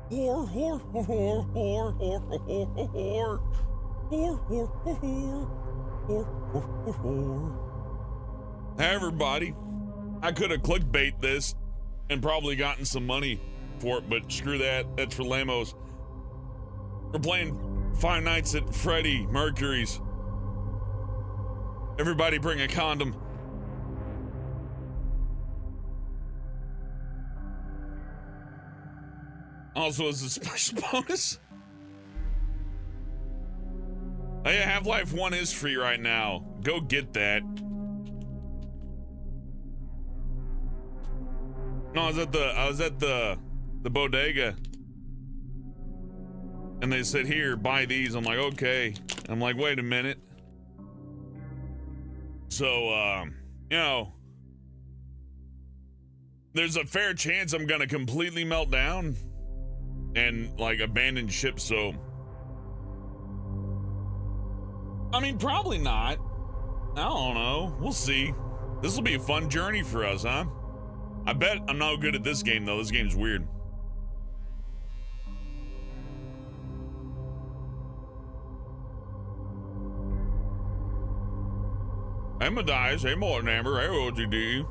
Whore, whore, whore, whore, whore, whore, whore. Whore, whore, whore, whore, whore, whore. Hey, everybody. I could have clickbait this and probably gotten some money for it, but screw that. That's for lamos. We're playing Five Nights at Freddy Mercury's. Everybody bring a condom. Also, as a special bonus. Oh yeah, Half-Life 1 is free right now. Go get that. No, I was at the bodega. And they said, here, buy these. I'm like, okay. I'm like, wait a minute. So, you know, there's a fair chance I'm gonna completely melt down and like abandon ship, so I mean, probably not. I don't know. We'll see. This will be a fun journey for us, huh? I bet I'm not good at this game, though. This game's weird. Hey, Mathias. Hey, Morton Amber. Hey, OGD.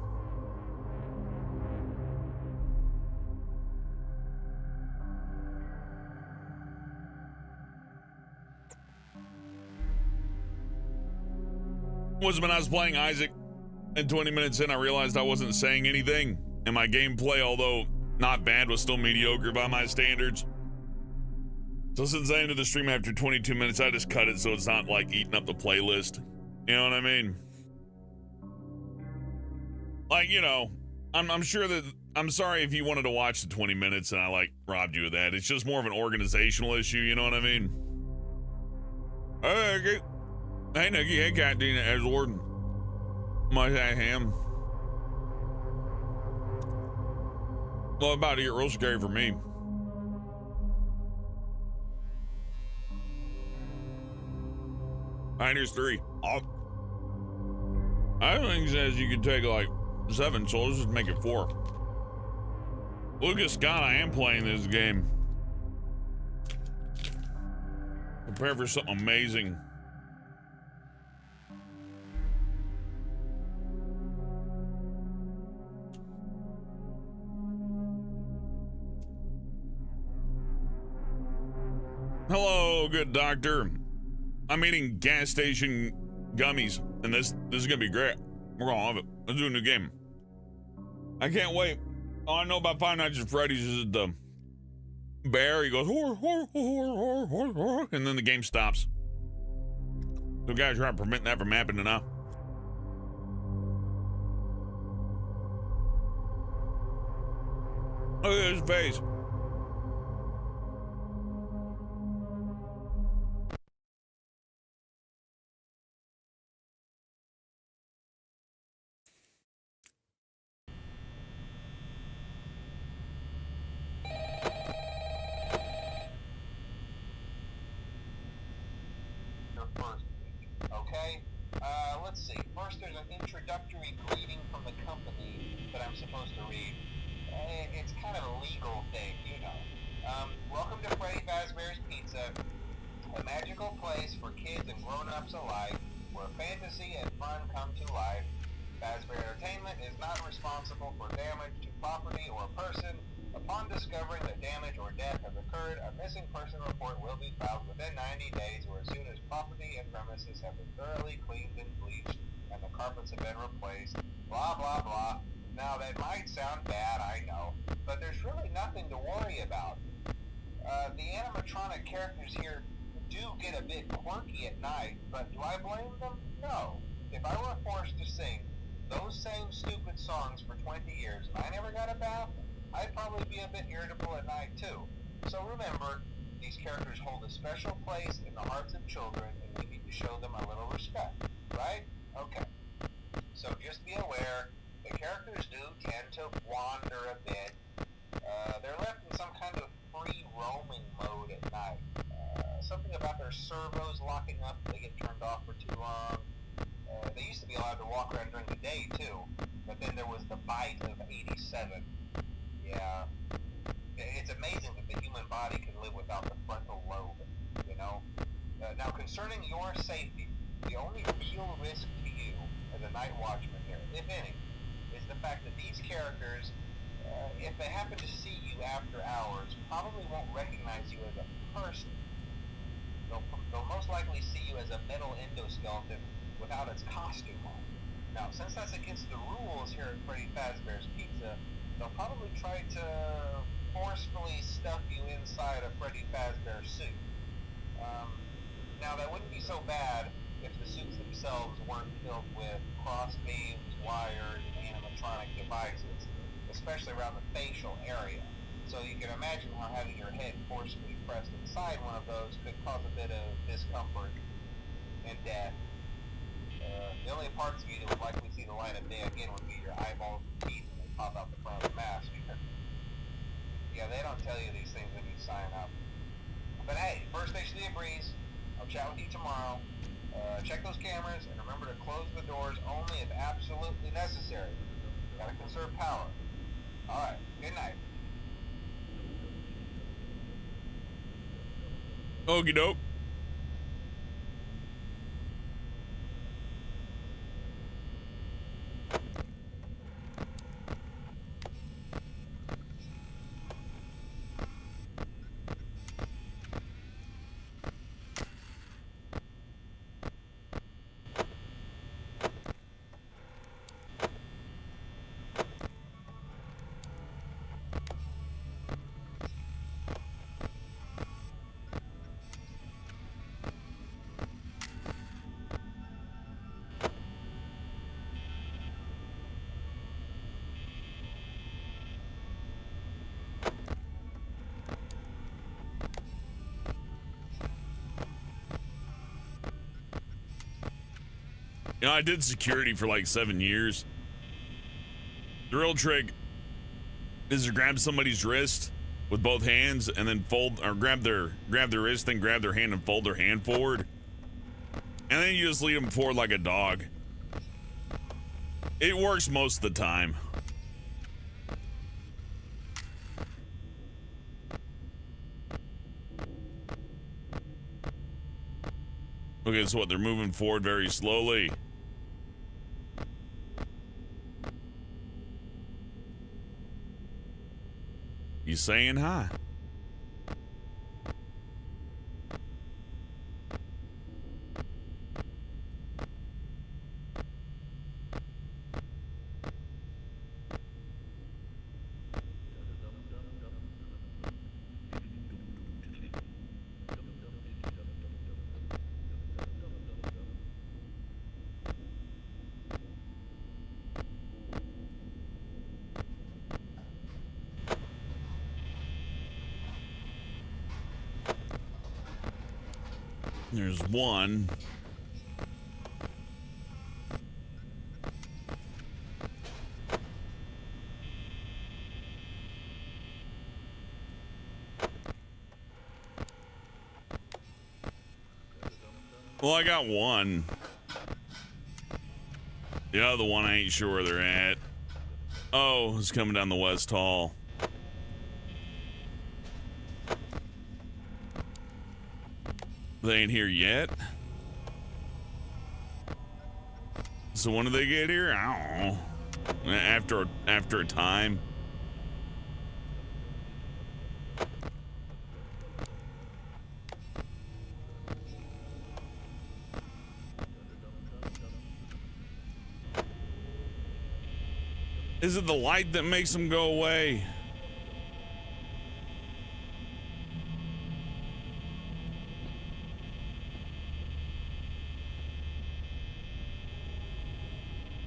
Was when I was playing Isaac, and 20 minutes in, I realized I wasn't saying anything, and my gameplay, although not bad, was still mediocre by my standards. So since I ended the stream after 22 minutes, I just cut it so it's not like eating up the playlist. You know what I mean? Like, you know, I'm sure that, I'm sorry if you wanted to watch the 20 minutes and I like robbed you of that. It's just more of an organizational issue, you know what I mean? Hey, Nikki, hey, Cat Dina, as Warden. Might I ham? Well, about to get real scary for me. Here's 3. Oh. I think it says you could take like 7, so let's just make it 4. Lucas Scott, I am playing this game. Prepare for something amazing. Hello, good doctor. I'm eating gas station gummies, and this is gonna be great. We're gonna love it. Let's do a new game. I can't wait. All I know about Five Nights at Freddy's is the bear. He goes, "Hor, hor, hor, hor, hor, hor," and then the game stops. The guys trying to prevent that from happening now. Look at his face. Okay? Let's see. First, there's an introductory greeting from the company that I'm supposed to read. It's kind of a legal thing, you know. Welcome to Freddy Fazbear's Pizza, a magical place for kids and grown-ups alike, where fantasy and fun come to life. Fazbear Entertainment is not responsible for damage to property or person. Upon discovering that damage or death has occurred, a missing person report will be filed within 90 days or as soon as property and premises have been thoroughly cleaned and bleached and the carpets have been replaced, blah blah blah. Now that might sound bad, I know, but there's really nothing to worry about. The animatronic characters here do get a bit quirky at night, but do I blame them? No. If I were forced to sing those same stupid songs for 20 years and I never got a bath, I'd probably be a bit irritable at night too. So remember, these characters hold a special place in the hearts of children and we need to show them a little respect, right? Okay. So just be aware, the characters do tend to wander a bit. They're left in some kind of free roaming mode at night. Something about their servos locking up if they get turned off for too long. They used to be allowed to walk around during the day too, but then there was the bite of 87. Yeah. It's amazing that the human body can live without the frontal lobe, you know? Now, concerning your safety, the only real risk to you as a night watchman here, if any, is the fact that these characters, if they happen to see you after hours, probably won't recognize you as a person. They'll most likely see you as a metal endoskeleton without its costume on. Now, since that's against the rules here at Freddy Fazbear's Pizza, they'll probably try to forcefully stuff you inside a Freddy Fazbear suit. Now, that wouldn't be so bad if the suits themselves weren't filled with cross beams, wires, and animatronic devices, especially around the facial area. So you can imagine how having your head forcefully pressed inside one of those could cause a bit of discomfort and death. The only parts of you that would likely see the light of day again would be your eyeballs and teeth when they pop out the front of the mask. Yeah, they don't tell you these things when you sign up. But hey, First Station of the Breeze, I'll chat with you tomorrow. Check those cameras and remember to close the doors only if absolutely necessary. Gotta conserve power. Alright, good night. Okie doke. You know, I did security for like 7 years. The real trick is to grab somebody's wrist with both hands and then fold, or grab their wrist, then grab their hand and fold their hand forward. And then you just lead them forward like a dog. It works most of the time. Okay, so what, they're moving forward very slowly. You saying hi? There's one. Well, I got one. The other one, I ain't sure where they're at. Oh, it's coming down the West Hall. They ain't here yet. So when do they get here? I don't know. After a time. Is it the light that makes them go away?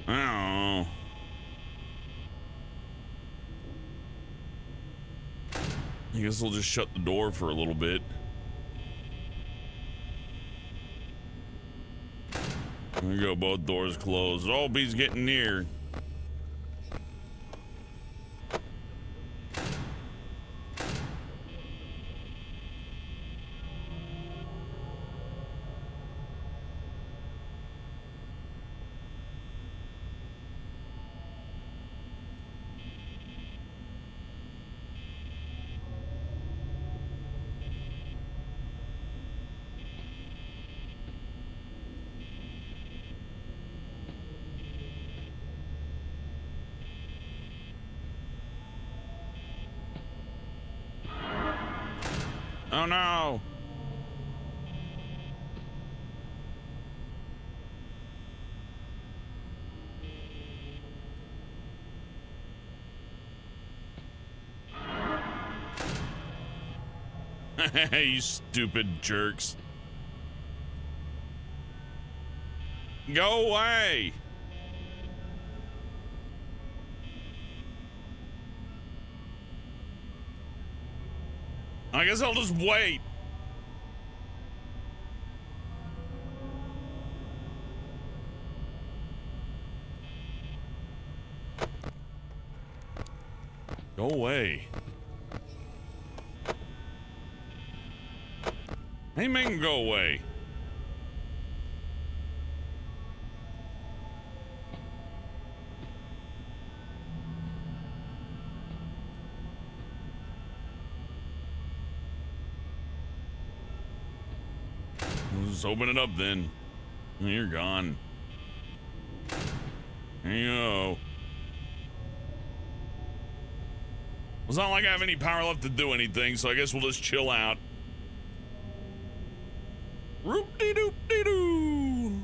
I don't know. I guess we'll just shut the door for a little bit. There we go, both doors closed. Oh, he's getting near. Oh no. You stupid jerks. Go away. I guess I'll just wait. Go away. Hey, make him go away. Just open it up then. You're gone. There you go. It's not like I have any power left to do anything, so I guess we'll just chill out. Roop-de-doop-de-doo.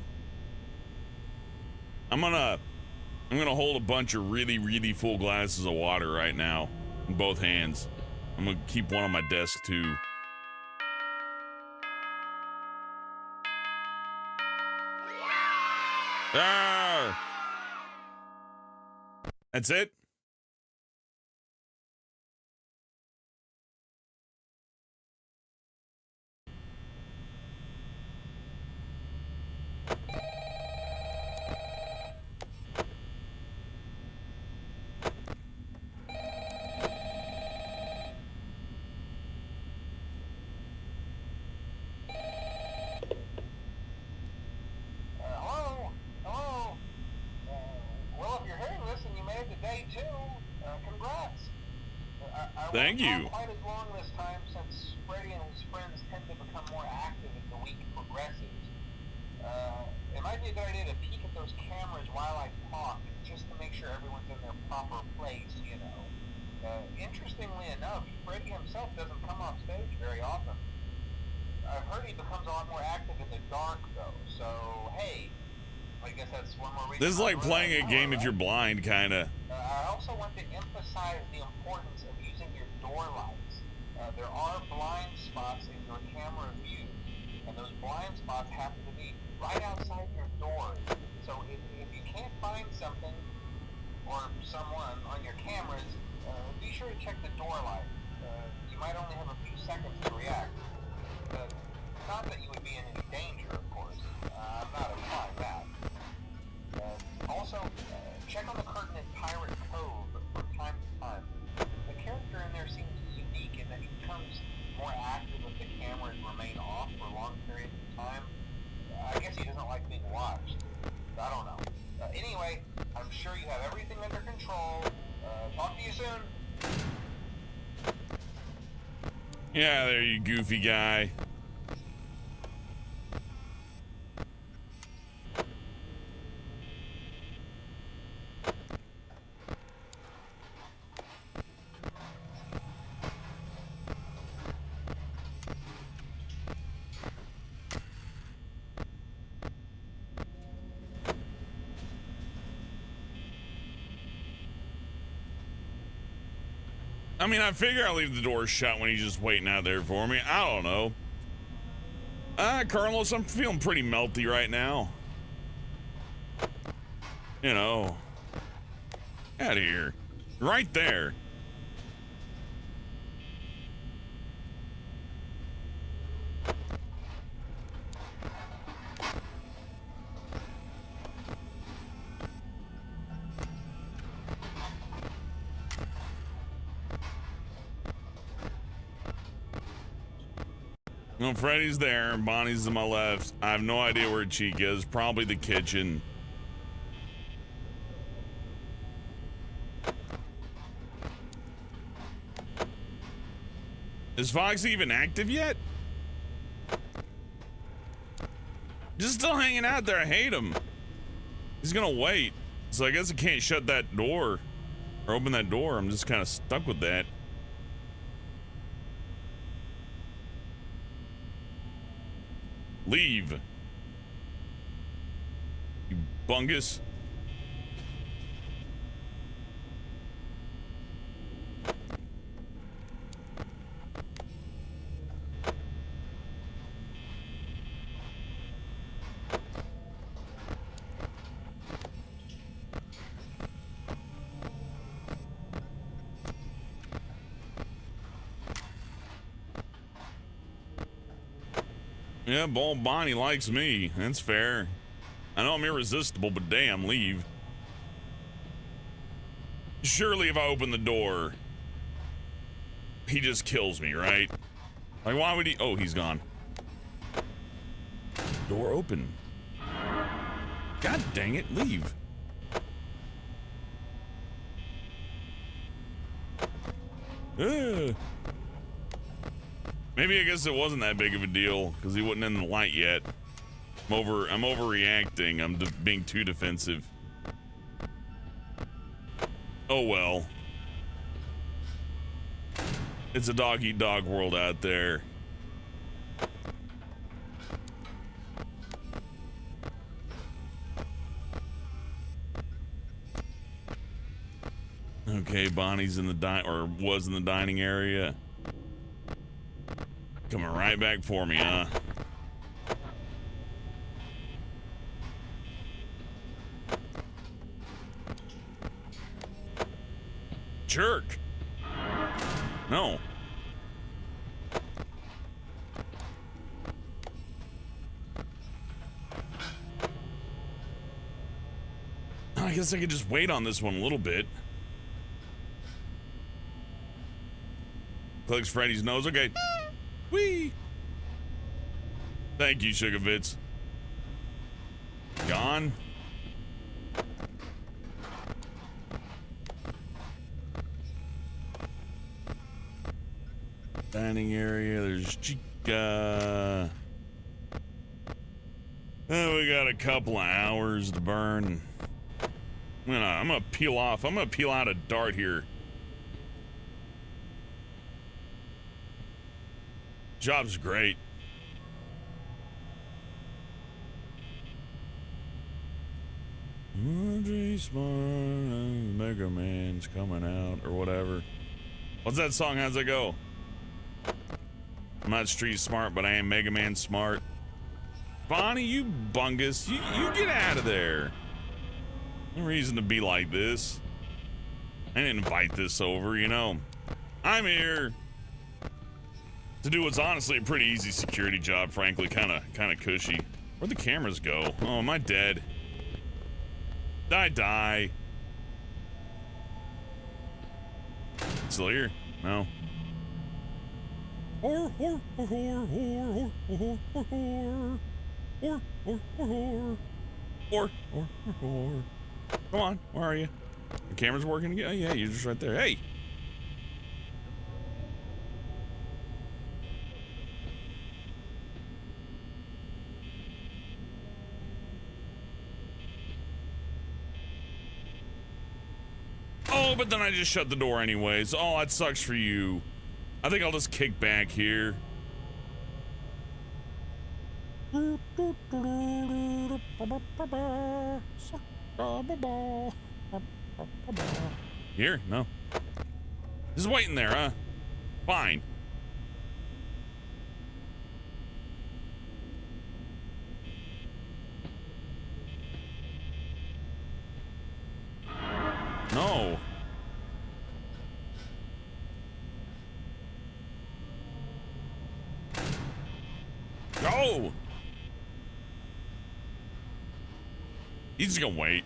I'm gonna hold a bunch of really full glasses of water right now in both hands. I'm gonna keep one on my desk too. Ah! That's it? Thank you. Quite as long this time, since Freddy and his friends tend to become more active as the week progresses. It might be a good idea to peek at those cameras while I talk, just to make sure everyone's in their proper place, you know. Interestingly enough, Freddy himself doesn't come off stage very often. I've heard he becomes a lot more active in the dark, though, so hey, I guess that's one more reason. This is like playing a game if you're blind, kinda. I also want to emphasize the importance of using your door lights. There are blind spots in your camera view, and those blind spots happen to be right outside your doors. So if you can't find something or someone on your cameras, be sure to check the door light. You might only have a few seconds to react. Not that you would be in any danger, of course. I'm not implying that. Also, check on the curtain in Pirate Cove from time to time. The character in there seems unique in that he becomes more active if the cameras remain off for long periods of time. I guess he doesn't like being watched. I don't know. Anyway, I'm sure you have everything under control. Talk to you soon. Yeah, there you goofy guy. I mean, I figure I'll leave the door shut when he's just waiting out there for me. I don't know. Carlos, I'm feeling pretty melty right now. You know. Out of here. Right there. No, Freddy's there, Bonnie's to my left. I have no idea where Chica is. Probably the kitchen. Is Fox even active yet? Just still hanging out there. I hate him. He's gonna wait. So I guess I can't shut that door or open that door. I'm just kind of stuck with that. Leave. You bungus. Yeah, old Bonnie likes me. That's fair. I know I'm irresistible, but damn, leave. Surely if I open the door, he just kills me, right? Like, why would he? Oh, he's gone. Door open. God dang it, leave. Maybe I guess it wasn't that big of a deal because he wasn't in the light yet. I'm overreacting. I'm being too defensive. Oh well. It's a dog-eat-dog world out there. Okay, Bonnie's in the was in the dining area. Coming right back for me, huh? Jerk. No. I guess I could just wait on this one a little bit. Clicks Freddy's nose. Okay. Whee! Thank you, Sugarbits. Gone. Dining area. There's Chica. Oh, we got a couple of hours to burn. I'm gonna peel off. I'm gonna peel out a dart here. Job's great. Mega Man's coming out or whatever. What's that song? How's it go? I'm not street smart, but I am Mega Man smart. Bonnie, you bungus. You get out of there. No reason to be like this. I didn't invite this over, you know. I'm here to do what's honestly a pretty easy security job, frankly, kind of cushy. Where'd the cameras go? Oh, am I dead? Did I die? Still here? No. Come on, where are you? The camera's working again? Oh, yeah, you're just right there. Hey! Oh, but then I just shut the door anyways. Oh, that sucks for you. I think I'll just kick back here. Here? No. Just waiting there, huh? Fine. No. Go! He's just gonna wait.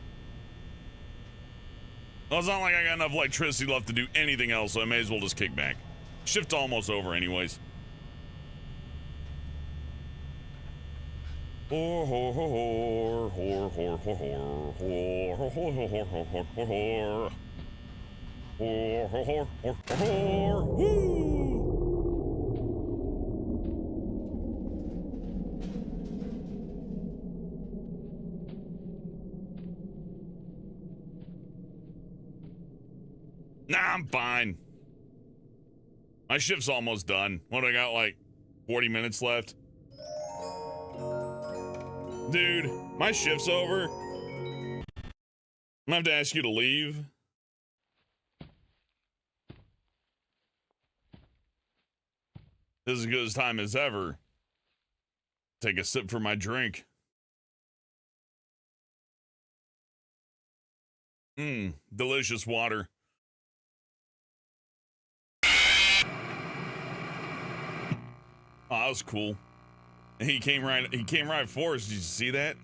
Well, it's not like I got enough electricity left to do anything else, so I may as well just kick back. Shift's almost over anyways. Hor hor hor hor hor hor hor hor hor hor hor hor hor hor hor hor hor. Woo! Nah, I'm fine. My shift's almost done. What do I got, like 40 minutes left? Dude, my shift's over. I'm gonna have to ask you to leave. This is as good as time as ever. Take a sip for my drink. Delicious water. Oh, that was cool. And he came right for us. Did you see that?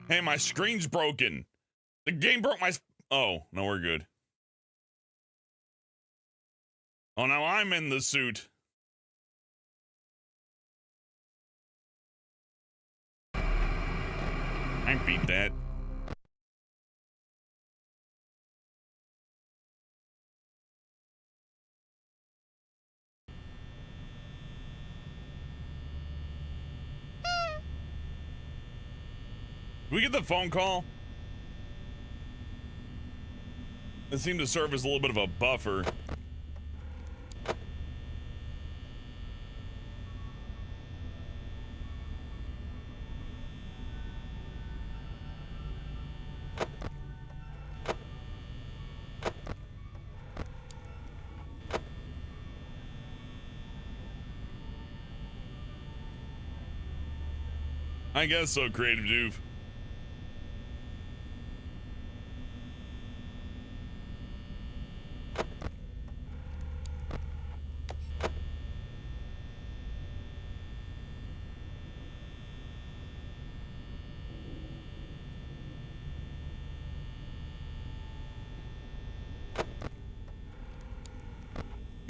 Hey, my screen's broken. The game broke my... Oh, no, we're good. Oh, now I'm in the suit. I beat that. Did we get the phone call? It seemed to serve as a little bit of a buffer. I guess so, Creative Doof.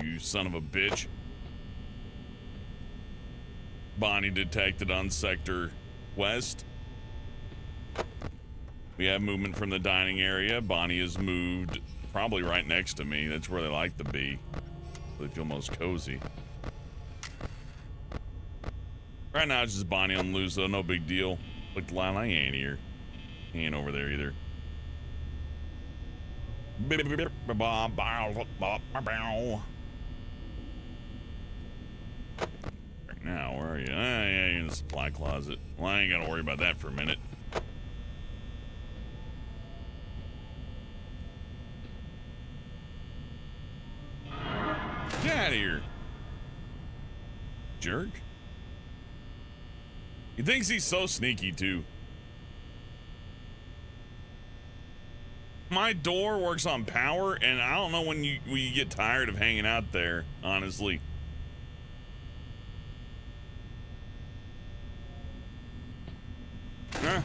You son of a bitch. Bonnie detected on Sector West. We have movement from the dining area. Bonnie is moved probably right next to me. That's where they like to be. They feel most cozy. Right now it's just Bonnie on loose though, no big deal. Look, the line, I ain't here. He ain't over there either. Now, where are you? Yeah, you're in the supply closet. Well, I ain't gotta worry about that for a minute. Get out of here. Jerk. He thinks he's so sneaky, too. My door works on power, and I don't know when you get tired of hanging out there, honestly. Huh?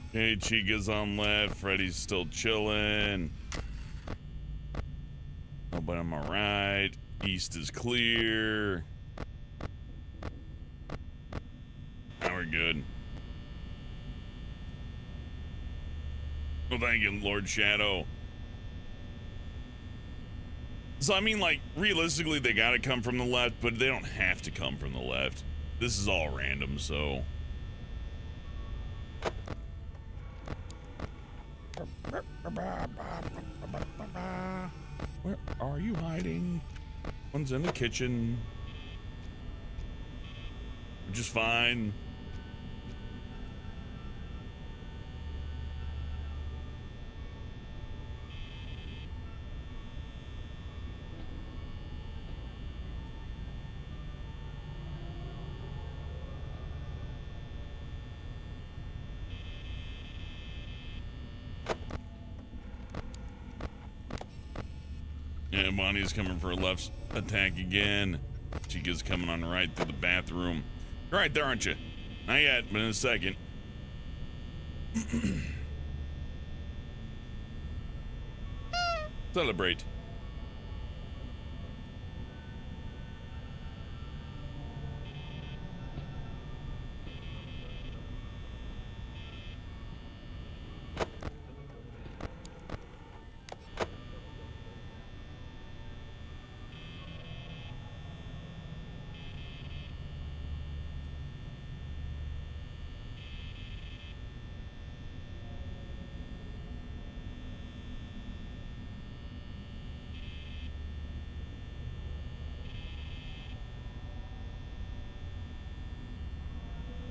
Okay, Chica's on left. Freddy's still chilling. Nobody on my right. East is clear. Now we're good. Well, thank you, Lord Shadow. So, I mean, like, realistically, they gotta come from the left, but they don't have to come from the left. This is all random, so... Where are you hiding? One's in the kitchen. Which is fine. Yeah, Bonnie's coming for a left attack again. Chica's coming on right through the bathroom. You're right there, aren't you? Not yet, but in a second. Celebrate.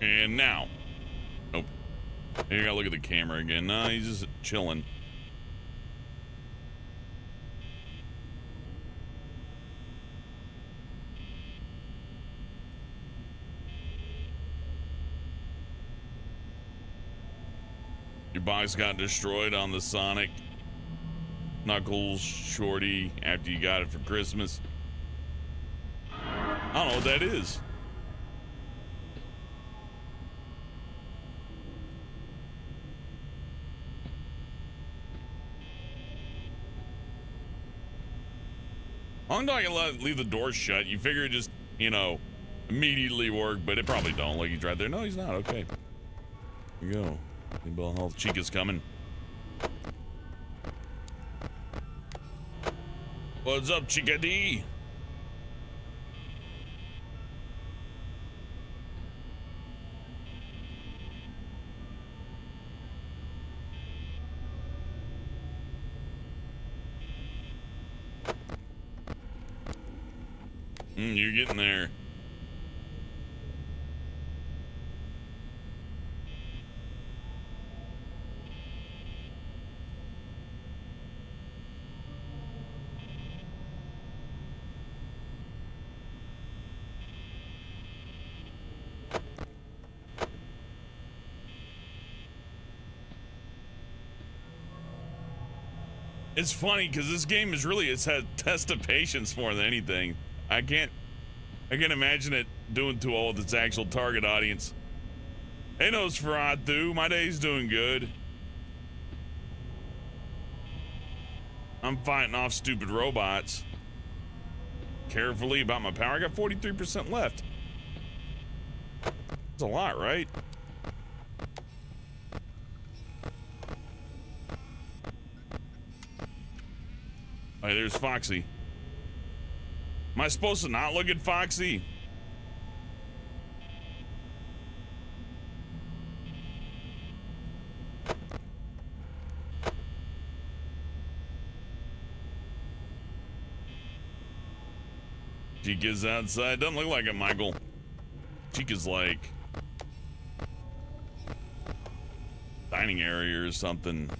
And now. Nope. You gotta look at the camera again. No, he's just chilling. Your box got destroyed on the Sonic Knuckles Shorty after you got it for Christmas. I don't know what that is. How long do I leave the door shut? You figure it just, you know, immediately work, but it probably don't. Like he's right there. No, he's not. Okay. Here you go. Bill Health Chica's coming. What's up, Chica D? You're getting there. It's funny because this game is really, it's a test of patience more than anything. I can't imagine it doing too well with its actual target audience. Hey, Nosferatu, my day's doing good. I'm fighting off stupid robots. Carefully about my power. I got 43% left. That's a lot, right? Hey, there's Foxy. Am I supposed to not look at Foxy? Chica's outside. Doesn't look like it, Michael. Chica's like dining area or something.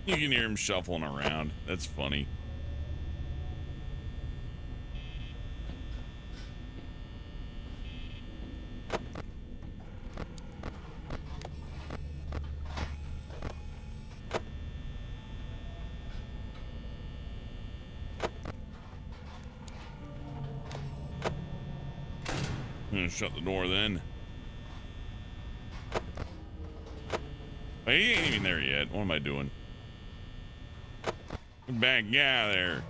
You can hear him shuffling around. That's funny. I'm gonna shut the door then. Hey, he ain't even there yet. What am I doing? Get back, yeah, there.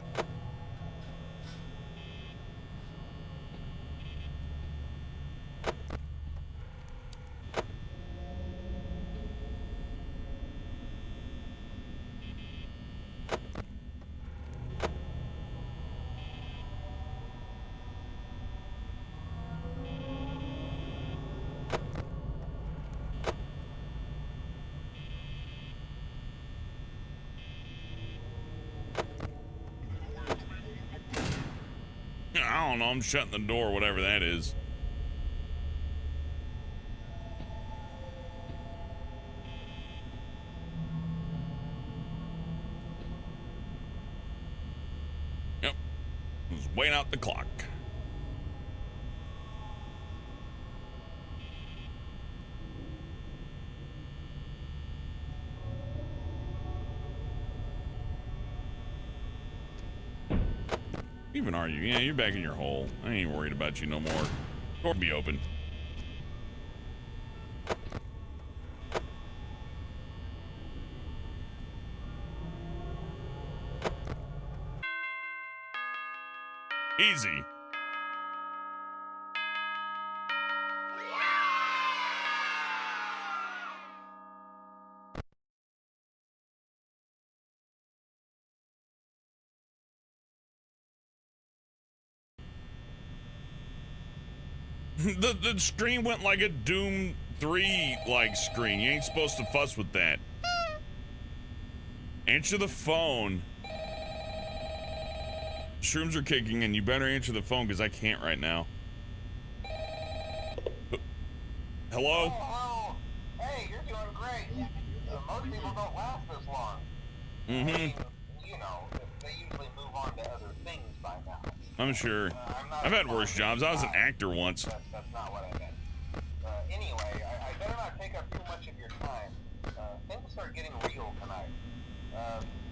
I don't know. I'm shutting the door, whatever that is. Yep. Just wait out the clock. Even are you? Yeah, you're back in your hole. I ain't worried about you no more. Door be open. Easy. The screen went like a Doom 3 like screen. You ain't supposed to fuss with that. Answer the phone. Shrooms are kicking in. You better answer the phone because I can't right now. Hello? Oh, hey, you're doing great. Most people don't last this long. Mm-hmm. I mean, you know, they usually move on to other things by now. I'm sure. I've had worse jobs. I was an actor once. That's not what I meant. Anyway, I better not take up too much of your time. Things are getting real tonight.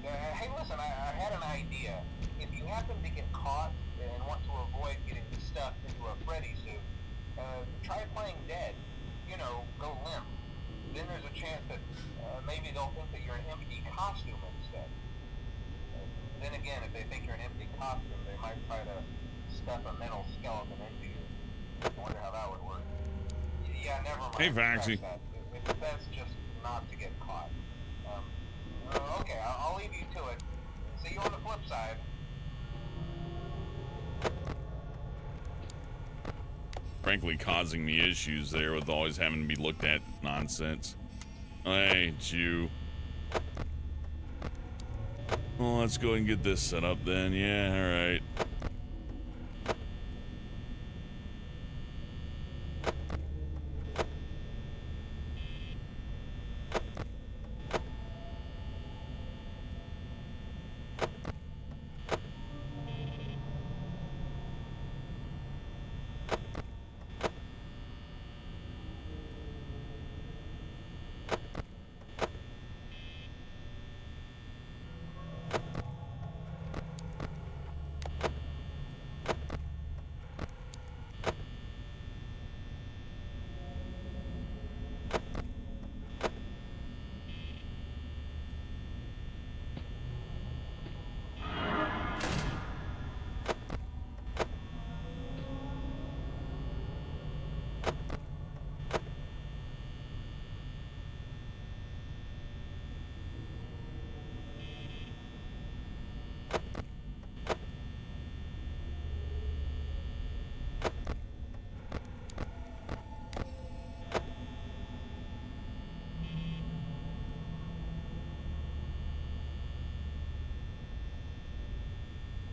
Hey, listen, I had an idea. If you happen to get caught and want to avoid getting stuffed into a Freddy suit, try playing dead. You know, go limp. Then there's a chance that maybe they'll think that you're an empty costume instead. Then again, if they think you're an empty costume, they might try to stuff a mental skeleton into you. I wonder how that would work. Yeah, never mind. Hey, Vaxy. It's best just not to get caught. Okay, I'll leave you to it. See you on the flip side. Frankly, causing me issues there with always having to be looked at nonsense. Hey, it's you. Well, let's go and get this set up then. Yeah, all right.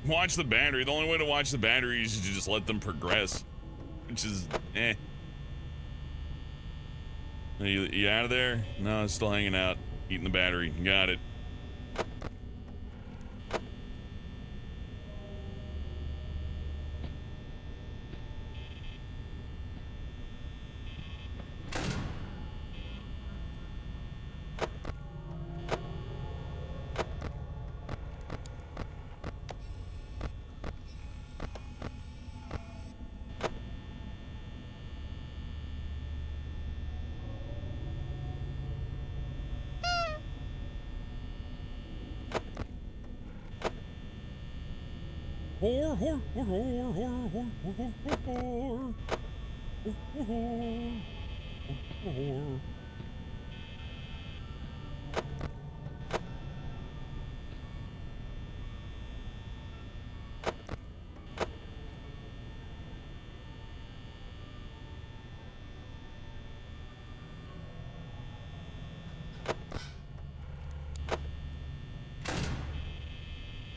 Watch the battery. The only way to watch the battery is to just let them progress, which is You out of there? No, it's still hanging out, eating the battery. Got it.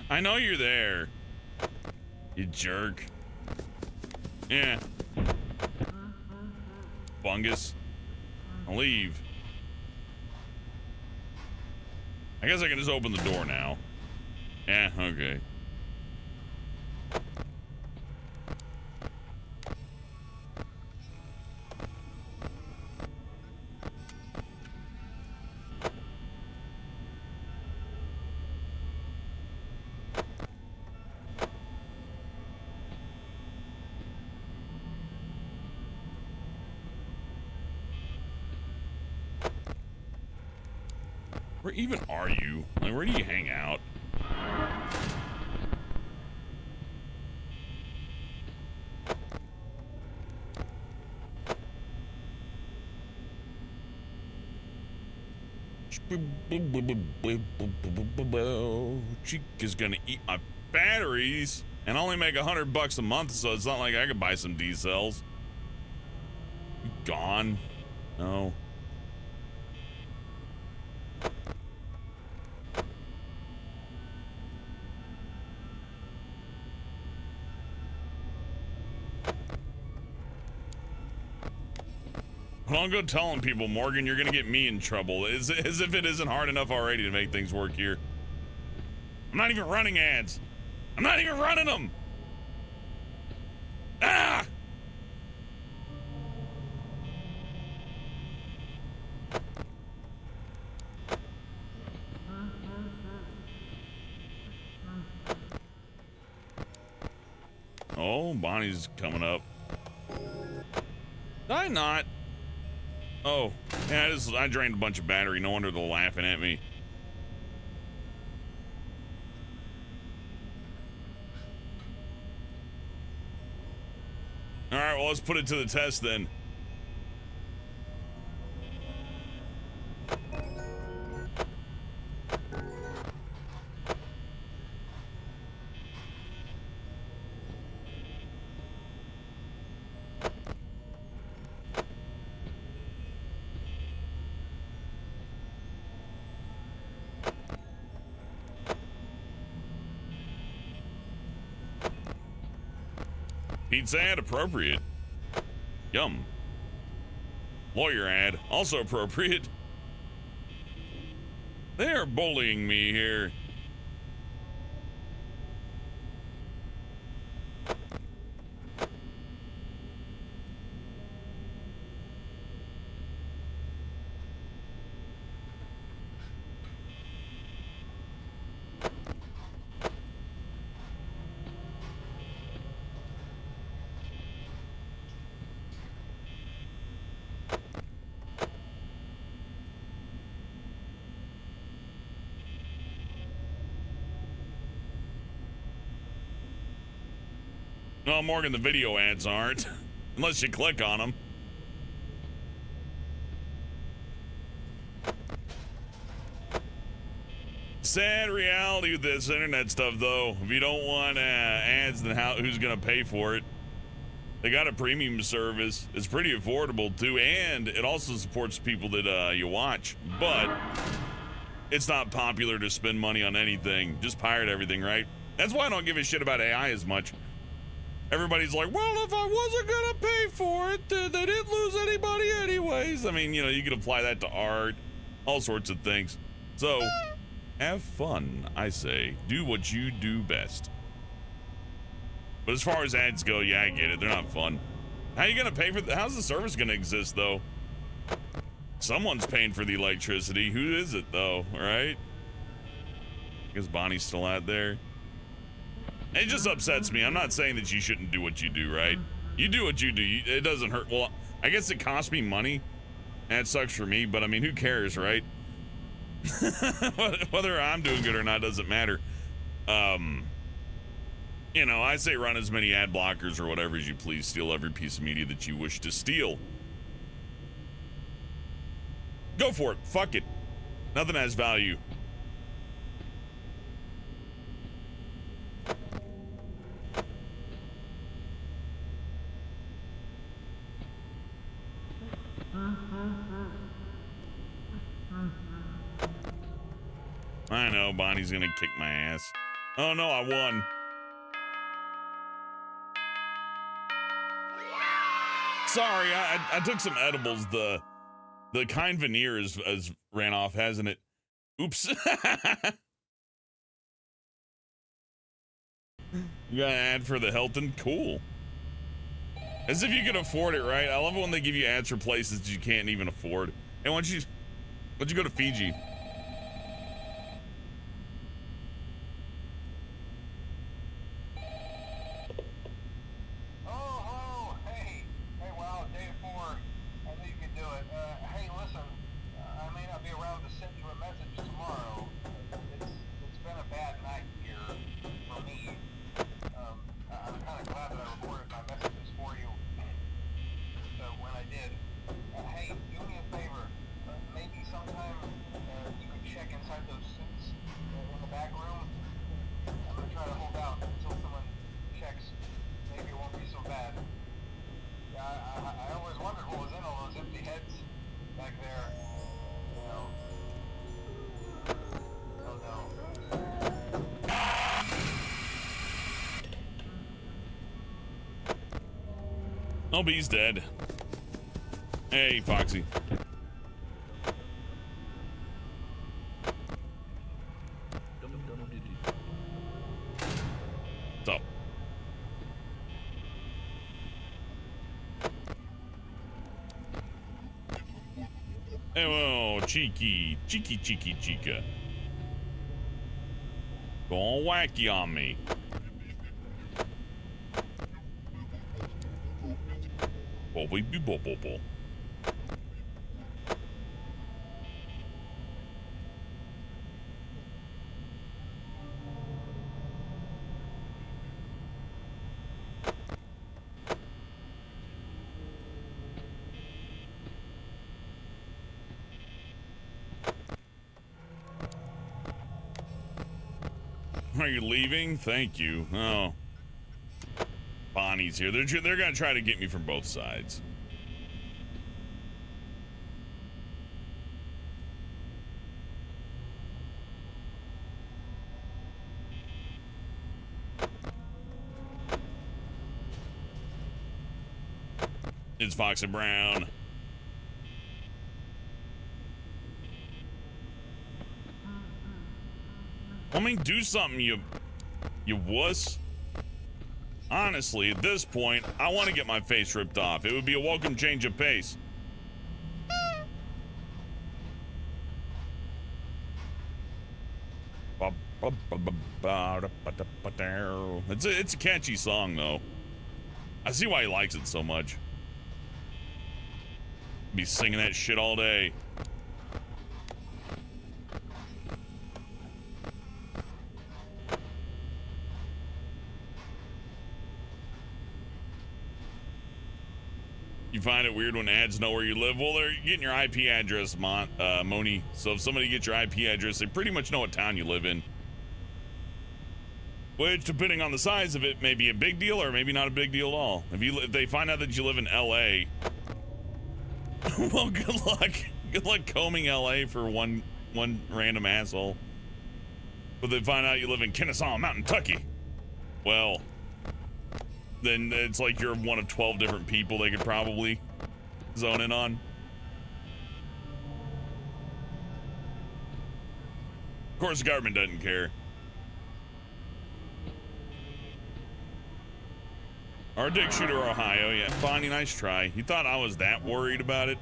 I know you're there, you jerk. Yeah. Fungus. I'll leave. I guess I can just open the door now. Yeah, okay. Where even are you? Like, where do you hang out? Chica's gonna eat my batteries and only make $100 a month, so it's not like I could buy some D cells. gone? No. Don't go telling people, Morgan, you're gonna get me in trouble. As if it isn't hard enough already to make things work here. I'm not even running ads. I'm not even running them. Ah! Oh, Bonnie's coming up. Did I not? Oh, yeah, I drained a bunch of battery. No wonder they're laughing at me. All right, well, let's put it to the test then. Pizza ad appropriate. Yum. Lawyer ad also appropriate. They are bullying me here. No, Morgan, the video ads aren't. Unless you click on them. Sad reality with this internet stuff, though. If you don't want ads, then who's going to pay for it? They got a premium service. It's pretty affordable, too, and it also supports people that you watch. But it's not popular to spend money on anything. Just pirate everything, right? That's why I don't give a shit about AI as much. Everybody's like, well, if I wasn't gonna pay for it, then they didn't lose anybody anyways. I mean, you know, you can apply that to art, all sorts of things. So, have fun, I say. Do what you do best. But as far as ads go, yeah, I get it. They're not fun. How are you gonna pay for how's the service gonna exist, though? Someone's paying for the electricity. Who is it, though, right? I guess Bonnie's still out there. It just upsets me. I'm not saying that you shouldn't do what you do, right? You do what you do. It doesn't hurt. Well, I guess it costs me money. And it sucks for me, but I mean, who cares, right? Whether I'm doing good or not doesn't matter. You know, I say run as many ad blockers or whatever as you please. Steal every piece of media that you wish to steal. Go for it. Fuck it. Nothing has value. I know, Bonnie's gonna kick my ass. Oh no, I won. Sorry, I took some edibles. The kind veneer has ran off, hasn't it? Oops. You got an ad for the Hilton? Cool. As if you can afford it, right? I love it when they give you ads for places that you can't even afford. Hey, why don't you go to Fiji? Oh, he's dead. Hey, Foxy. What's up? Oh, cheeky, chica. Going wacky on me. Bo. Are you leaving? Thank you. Oh. Bonnie's here. They're gonna try to get me from both sides. It's Foxy Brown. I mean, do something, you wuss. Honestly, at this point, I want to get my face ripped off. It would be a welcome change of pace. It's a catchy song, though. I see why he likes it so much. Be singing that shit all day. You find it weird when ads know where you live? Well, they're getting your IP address, Moni. So if somebody gets your IP address, they pretty much know what town you live in. Which, depending on the size of it, may be a big deal or maybe not a big deal at all. If they find out that you live in LA, well, good luck. Good luck combing LA for one random asshole. But they find out you live in Kennesaw Mountain, Kentucky. Well, then it's like you're one of 12 different people they could probably zone in on. Of course, the government doesn't care. Our Dick Shooter, Ohio. Yeah, Bonnie, nice try. You thought I was that worried about it?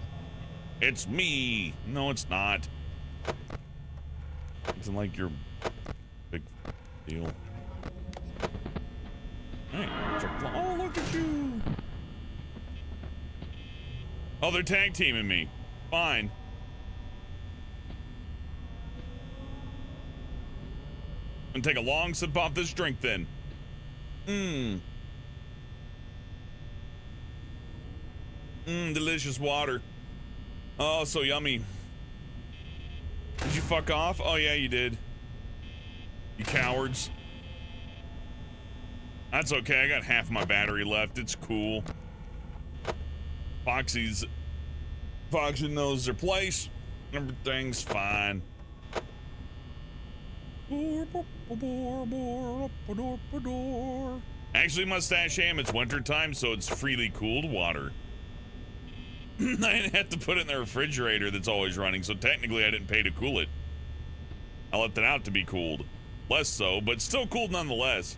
It's me. No, it's not. It's like your big deal. Hey, oh, look at you. Oh, they're tag teaming me. Fine. I'm gonna take a long sip off this drink then. Delicious water. Oh, so yummy. Did you fuck off? Oh, yeah, you did. You cowards. That's okay. I got half my battery left. It's cool. Foxy knows their place. Everything's fine. Actually, Mustache Ham, it's winter time, so it's freely cooled water. I didn't have to put it in the refrigerator that's always running, so technically I didn't pay to cool it. I left it out to be cooled. Less so, but still cooled nonetheless.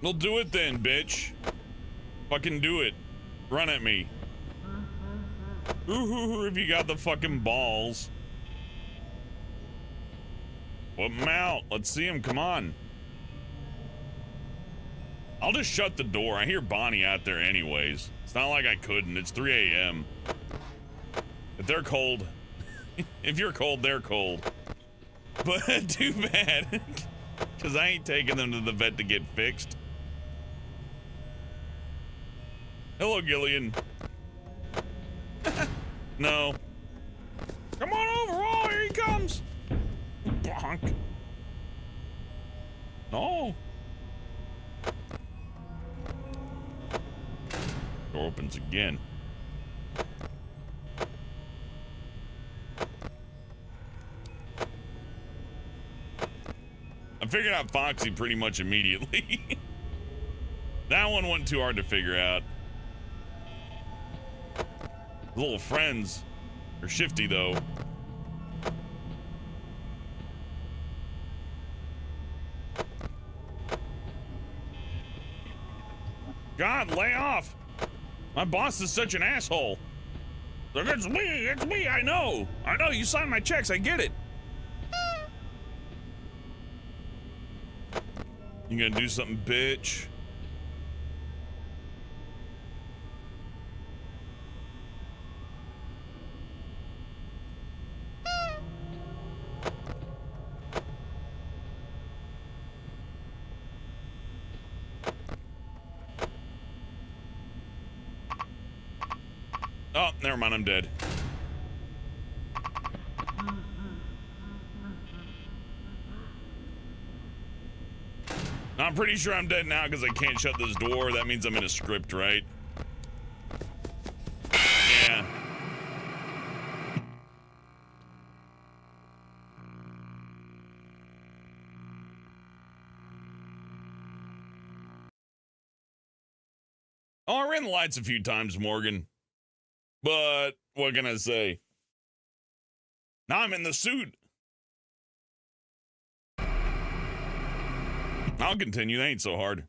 Well, do it then, bitch. Fucking do it. Run at me. Ooh, if you got the fucking balls. Whip him out. Let's see him. Come on. I'll just shut the door. I hear Bonnie out there anyways. It's not like I couldn't. It's 3 a.m. If they're cold, if you're cold, they're cold. But too bad. Because I ain't taking them to the vet to get fixed. Hello, Gillian. No. Come on over. Oh, here he comes. Bonk. No. opens again. I figured out Foxy pretty much immediately. That one wasn't too hard to figure out. Little friends are shifty though. God, lay off! My boss is such an asshole. Look, it's me, I know, you signed my checks, I get it. You gonna do something, bitch? Oh, never mind, I'm dead. I'm pretty sure I'm dead now because I can't shut this door. That means I'm in a script, right? Yeah. Oh, I ran the lights a few times, Morgan. But what can I say? Now I'm in the suit. I'll continue. That ain't so hard.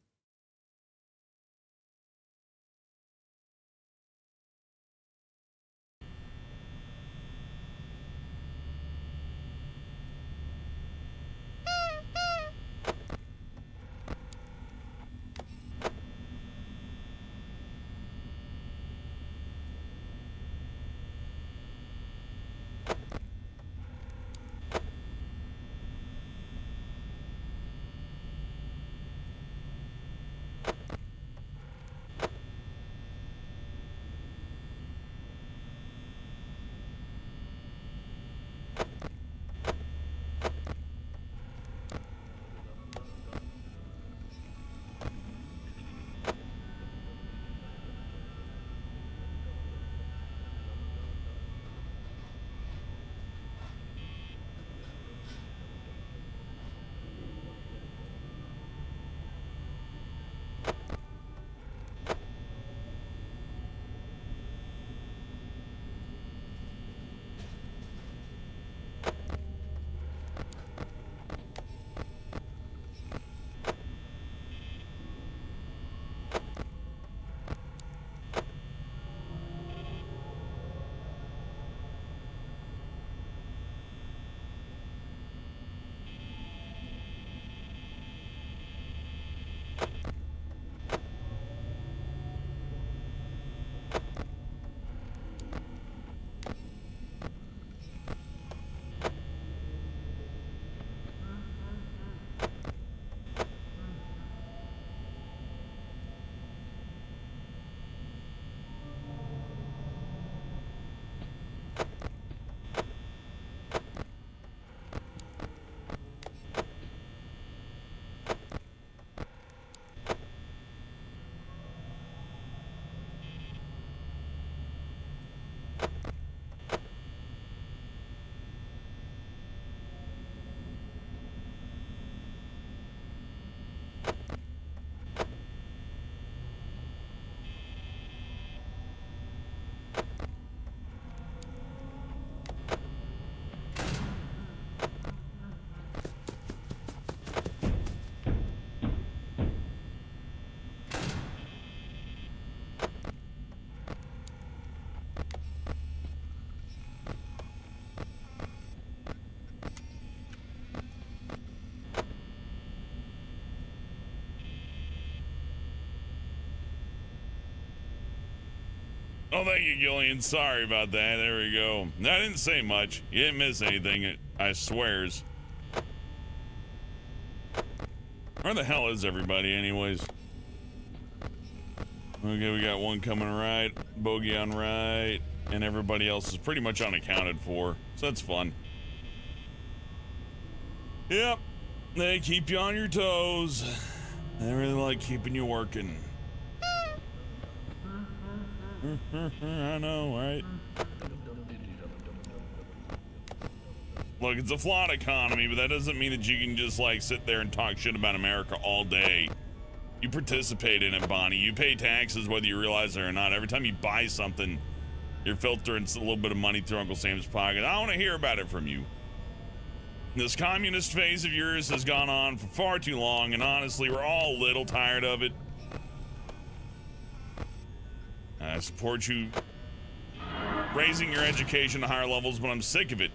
Oh, thank you, Gillian. Sorry about that. There we go. I didn't say much. You didn't miss anything, I swears. Where the hell is everybody, anyways? Okay, we got one coming right, bogey on right, and everybody else is pretty much unaccounted for, so that's fun. Yep, they keep you on your toes. They really like keeping you working. I know, right? Look, it's a flawed economy, but that doesn't mean that you can just like sit there and talk shit about America all day. You participate in it, Bonnie. You pay taxes whether you realize it or not. Every time you buy something, you're filtering a little bit of money through Uncle Sam's pocket. I want to hear about it from you. This communist phase of yours has gone on for far too long, and honestly, we're all a little tired of it. I support you raising your education to higher levels, but I'm sick of it.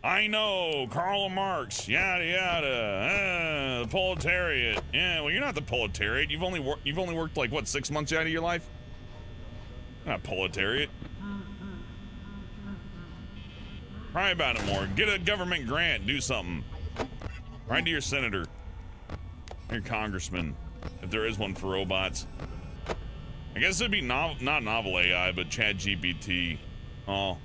I know, Karl Marx, yada yada, the proletariat. Yeah, well, you're not the proletariat. You've only worked like what, 6 months out of your life? Not proletariat. Cry about it more. Get a government grant. Do something. Write to your senator, your congressman, if there is one for robots. I guess it'd be not novel AI, but ChatGPT. Oh.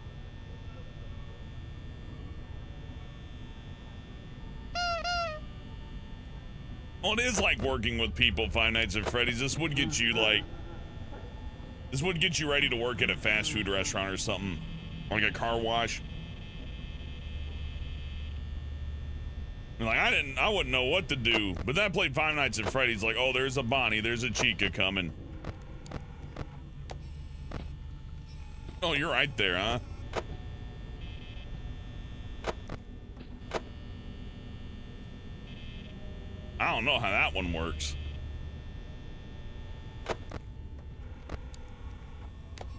Well, it is like working with people, Five Nights at Freddy's. This would get you like, this would get you ready to work at a fast food restaurant or something, like a car wash. And like I wouldn't know what to do, but then I played Five Nights at Freddy's. Like, oh, there's a Bonnie, there's a Chica coming. Oh, you're right there, huh? I don't know how that one works.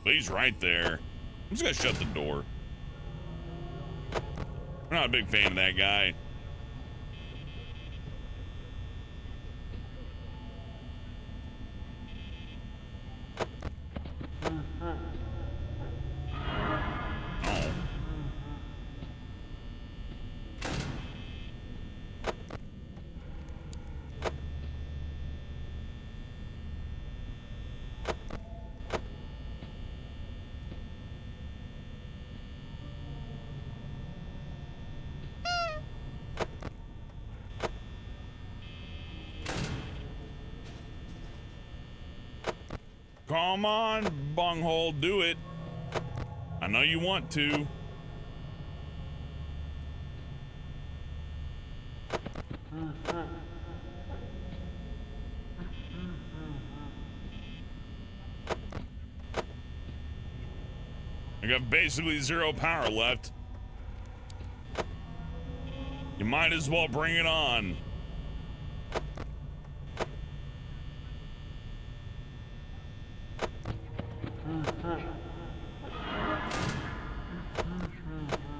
But he's right there. I'm just gonna shut the door. I'm not a big fan of that guy. Come on, bunghole, do it. I know you want to. I got basically 0 power left. You might as well bring it on.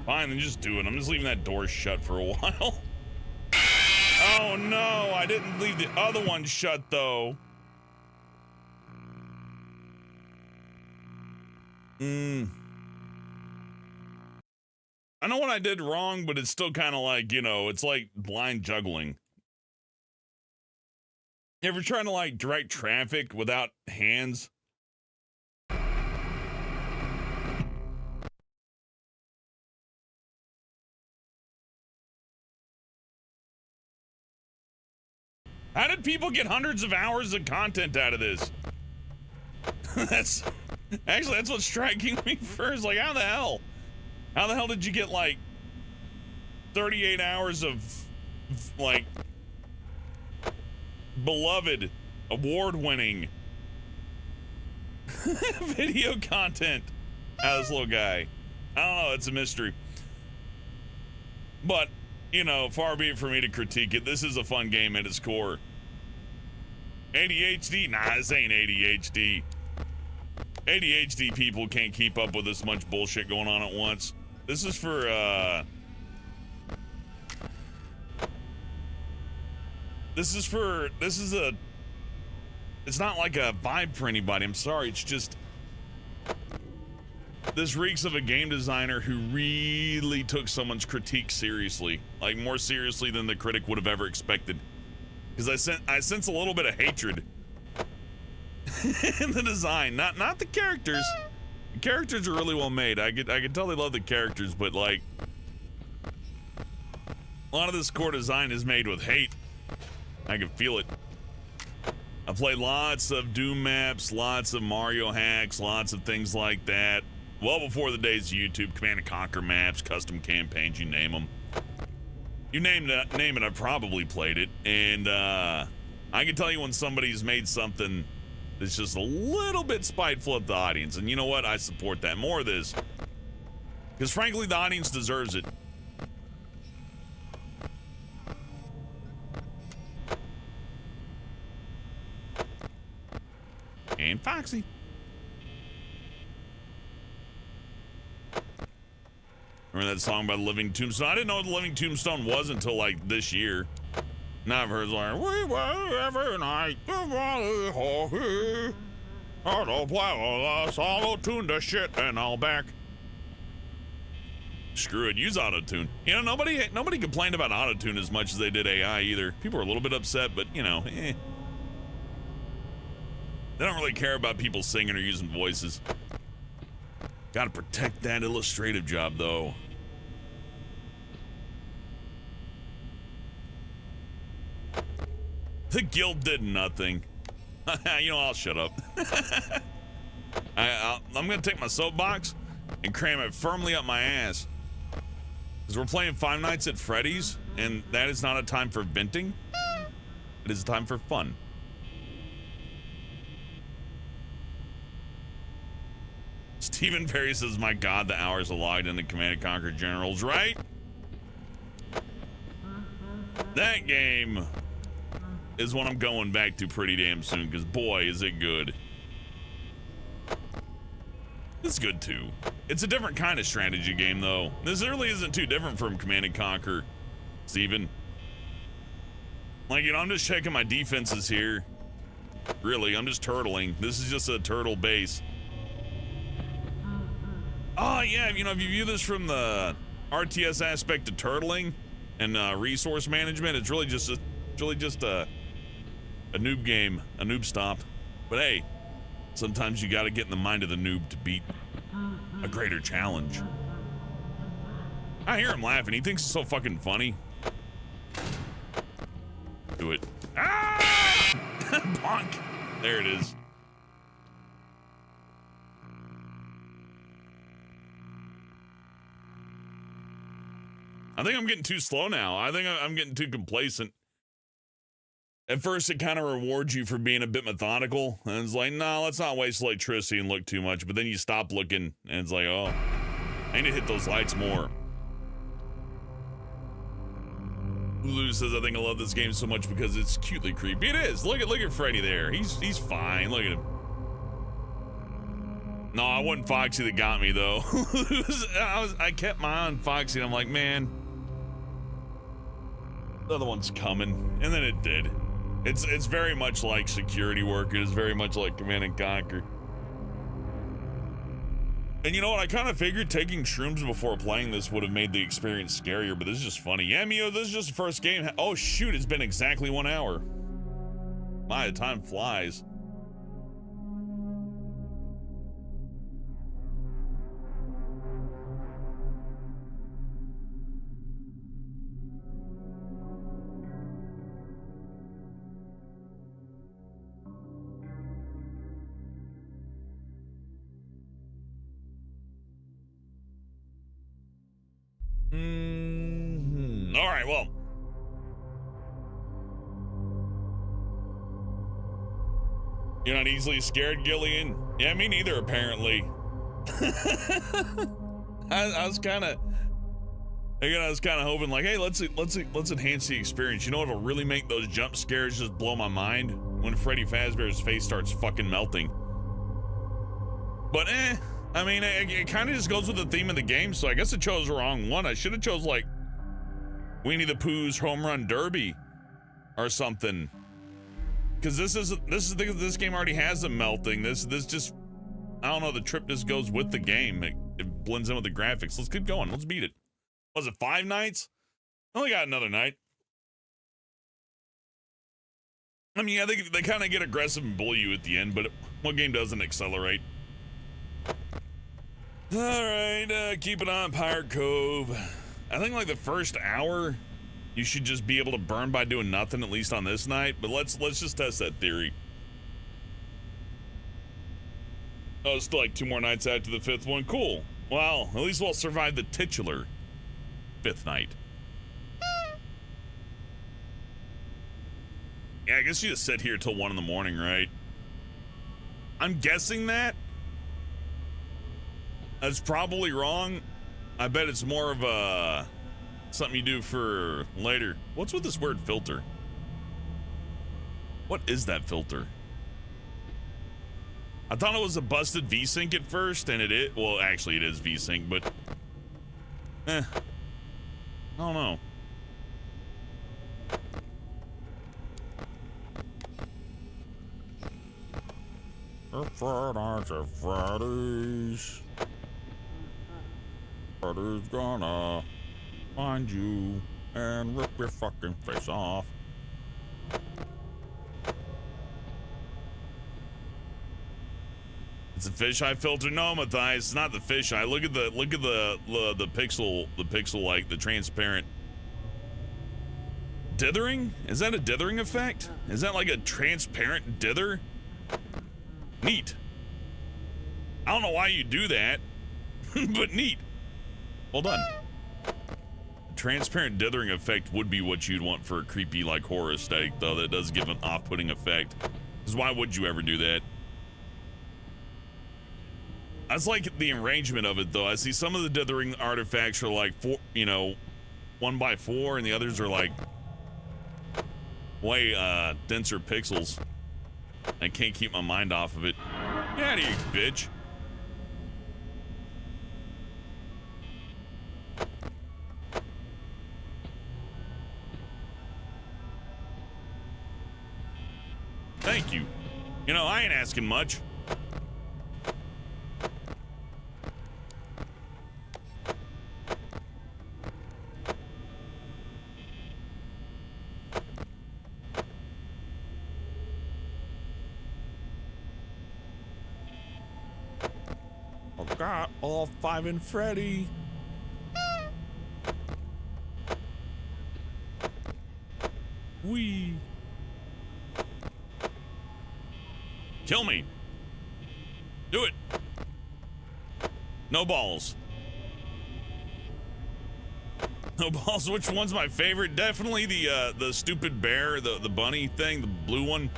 Fine, then just do it. I'm just leaving that door shut for a while. Oh no, I didn't leave the other one shut though. I know what I did wrong, but it's still kind of like, you know, it's like blind juggling. You ever trying to like direct traffic without hands? How did people get hundreds of hours of content out of this? That's what's striking me first. Like, how the hell did you get like 38 hours of like beloved, award-winning video content out of this little guy? I don't know. It's a mystery. But, you know, far be it for me to critique it. This is a fun game at its core. ADHD? Nah, this ain't ADHD. ADHD people can't keep up with this much bullshit going on at once. This is for, it's not like a vibe for anybody. I'm sorry. It's just, this reeks of a game designer who really took someone's critique seriously, like more seriously than the critic would have ever expected. Because I sense a little bit of hatred in the design, not the characters. The characters are really well made. I can tell they love the characters, but like a lot of this core design is made with hate. I can feel it. I played lots of Doom maps, lots of Mario hacks, lots of things like that. Well before the days of YouTube, Command & Conquer maps, custom campaigns, you name them. You name it, I've probably played it. And I can tell you when somebody's made something that's just a little bit spiteful at the audience. And you know what? I support that. More of this. Because frankly, the audience deserves it. And Foxy. Remember that song by the Living Tombstone? I didn't know what the Living Tombstone was until like this year. Now I've heard like, we were every night, auto tune the shit and all back. Screw it, use auto-tune. You know, nobody complained about auto-tune as much as they did AI either. People were a little bit upset, but you know, They don't really care about people singing or using voices. Gotta protect that illustrative job, though. The guild did nothing. You know, I'll shut up. I'm gonna take my soapbox and cram it firmly up my ass. Because we're playing Five Nights at Freddy's, and that is not a time for venting. It is a time for fun. Stephen Perry says, my God, the hours are logged in the Command & Conquer Generals, right? That game is one I'm going back to pretty damn soon, because boy, is it good. It's good too. It's a different kind of strategy game, though. This really isn't too different from Command & Conquer, Steven. Like, you know, I'm just checking my defenses here. Really, I'm just turtling. This is just a turtle base. Oh, yeah, you know, if you view this from the RTS aspect of turtling and resource management, it's really just a noob game, a noob stop. But hey, sometimes you gotta get in the mind of the noob to beat a greater challenge. I hear him laughing. He thinks it's so fucking funny. Do it. Ah! Bonk. There it is. I think I'm getting too slow now. I think I'm getting too complacent. At first, it kind of rewards you for being a bit methodical. And it's like, no, let's not waste electricity and look too much. But then you stop looking, and it's like, oh, I need to hit those lights more. Lulu says, I think I love this game so much because it's cutely creepy. It is. Look at Freddy there. He's fine. Look at him. No, I wasn't Foxy that got me, though. I kept my eye on Foxy, and I'm like, man, the other one's coming. And then it did. It's very much like security work. It is very much like Command & Conquer. And you know what? I kind of figured taking shrooms before playing this would have made the experience scarier, but this is just funny. Yeah, Mio, this is just the first game. Oh, shoot, it's been exactly 1 hour. My, the time flies. All right, well. You're not easily scared, Gillian? Yeah, me neither, apparently. I was kind of hoping, like, hey, let's enhance the experience. You know what'll really make those jump scares just blow my mind? When Freddy Fazbear's face starts fucking melting. But I mean, it kind of just goes with the theme of the game, so I guess I chose the wrong one. I should have chose, like, Winnie the Pooh's Home Run Derby or something. Because this game already has them melting. This just, I don't know, the trip just goes with the game. It blends in with the graphics. Let's keep going. Let's beat it. Was it 5 nights? I only got another night. I mean, yeah, they kind of get aggressive and bully you at the end, but what game doesn't accelerate? All right, keep it on Pirate Cove. I think like the first hour, you should just be able to burn by doing nothing, at least on this night. But let's just test that theory. Oh, still like 2 more nights after the 5th one. Cool. Well, at least we'll survive the titular 5th night. Yeah, I guess you just sit here till 1 in the morning, right? I'm guessing that. That's probably wrong. I bet it's more of a something you do for later. What's with this word filter? What is that filter? I thought it was a busted VSync at first, and it is. Well, actually, it is VSync, but I don't know. Friday's gonna find you and rip your fucking face off. It's a fisheye filter. No, Matthias, it's not the fisheye. Look at the pixel, like the transparent dithering. Is that a dithering effect? Is that like a transparent dither? Neat. I don't know why you do that, but neat. Well done. The transparent dithering effect would be what you'd want for a creepy, like, horror aesthetic, though. That does give an off-putting effect. Because why would you ever do that? I just like the arrangement of it, though. I see some of the dithering artifacts are like 1x4, and the others are like way denser pixels. I can't keep my mind off of it. Get out of here, bitch. Thank you. You know, I ain't asking much. Got all 5 and Freddy. Wee. Kill me. Do it. No balls. No balls. Which one's my favorite? Definitely the stupid bear, the bunny thing, the blue one.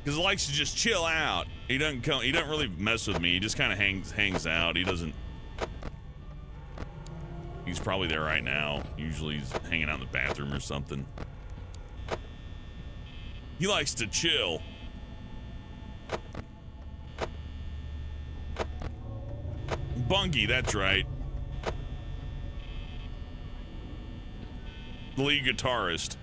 Because he likes to just chill out. He doesn't come. He doesn't really mess with me. He just kind of hangs out. He doesn't. He's probably there right now. Usually he's hanging out in the bathroom or something. He likes to chill. Bungie, that's right. The lead guitarist.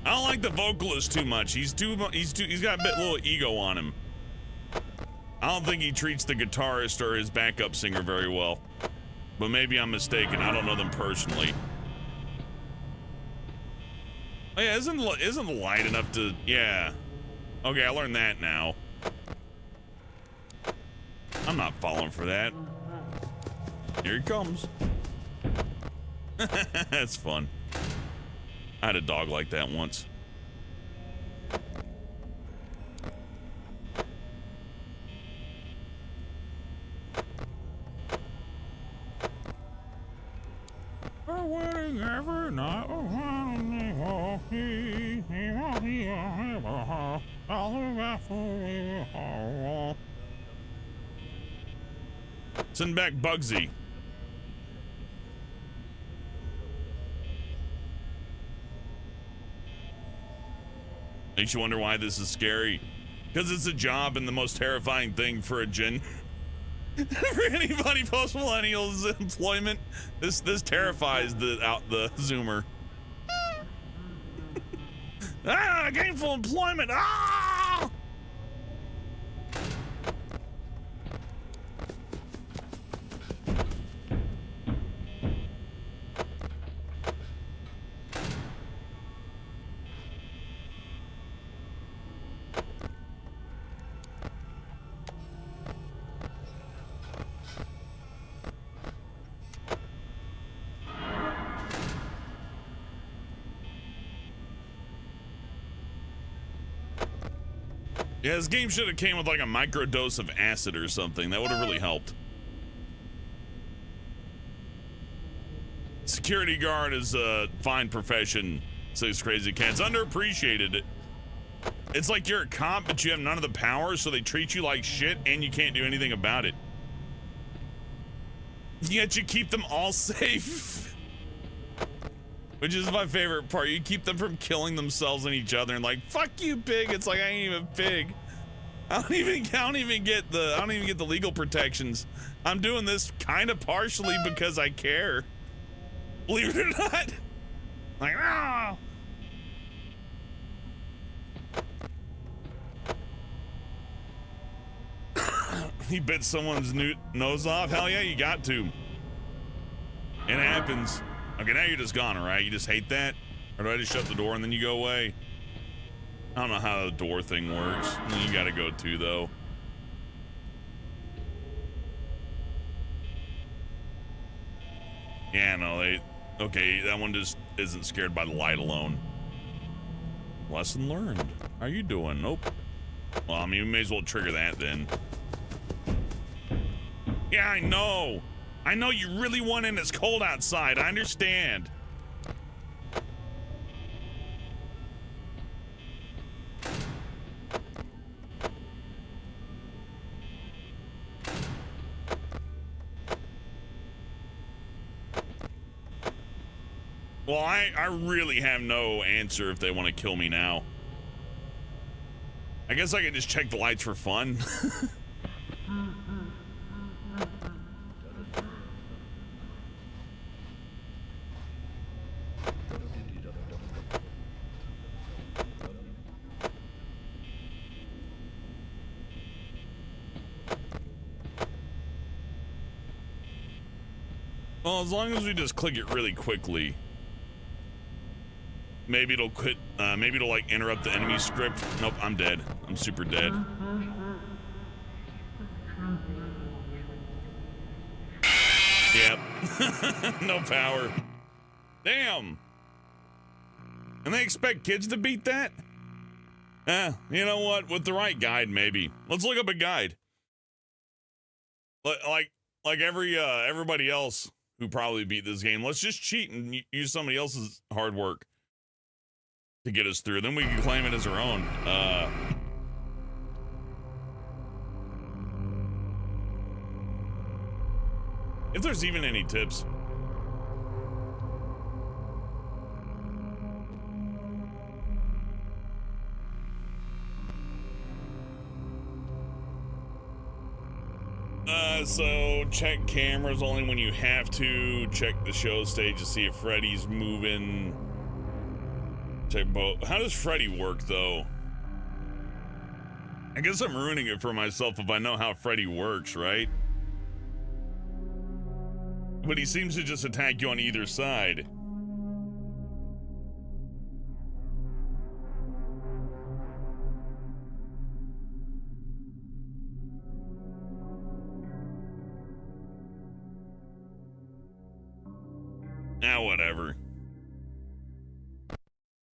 I don't like the vocalist too much. He's got a bit little ego on him. I don't think he treats the guitarist or his backup singer very well. But maybe I'm mistaken. I don't know them personally. Oh yeah, isn't the light enough to, yeah. Okay, I learned that now. I'm not falling for that. Here he comes. That's fun. I had a dog like that once. Send back Bugsy. Makes you wonder why this is scary. Because it's a job and the most terrifying thing for a gen. For anybody post-millennials employment, this terrifies the Zoomer. Ah, gainful employment. Ah! Yeah, this game should have came with like a microdose of acid or something. That would have really helped. Security guard is a fine profession, says Crazy Cat's underappreciated. It's like you're a cop, but you have none of the powers, so they treat you like shit and you can't do anything about it. Yet you keep them all safe. Which is my favorite part. You keep them from killing themselves and each other and like, fuck you, pig. It's like I ain't even pig. I don't even get the legal protections. I'm doing this kind of partially because I care. Believe it or not. Like, ah. He bit someone's nose off. Hell yeah, you got to. It happens. Okay, now you're just gone, all right? You just hate that? Or do I just shut the door and then you go away? I don't know how the door thing works. You gotta go too, though. Yeah, no, okay, that one just isn't scared by the light alone. Lesson learned. How you doing? Nope. Well, I mean, we may as well trigger that then. Yeah, I know. I know you really want in. It's cold outside. I understand. Well, I really have no answer if they want to kill me now. I guess I could just check the lights for fun. Well, as long as we just click it really quickly. Maybe it'll quit, maybe it'll like interrupt the enemy script. Nope, I'm dead. I'm super dead. Yep. No power. Damn. And they expect kids to beat that? You know what? With the right guide, maybe. Let's look up a guide. Like everybody else who probably beat this game, let's just cheat and use somebody else's hard work to get us through. Then we can claim it as our own. If there's even any tips. So check cameras only when you have to. Check the show stage to see if Freddy's moving. Check both. How does Freddy work, though? I guess I'm ruining it for myself if I know how Freddy works, right? But he seems to just attack you on either side. Whatever.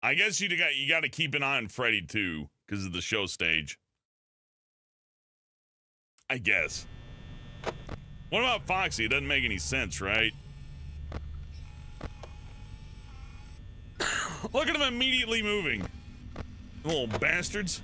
I guess you got to keep an eye on Freddy too, because of the show stage. I guess. What about Foxy? It doesn't make any sense, right? Look at him immediately moving. Little bastards.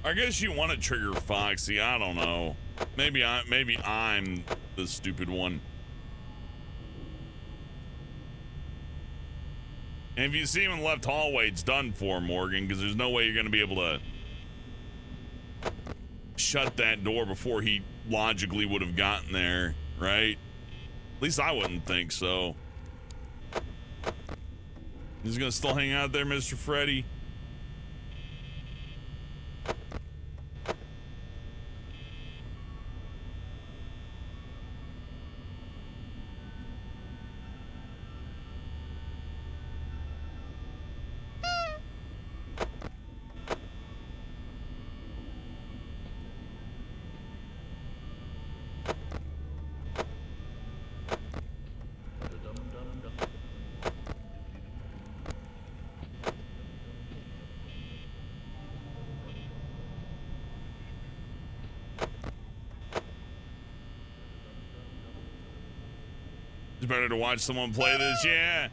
I guess you want to trigger Foxy. I don't know. Maybe I'm the stupid one. And if you see him in the left hallway, it's done for, Morgan, because there's no way you're going to be able to shut that door before he logically would have gotten there, right? At least I wouldn't think so. He's going to still hang out there, Mr. Freddy. It's better to watch someone play this, yeah.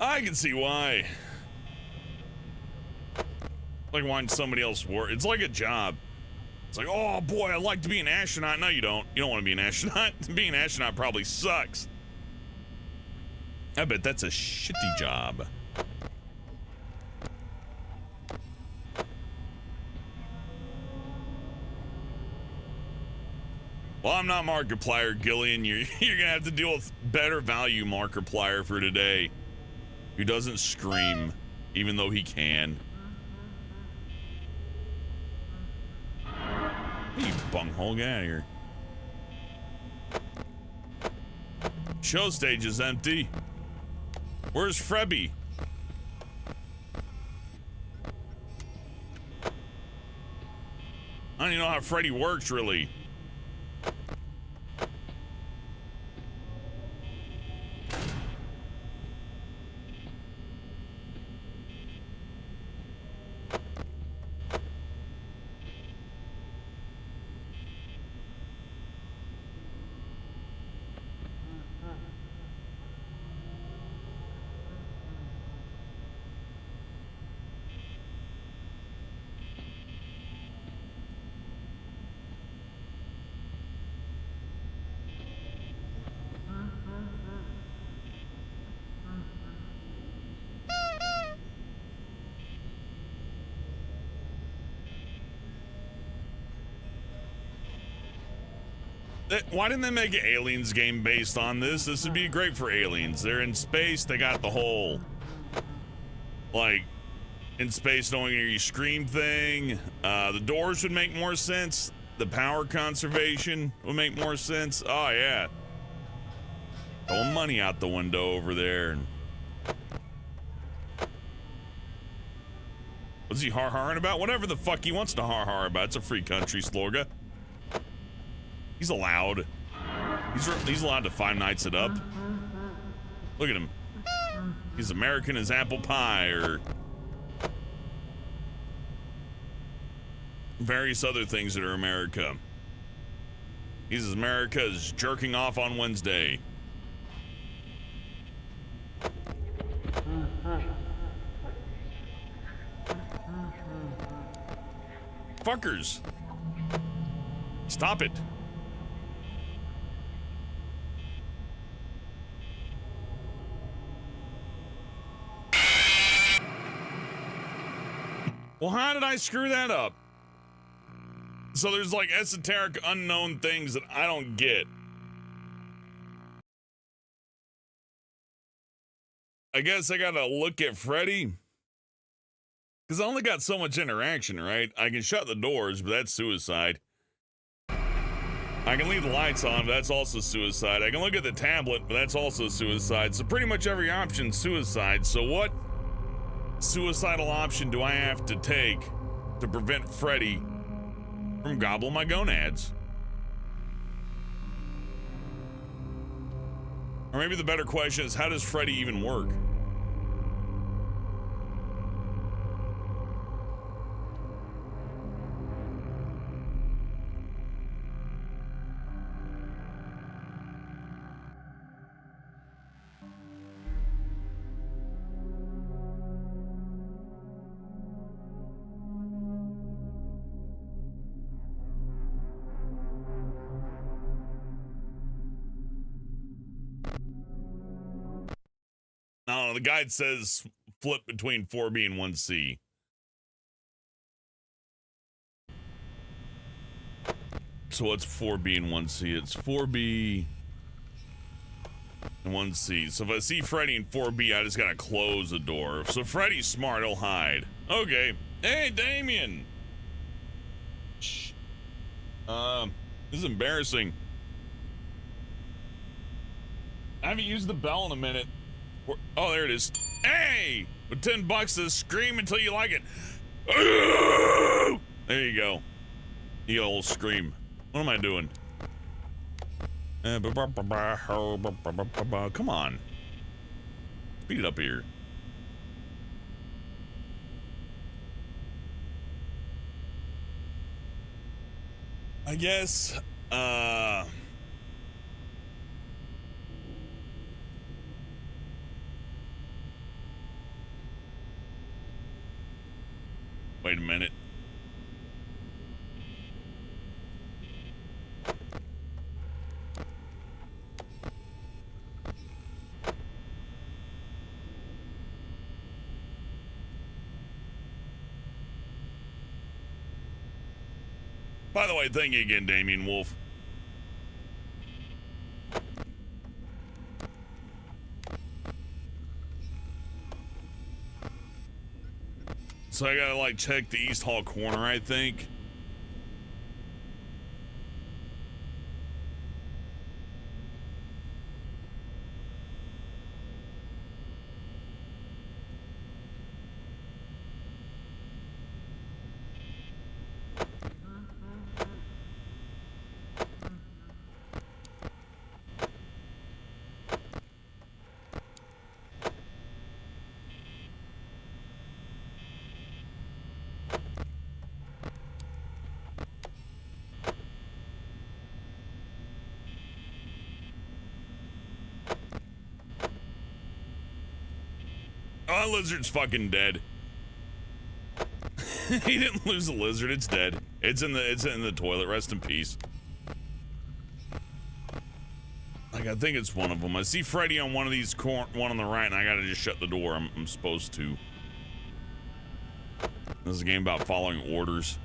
I can see why. Like watching somebody else work. It's like a job. It's like, oh boy, I'd like to be an astronaut. No, you don't. You don't want to be an astronaut. Being an astronaut probably sucks. I bet that's a shitty job. Well, I'm not Markiplier, Gillian. You're gonna have to deal with better value Markiplier for today. Who doesn't scream, even though he can. You bunghole, get out of here. Show stage is empty. Where's Frebby? I don't even know how Freddy works, really. Why didn't they make an Aliens game based on this? This would be great for Aliens. They're in space, they got the whole, like, in space knowing you scream thing. The doors would make more sense. The power conservation would make more sense. Oh, yeah. Throwing money out the window over there. What's he har-harring about? Whatever the fuck he wants to har-har about. It's a free country, Slorga. He's allowed. He's allowed to Five Nights it up. Look at him. He's American as apple pie, or various other things that are America. He's as America as jerking off on Wednesday. Fuckers. Stop it. Well, how did I screw that up? So there's like esoteric unknown things that I don't get. I guess I gotta look at Freddy. Because I only got so much interaction, right? I can shut the doors, but that's suicide. I can leave the lights on, but that's also suicide. I can look at the tablet, but that's also suicide. So pretty much every option's suicide. So what suicidal option do I have to take to prevent Freddy from gobbling my gonads? Or maybe the better question is, how does Freddy even work? No, the guide says flip between 4B and 1C. So what's 4B and 1C? It's 4B and 1C. So if I see Freddy in 4B, I just gotta close the door. So Freddy's smart, he'll hide. Okay. Hey, Damien! Shh. This is embarrassing. I haven't used the bell in a minute. Oh, there it is. Hey! With $10 to scream until you like it. There you go. You old scream. What am I doing? Come on. Speed it up here. I guess, Wait a minute. By the way, thank you again, Damien Wolf. So I gotta like check the East Hall corner, I think. Oh, that lizard's fucking dead. He didn't lose the lizard, it's dead. It's in the toilet, rest in peace. Like, I think it's one of them. I see Freddy on one of these one on the right, and I gotta just shut the door. I'm supposed to. This is a game about following orders.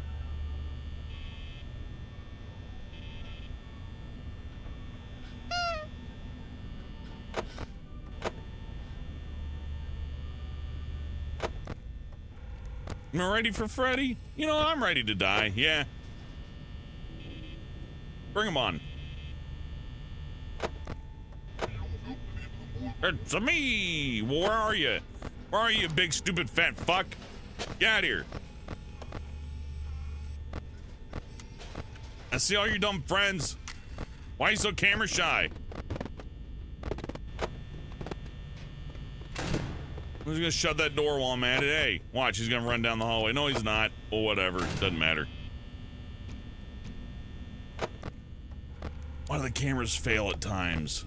Am I ready for Freddy? You know, I'm ready to die, yeah. Bring him on. It's me! Where are you? Where are you, big stupid fat fuck? Get out of here. I see all your dumb friends. Why are you so camera shy? I'm just gonna shut that door while I'm at it. Hey, watch, he's gonna run down the hallway. No, he's not. Well, whatever. Doesn't matter. Why do the cameras fail at times?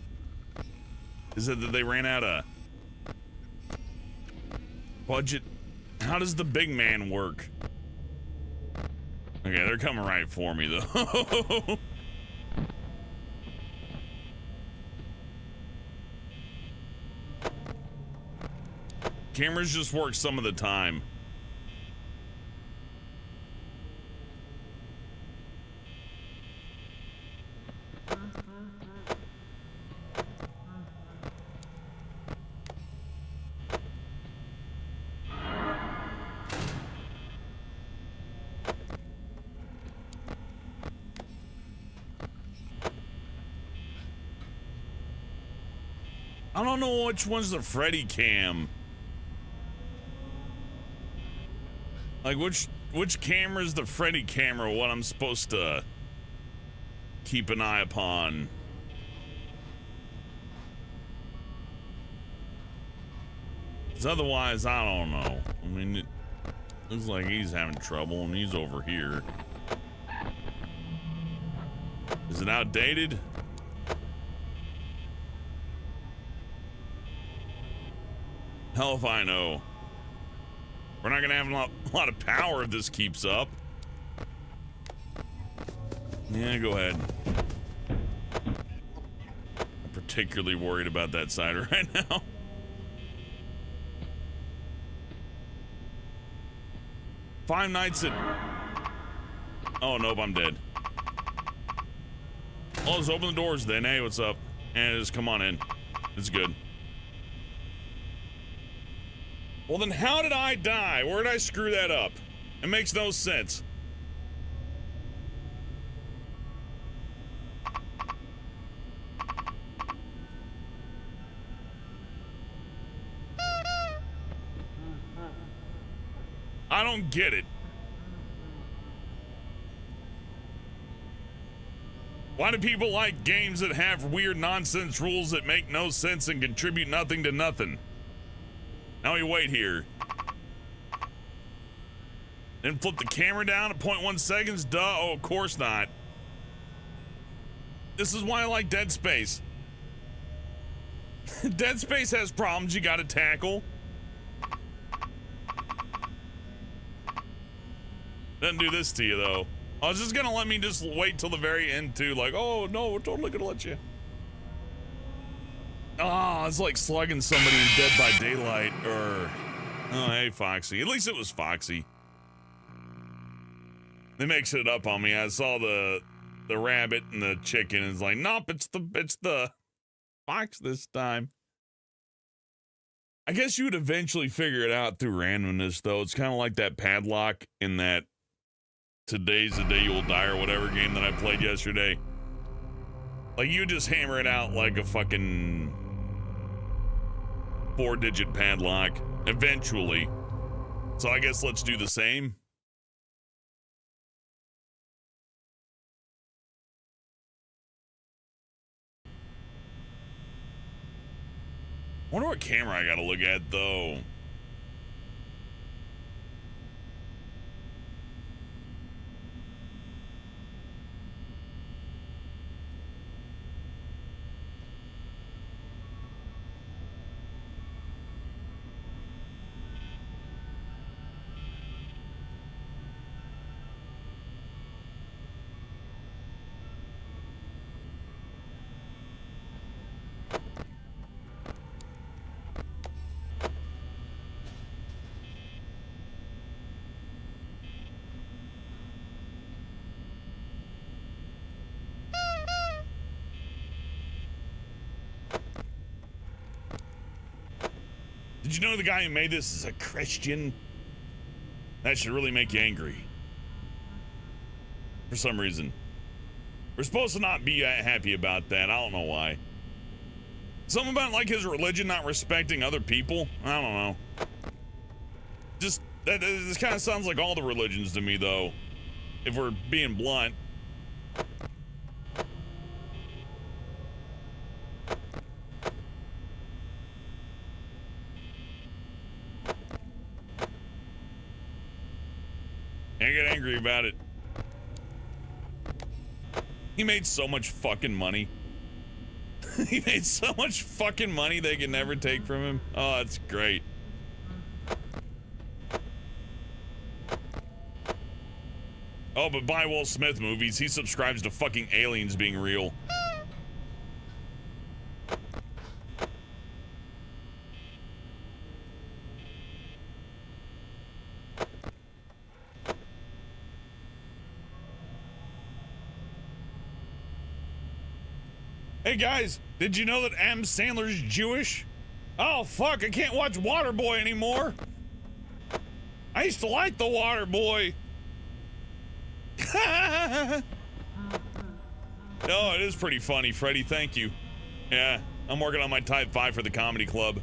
Is it that they ran out of budget? How does the big man work? Okay, they're coming right for me, though. Cameras just work some of the time. I don't know which one's the Freddy cam. Like, which camera's the Freddy camera, what I'm supposed to keep an eye upon? Because otherwise, I don't know. I mean, it looks like he's having trouble and he's over here. Is it outdated? Hell if I know. We're not gonna have a lot of power if this keeps up. Yeah, go ahead. I'm particularly worried about that side right now. Five Nights at... Oh, nope, I'm dead. Oh, let's open the doors then. Hey, what's up? And just come on in. It's good. Well, then how did I die? Where did I screw that up? It makes no sense. I don't get it. Why do people like games that have weird nonsense rules that make no sense and contribute nothing to nothing? Now we wait here. Then flip the camera down at 0.1 seconds? Duh, oh, of course not. This is why I like Dead Space. Dead Space has problems you gotta tackle. Doesn't do this to you, though. I was just gonna let me just wait till the very end, too. Like, oh, no, we're totally gonna let you. Oh, it's like slugging somebody in Dead by Daylight, or... Oh, hey, Foxy. At least it was Foxy. They mixed it up on me. I saw the rabbit and the chicken, and it's like, nope, it's the fox this time. I guess you would eventually figure it out through randomness, though. It's kind of like that padlock in that Today's the Day You'll Die or whatever game that I played yesterday. Like, you just hammer it out like a fucking 4-digit padlock eventually. So I guess let's do the same. Wonder what camera I gotta look at, though. Did you know the guy who made this is a Christian? That should really make you angry. For some reason. We're supposed to not be happy about that. I don't know why. Something about like his religion not respecting other people? I don't know. Just, this kind of sounds like all the religions to me, though. If we're being blunt. I get angry about it. He made so much fucking money. He made so much fucking money they can never take from him. Oh, that's great. Oh, but buy Will Smith movies. He subscribes to fucking aliens being real. Hey guys, did you know that Adam Sandler's Jewish? Oh fuck, I can't watch Waterboy anymore. I used to like the Waterboy. No, it is pretty funny, Freddy, thank you. Yeah, I'm working on my type 5 for the comedy club.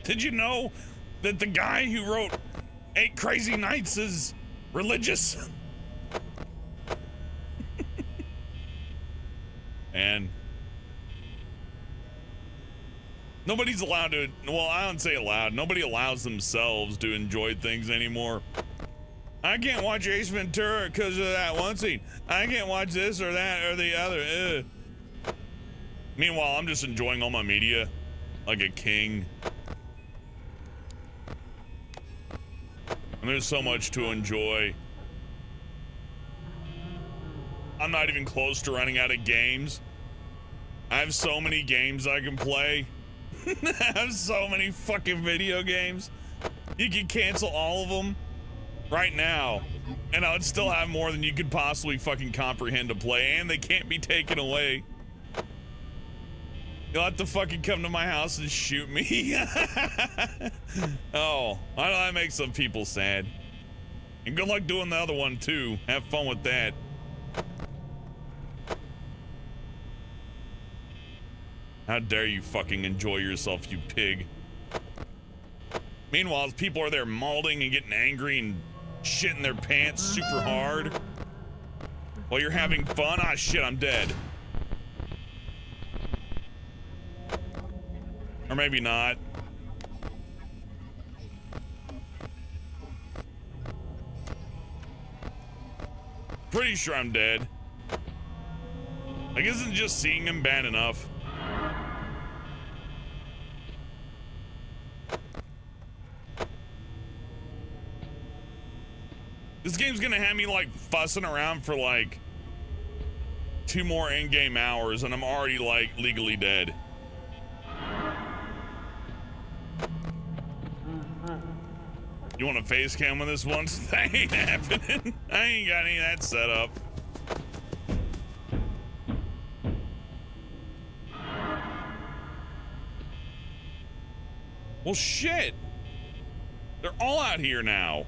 Did you know that the guy who wrote 8 Crazy Nights is religious? And nobody's allowed to, well, I don't say allowed, nobody allows themselves to enjoy things anymore. I can't watch Ace Ventura because of that one scene. I can't watch this or that or the other. Meanwhile, I'm just enjoying all my media like a king. And there's so much to enjoy. I'm not even close to running out of games. I have so many games I can play. I have so many fucking video games. You could cancel all of them right now, and I would still have more than you could possibly fucking comprehend to play, and they can't be taken away. You'll have to fucking come to my house and shoot me. Oh, I know that makes some people sad. And good luck doing the other one too. Have fun with that. How dare you fucking enjoy yourself, you pig. Meanwhile, as people are there mauling and getting angry and shitting their pants super hard while you're having fun. Ah, shit, I'm dead. Or maybe not. Pretty sure I'm dead. Like, isn't just seeing him bad enough? This game's gonna have me like fussing around for like 2 more in-game hours and I'm already like legally dead. You want a face cam on this one? That ain't happening. I ain't got any of that set up. Well, shit. They're all out here now.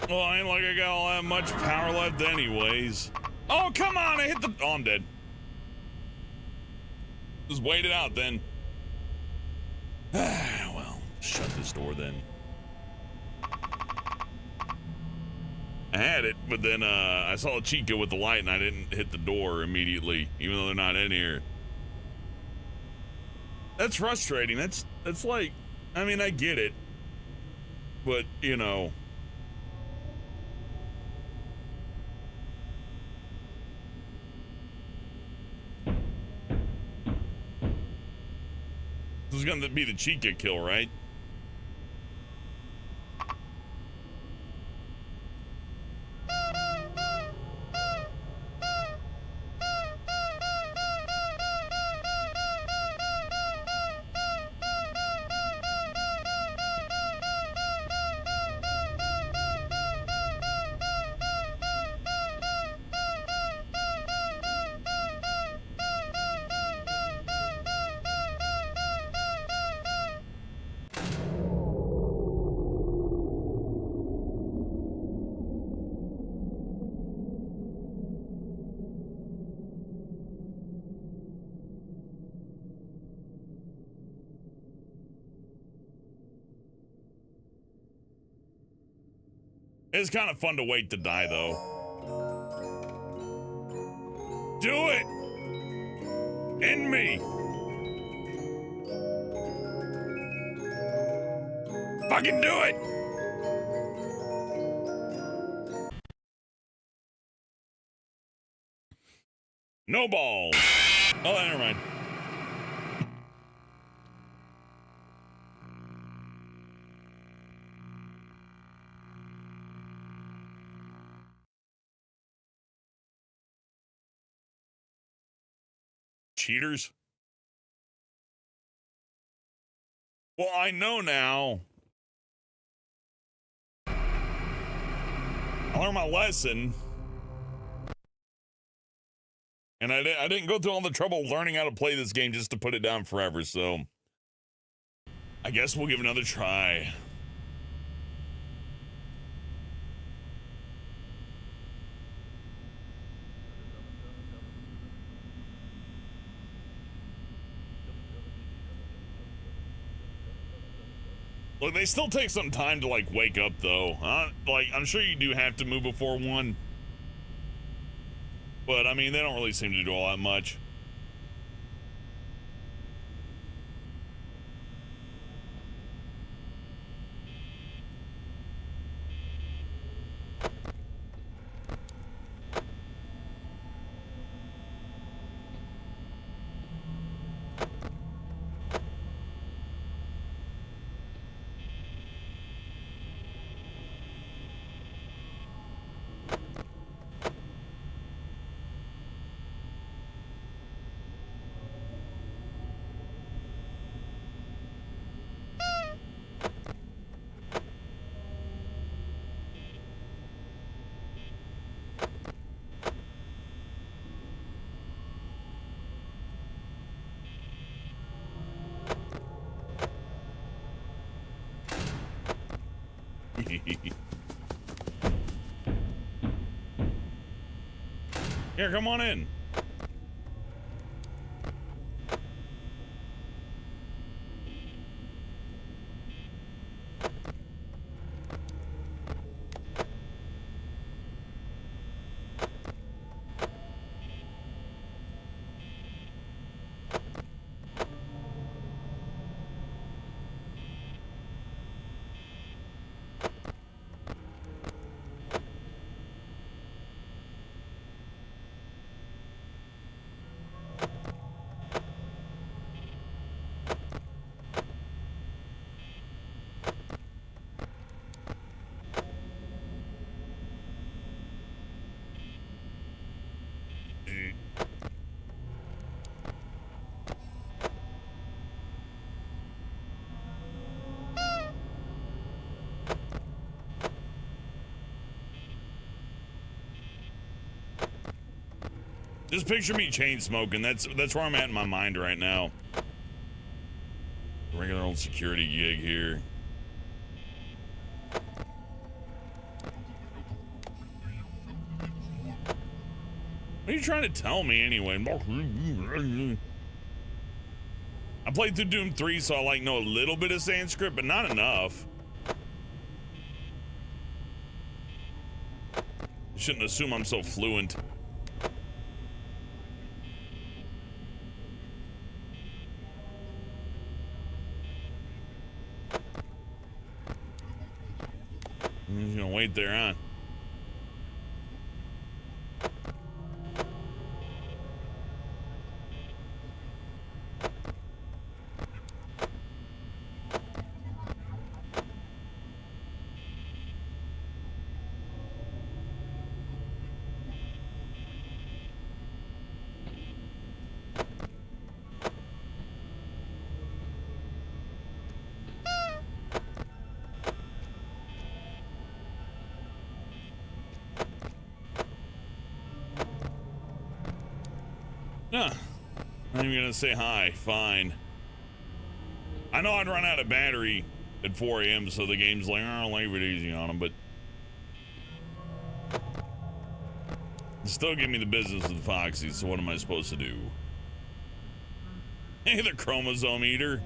Well, I ain't like I got all that much power left anyways. Oh, come on, I hit the... Oh, I'm dead. Just wait it out then. Well, shut this door then. I had it, but then I saw Chica with the light and I didn't hit the door immediately, even though they're not in here. That's frustrating. That's like, I mean, I get it, but you know. This is gonna be the Chica kill, right? It's kind of fun to wait to die, though. Do it! In me! Fucking do it! No balls. Oh, never mind. Cheaters? Well, I know now. I learned my lesson. And I didn't go through all the trouble learning how to play this game just to put it down forever, so I guess we'll give it another try. Look, they still take some time to like wake up though. Like, I'm sure you do have to move before 1. But I mean, they don't really seem to do all that much. Here, come on in. Just picture me chain smoking. That's where I'm at in my mind right now. Regular old security gig here. What are you trying to tell me anyway? I played through Doom 3, so I like know a little bit of Sanskrit, but not enough. Shouldn't assume I'm so fluent. I'm just gonna wait there, huh? Nah, I'm even gonna say hi. Fine. I know I'd run out of battery at 4 a.m., so the game's like, oh, leave it easy on them, but still give me the business of the Foxy, so what am I supposed to do? Hey, the chromosome eater.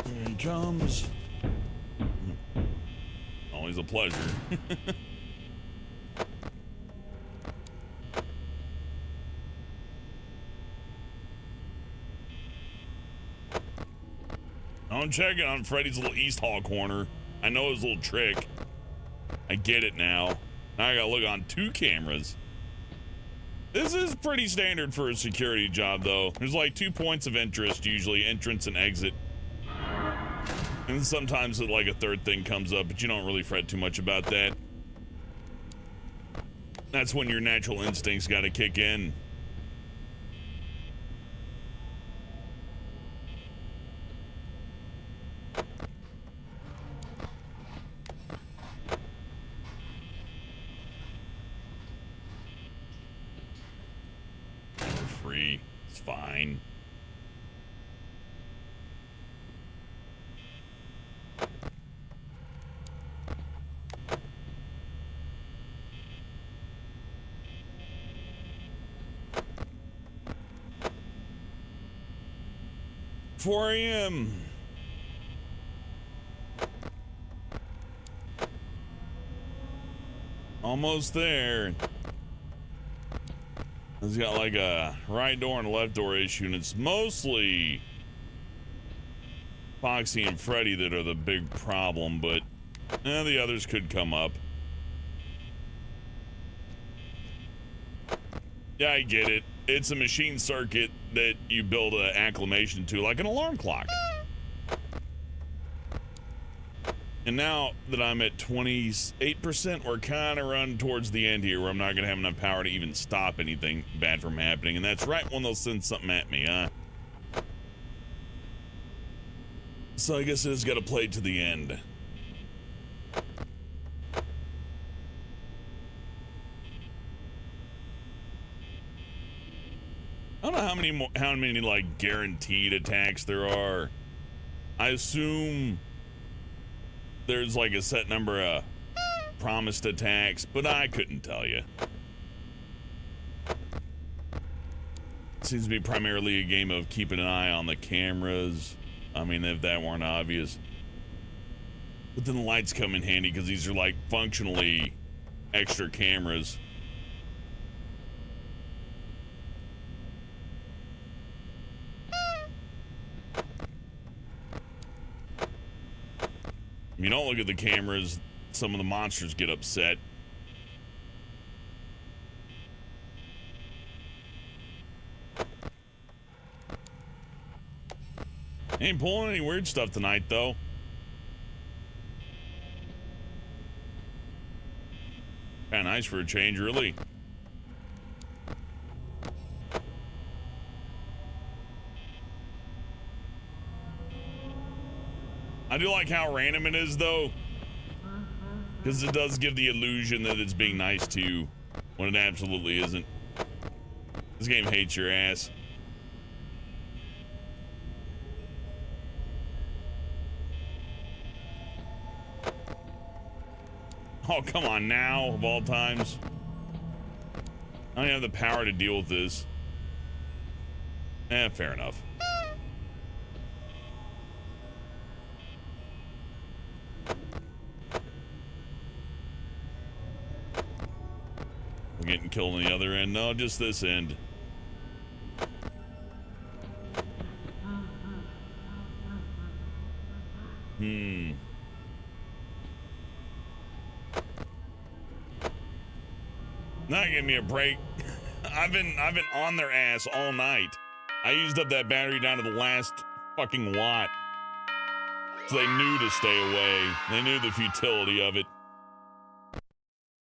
Here he comes. Always a pleasure. I'm checking on Freddy's little East Hall corner. I know his little trick. I get it now. Now I gotta look on 2 cameras. This is pretty standard for a security job, though. There's like 2 points of interest, usually entrance and exit. And sometimes like a third thing comes up, but you don't really fret too much about that. That's when your natural instincts gotta kick in. Free. It's fine. $4 a.m. Almost there. It's got like a right door and a left door issue, and it's mostly Foxy and Freddy that are the big problem, but The others could come up. Yeah, I get it. It's a machine circuit that you build an acclimation to, like an alarm clock. And now that I'm at 28%, we're kind of running towards the end here where I'm not going to have enough power to even stop anything bad from happening. And that's right when they'll send something at me, huh? So I guess I just got to play to the end. I don't know how many like guaranteed attacks there are. I assume there's like a set number of promised attacks, but I couldn't tell you. It seems to be primarily a game of keeping an eye on the cameras. I mean, if that weren't obvious. But then the lights come in handy because these are like functionally extra cameras. If you don't look at the cameras, some of the monsters get upset. Ain't pulling any weird stuff tonight, though. Kinda nice for a change, really. I do like how random it is, though, because it does give the illusion that it's being nice to you when it absolutely isn't. This game hates your ass. Oh, come on now, of all times. I don't have the power to deal with this. Fair enough. We're getting killed on the other end. No, just this end. Not giving me a break. I've been on their ass all night. I used up that battery down to the last fucking watt. So they knew to stay away. They knew the futility of it.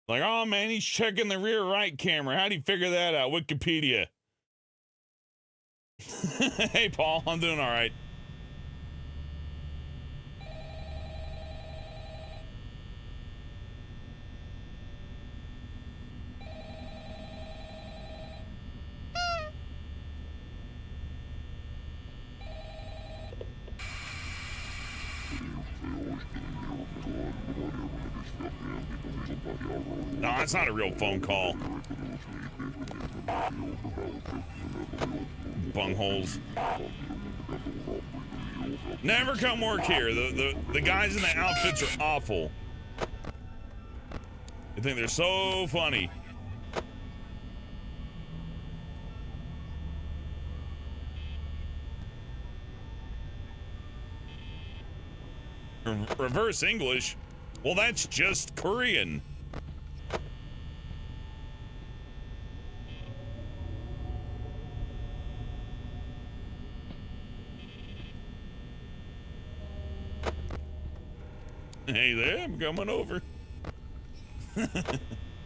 Like, oh man, he's checking the rear right camera. How'd he figure that out? Wikipedia. Hey Paul, I'm doing all right. No, that's not a real phone call. Bungholes. Never come work here. The guys in the outfits are awful. I think they're so funny. Reverse English? Well, that's just Korean. Hey there, I'm coming over.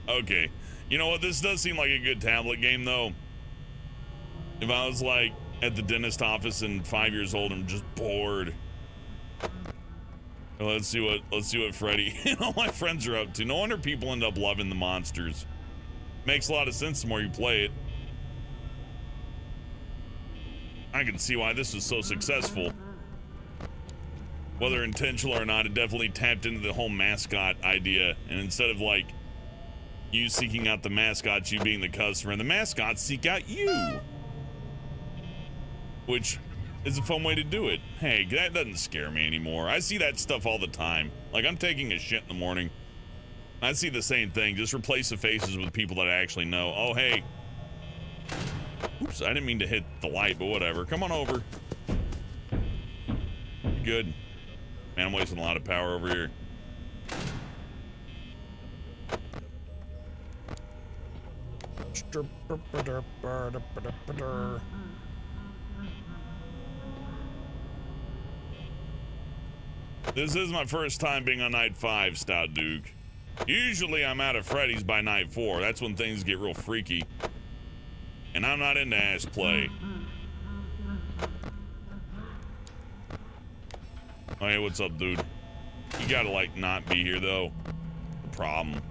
Okay. You know what? This does seem like a good tablet game, though. If I was, like, at the dentist office and 5 years old and just bored. Well, let's see what Freddy and all my friends are up to. No wonder people end up loving the monsters. Makes a lot of sense the more you play it. I can see why this was so successful. Whether intentional or not, it definitely tapped into the whole mascot idea. And instead of like you seeking out the mascots, you being the customer, and the mascots seek out you. Which is a fun way to do it. Hey, that doesn't scare me anymore. I see that stuff all the time. Like, I'm taking a shit in the morning. I see the same thing. Just replace the faces with people that I actually know. Oh, hey. Oops, I didn't mean to hit the light, but whatever. Come on over. Good. Man, I'm wasting a lot of power over here. This is my first time being on night 5, Stout Duke. Usually I'm out of Freddy's by night 4. That's when things get real freaky. And I'm not into ass play. Oh, hey, what's up, dude? You gotta, like, not be here, though. The problem.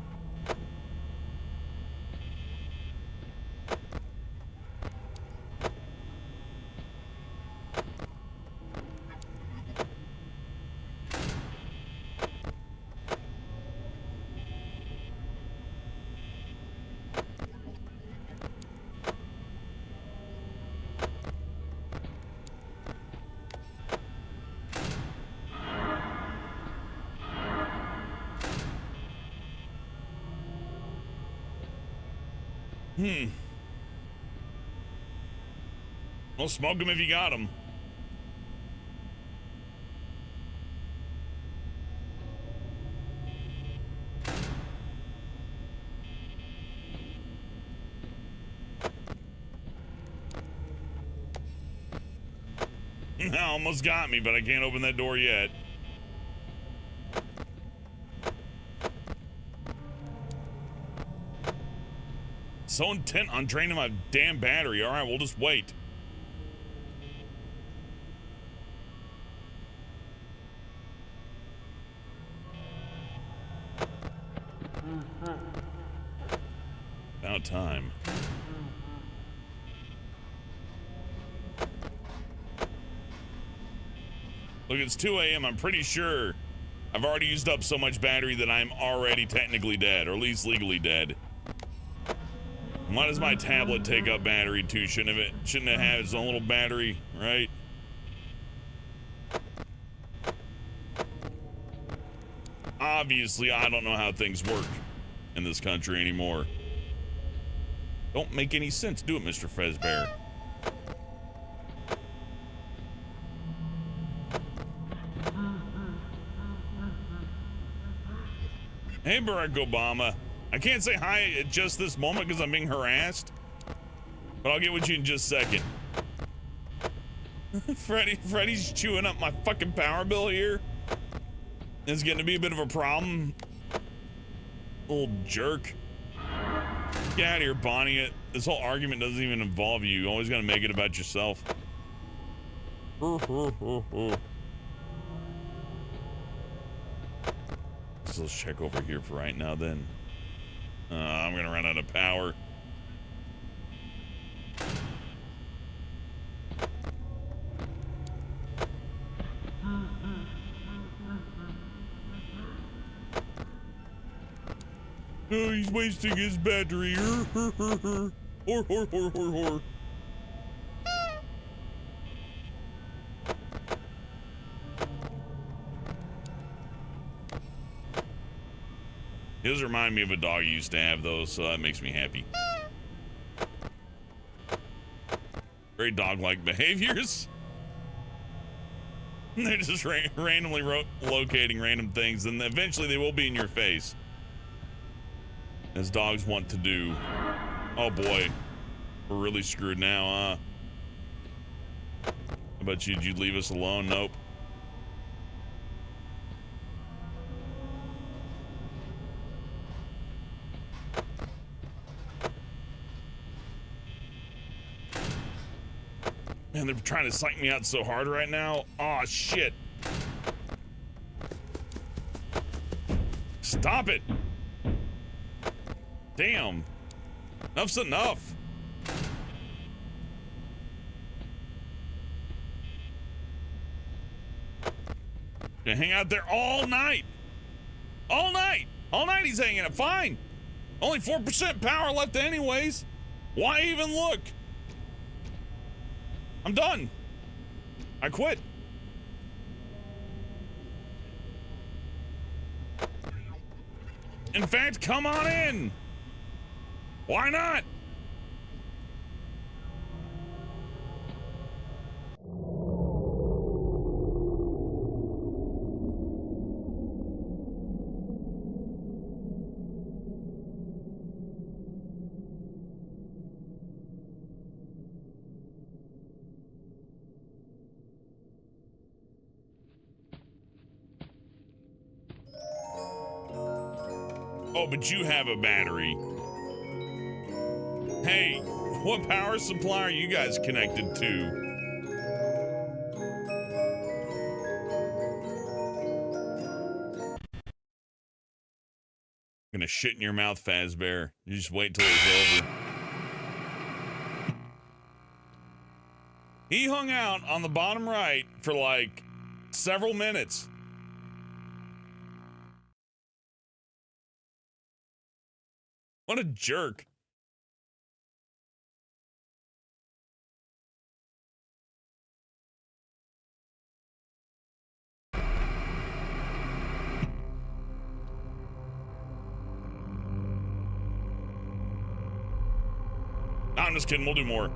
Well, smoke them if you got them. Almost got me, but I can't open that door yet. So intent on draining my damn battery. All right, we'll just wait. About time. Look, it's 2 a.m. I'm pretty sure I've already used up so much battery that I'm already technically dead, or at least legally dead. Why does my tablet take up battery too? Shouldn't it have its own little battery, right? Obviously, I don't know how things work in this country anymore. Don't make any sense. Do it, Mr. Fazbear. Hey, Barack Obama. I can't say hi at just this moment because I'm being harassed, but I'll get with you in just a second. Freddy's chewing up my fucking power bill here. It's getting to be a bit of a problem. Little jerk. Get out of here, Bonnie. This whole argument doesn't even involve you. You always gotta make it about yourself. So let's check over here for right now then. I'm gonna run out of power. Oh, he's wasting his battery. Hor. It does remind me of a dog you used to have, though, so that makes me happy. Very dog-like behaviors. They're just randomly locating random things, and eventually they will be in your face. As dogs want to do. Oh boy. We're really screwed now, huh? How about you? Did you leave us alone? Nope. Man, they're trying to psych me out so hard right now. Aw, shit. Stop it. Damn. Enough's enough. Gonna hang out there all night. All night. All night he's hanging out. Fine. Only 4% power left anyways. Why even look? I'm done. I quit. In fact, come on in. Why not? Oh, but you have a battery. Hey, what power supply are you guys connected to? Gonna shit in your mouth, Fazbear. You just wait till it's over. He hung out on the bottom right for like several minutes. What a jerk. No, I'm just kidding. We'll do more.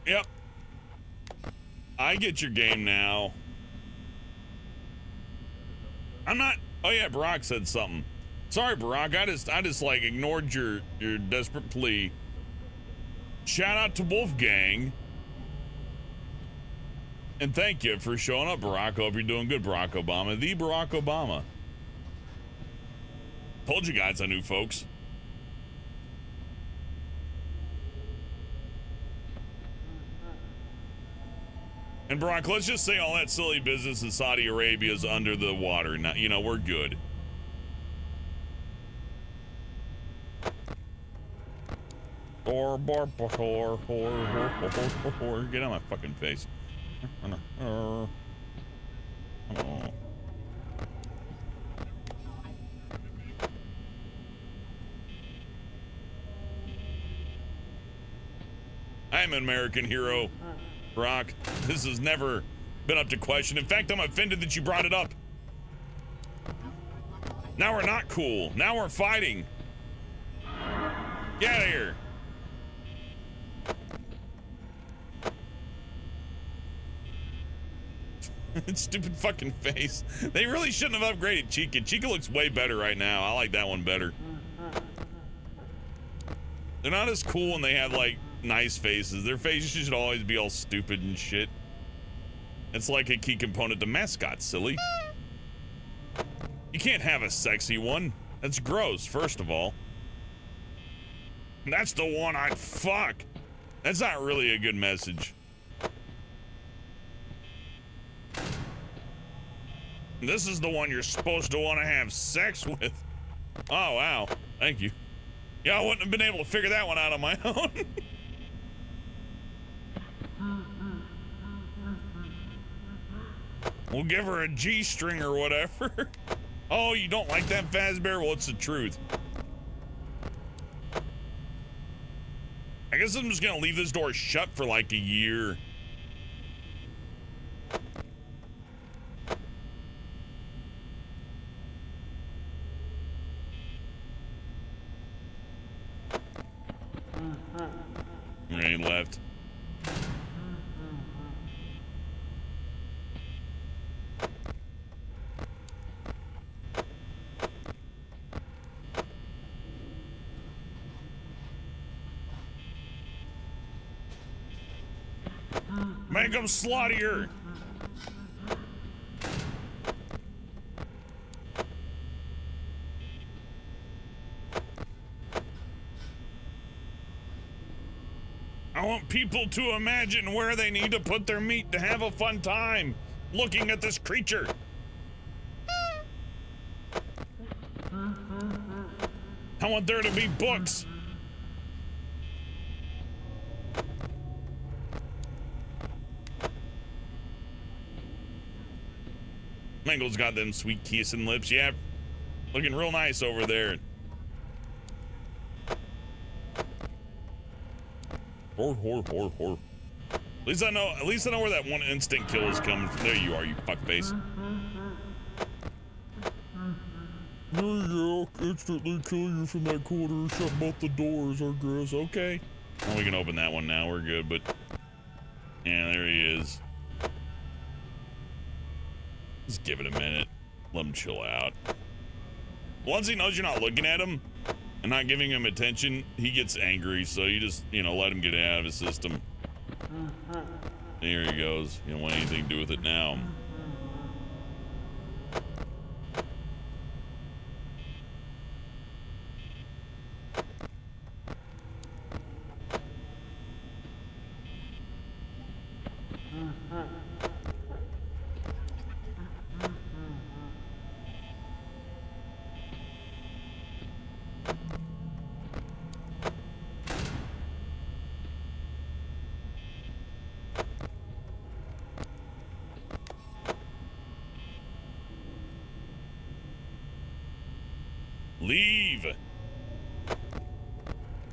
Yep. I get your game now. I'm not. Oh yeah, Barack said something. Sorry, Barack. I just like ignored your desperate plea. Shout out to Wolfgang. And thank you for showing up, Barack. Hope you're doing good, Barack Obama. The Barack Obama. Told you guys I knew folks. And Barack, let's just say all that silly business in Saudi Arabia is under the water. Now, you know, we're good. Get out of my fucking face. Oh. I'm an American hero, Brock. This has never been up to question. In fact, I'm offended that you brought it up. Now we're not cool. Now we're fighting. Get out of here. Stupid fucking face. They really shouldn't have upgraded Chica. Chica looks way better right now. I like that one better. They're not as cool when they have like nice faces. Their faces should always be all stupid and shit. It's like a key component to mascots, silly. You can't have a sexy one. That's gross, first of all. That's the one I'd fuck. That's not really a good message. This is the one you're supposed to want to have sex with. Oh, wow. Thank you. Yeah, I wouldn't have been able to figure that one out on my own. We'll give her a G-string or whatever. Oh, you don't like that, Fazbear? Well, it's the truth. I guess I'm just gonna leave this door shut for like a year. Rain left. Make them sluttier. I want people to imagine where they need to put their meat to have a fun time looking at this creature. I want there to be books. Mangle's got them sweet kissing lips. Yeah, looking real nice over there. At least I know where that one instant kill is coming from. There you are, you fuckface. Yeah, instantly kill you from that corner. Shut both the doors, I guess. Okay. Well, we can open that one now. We're good, but yeah, there he is. Just give it a minute. Let him chill out. Once he knows you're not looking at him and not giving him attention, he gets angry. So you just, let him get it out of his system. There he goes. You don't want anything to do with it now. Leave!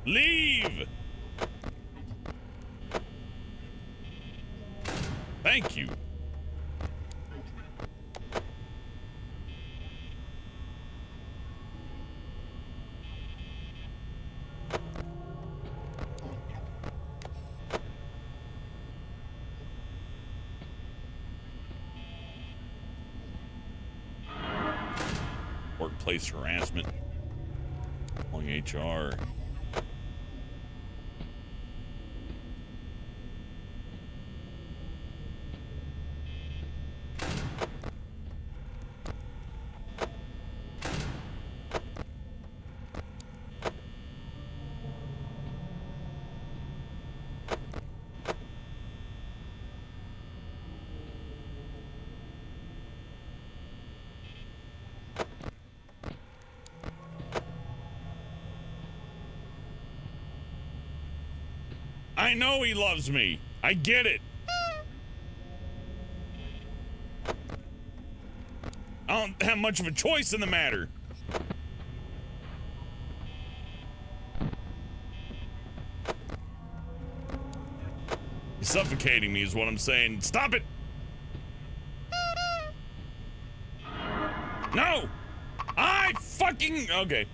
Leave! Thank you. Workplace harassment. Calling HR. I know he loves me. I get it. I don't have much of a choice in the matter. He's suffocating me is what I'm saying. Stop it. No. I fucking... Okay.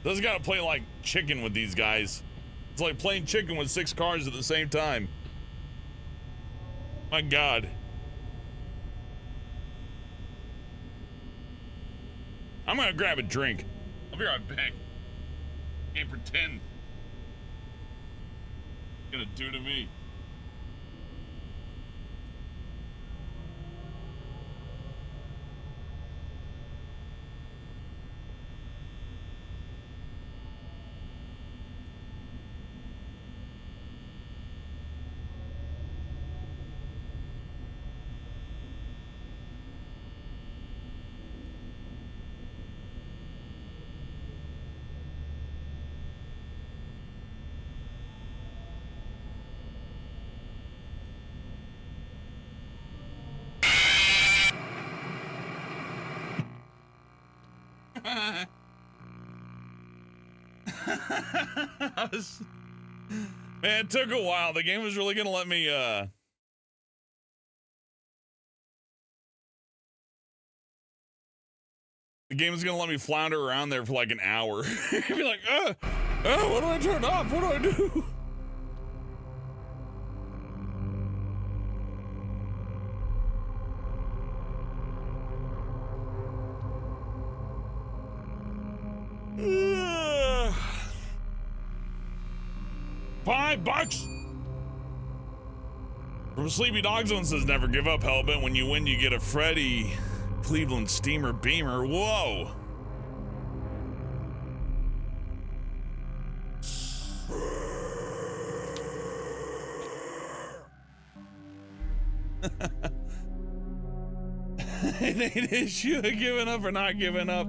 Doesn't gotta play like chicken with these guys. It's like playing chicken with 6 cars at the same time. My God. I'm gonna grab a drink. I'll be right back. Can't pretend. It's gonna do to me. Man, it took a while. The game was really gonna let me the game was gonna let me flounder around there for like an hour. Be like, what do I turn off? What do I do? $5 from Sleepy Dog Zone says never give up, Hellbent. When you win, you get a Freddie Cleveland Steamer Beamer. Whoa. It ain't an issue of giving up or not giving up.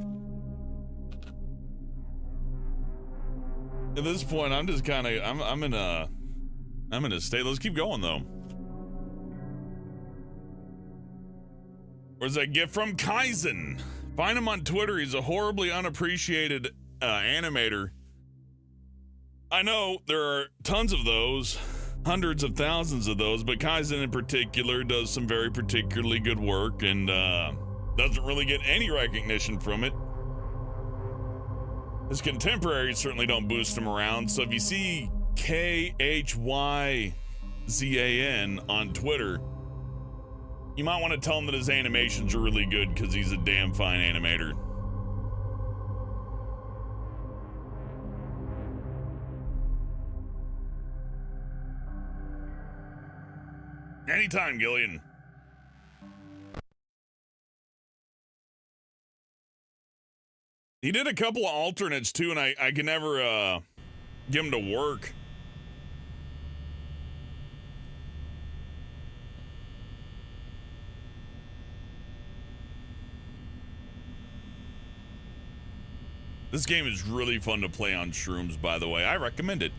At this point, I'm just kind of, I'm in a state. Let's keep going though. Where's that gift from? Kaizen. Find him on Twitter. He's a horribly unappreciated animator. I know there are tons of those, hundreds of thousands of those, but Kaizen in particular does some very particularly good work, and doesn't really get any recognition from it. His contemporaries certainly don't boost him around, so if you see KHYZAN on Twitter, you might want to tell him that his animations are really good because he's a damn fine animator. Anytime, Gillian. He did a couple of alternates too, and I can never get him to work. This game is really fun to play on shrooms, by the way. I recommend it.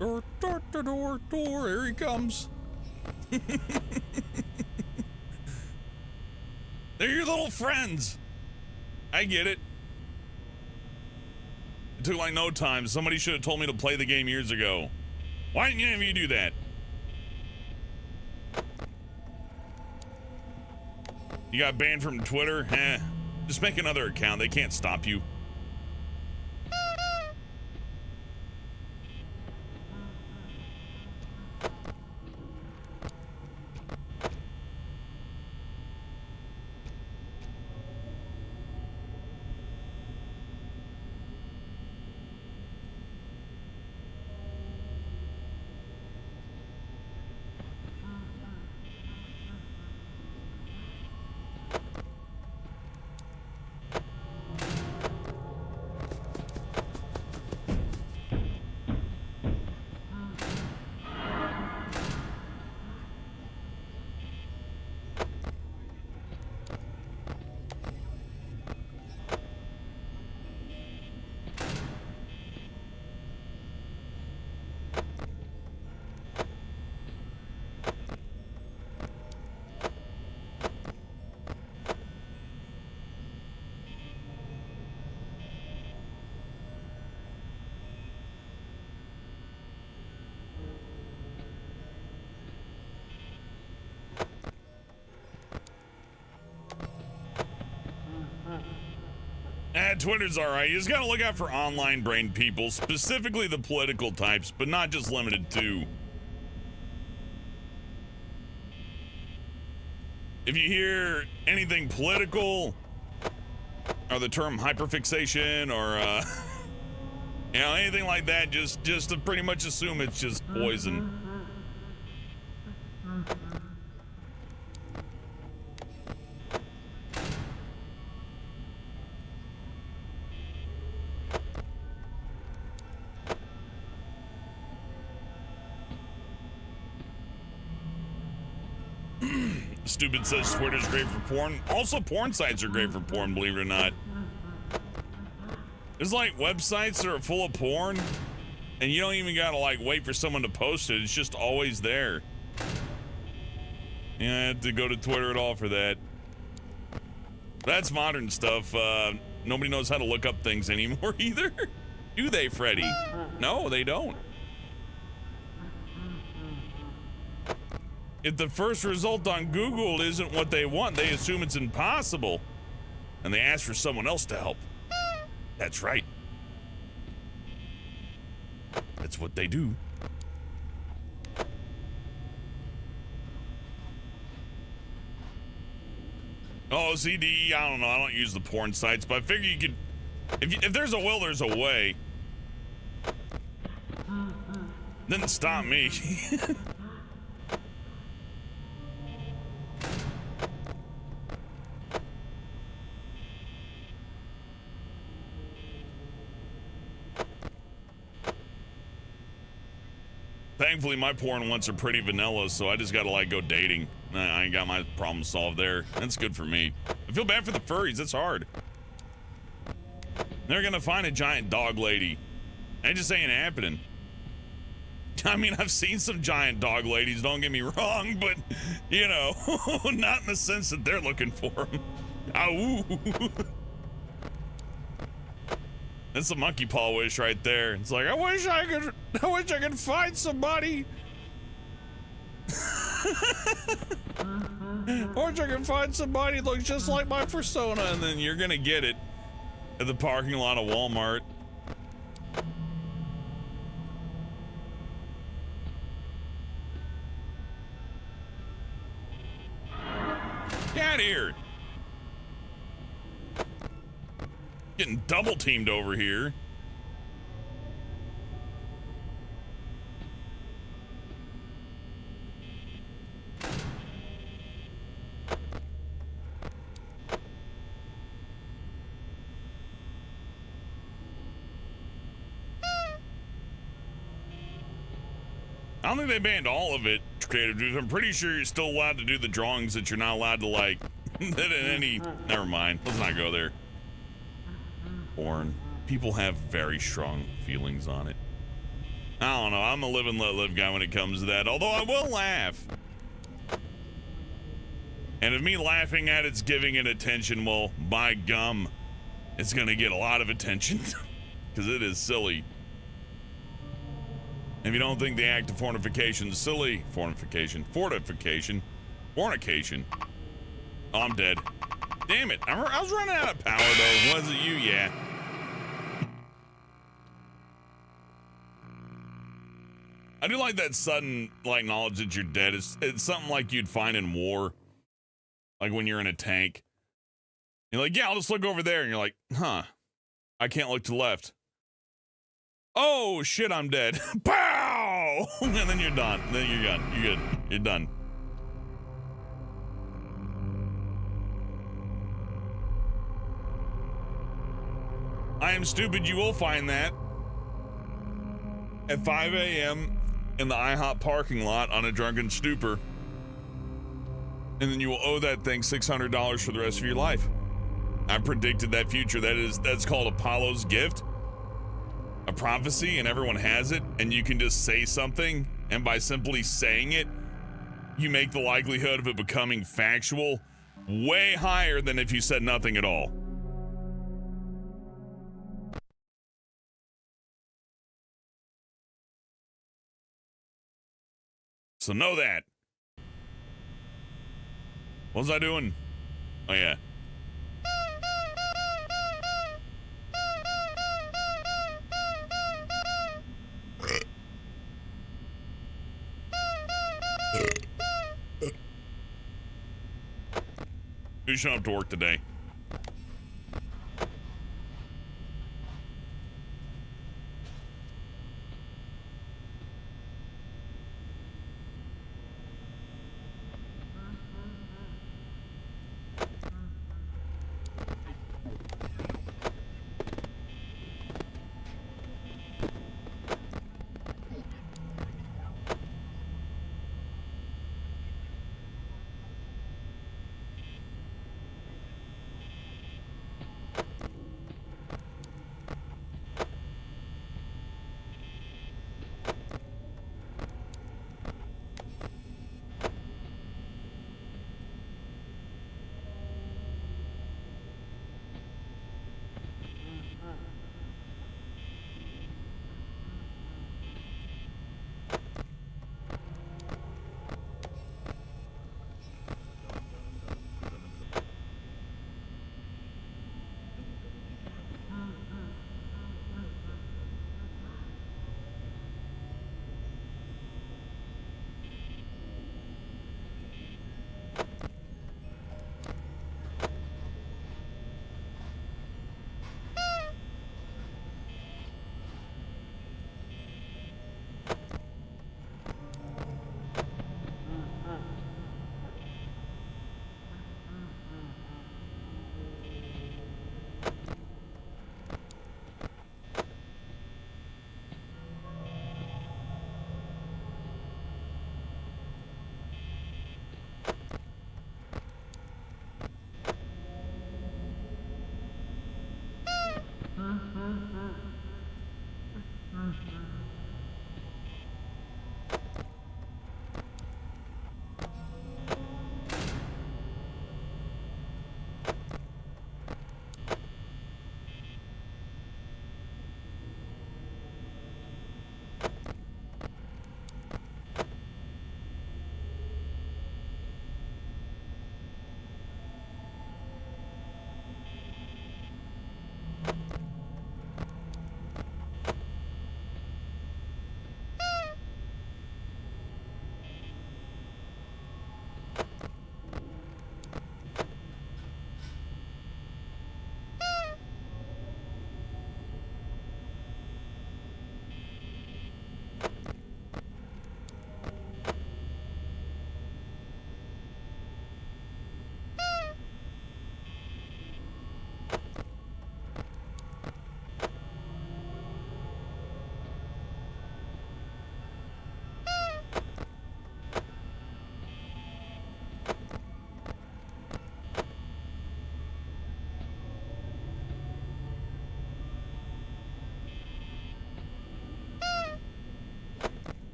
Door, door, door, door, door. Here he comes. They're your little friends. I get it. It took like no time. Somebody should have told me to play the game years ago. Why didn't any of you do that? You got banned from Twitter? Just make another account. They can't stop you. Twitter's alright. You just gotta look out for online brain people, specifically the political types, but not just limited to. If you hear anything political, or the term hyperfixation, or you know, anything like that, just to pretty much assume it's just poison. Stupid says Twitter's great for porn. Also, porn sites are great for porn, believe it or not. There's like websites that are full of porn, and you don't even gotta like wait for someone to post it. It's just always there. You don't have to go to Twitter at all for that. That's modern stuff. Nobody knows how to look up things anymore either. Do they, Freddy? No, they don't. If the first result on Google isn't what they want, they assume it's impossible. And they ask for someone else to help. That's right. That's what they do. Oh, CD, I don't know. I don't use the porn sites, but I figure you could... If there's a will, there's a way. Didn't stop me. Thankfully, my porn ones are pretty vanilla, so I just gotta like go dating. I ain't got my problem solved there. That's good for me. I feel bad for the furries. It's hard. They're gonna find a giant dog lady. That just ain't happening. I mean, I've seen some giant dog ladies, don't get me wrong, but, you know, not in the sense that they're looking for them. Ow. That's a monkey paw wish right there. It's like, I wish I could find somebody. Or I can find somebody who looks just like my persona, and then you're gonna get it at the parking lot of Walmart. Get out of here. Getting double teamed over here. I don't think they banned all of it, Creative Dudes. I'm pretty sure you're still allowed to do the drawings that you're not allowed to, like, that in any... Never mind. Let's not go there. Porn. People have very strong feelings on it. I don't know. I'm a live and let live guy when it comes to that, although I will laugh. And if me laughing at it's giving it attention, well, by gum, it's going to get a lot of attention because it is silly. If you don't think the act of fornication is silly, fornication. Oh, I'm dead. Damn it. I was running out of power, though. Was it you? Yeah. I do like that sudden, like, knowledge that you're dead. It's something like you'd find in war. Like when you're in a tank. You're like, yeah, I'll just look over there. And you're like, huh. I can't look to the left. Oh, shit, I'm dead. Pow! And then you're done. Then you're done. You're good. You're done. I am stupid. You will find that at 5 a.m. in the IHOP parking lot on a drunken stupor. And then you will owe that thing $600 for the rest of your life. I predicted that future. That's called Apollo's gift. A prophecy, and everyone has it, and you can just say something, and by simply saying it, you make the likelihood of it becoming factual way higher than if you said nothing at all. So know that. What was I doing? Oh yeah. Who's showing up to work today?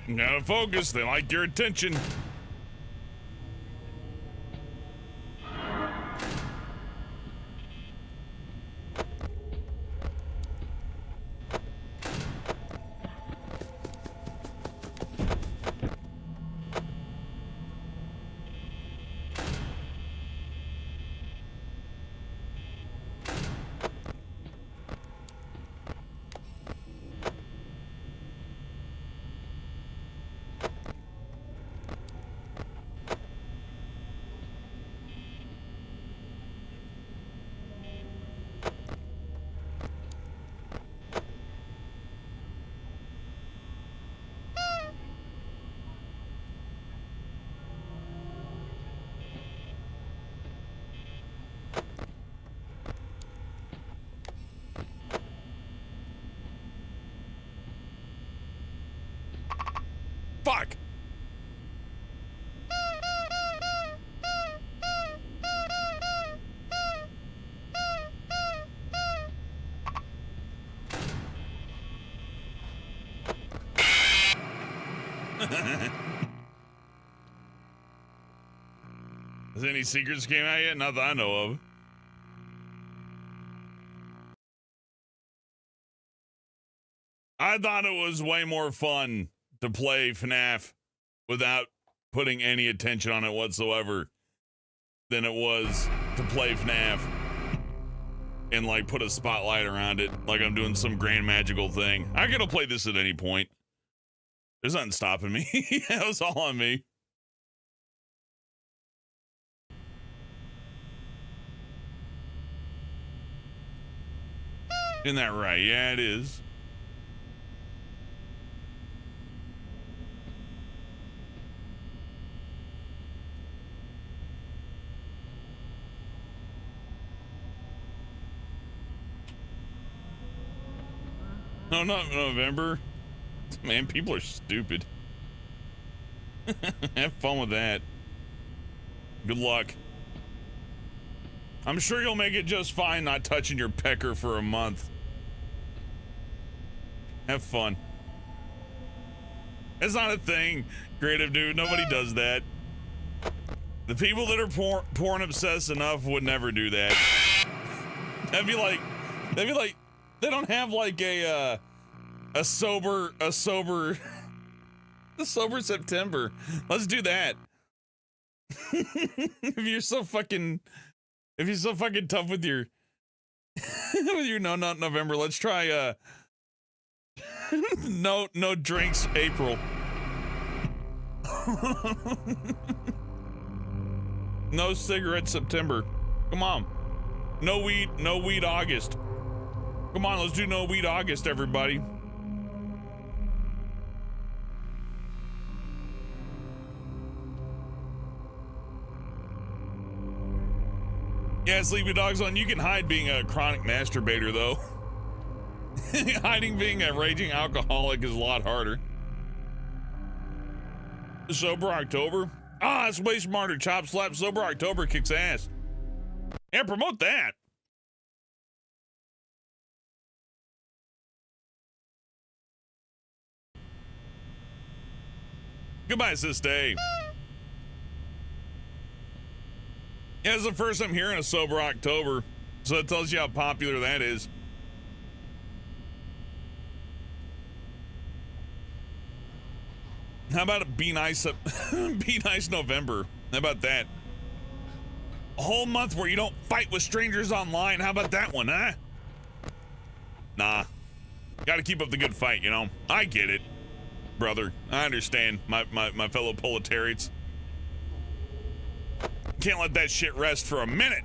You gotta focus, they like your attention. Fuck! Has any secrets came out yet? Not that I know of. I thought it was way more fun to play FNAF without putting any attention on it whatsoever than it was to play FNAF and like put a spotlight around it like I'm doing some grand magical thing. I could have played this at any point. There's nothing stopping me. That was all on me. Isn't that right? Yeah, it is. No, not November. Man, people are stupid. Have fun with that. Good luck. I'm sure you'll make it just fine not touching your pecker for a month. Have fun. It's not a thing, creative dude. Nobody does that. The people that are porn obsessed enough would never do that. They'd be like, they don't have like a sober September. Let's do that. If you're so fucking tough with your with your no nut November, let's try no drinks April. No cigarette September. Come on. No weed August. Come on, let's do no weed August, everybody. Yeah, Sleepy Dog's on. You can hide being a chronic masturbator, though. Hiding being a raging alcoholic is a lot harder. Sober October? Ah, it's way smarter. Chop Slap Sober October kicks ass. Yeah, promote that. Goodbye, Sis Day. Yeah, it's the first I'm hearing of Sober October, so that tells you how popular that is. How about a Be Nice November? How about that? A whole month where you don't fight with strangers online. How about that one, huh? Nah. Gotta keep up the good fight, you know? I get it, brother. I understand, my fellow proletariats. Can't let that shit rest for a minute.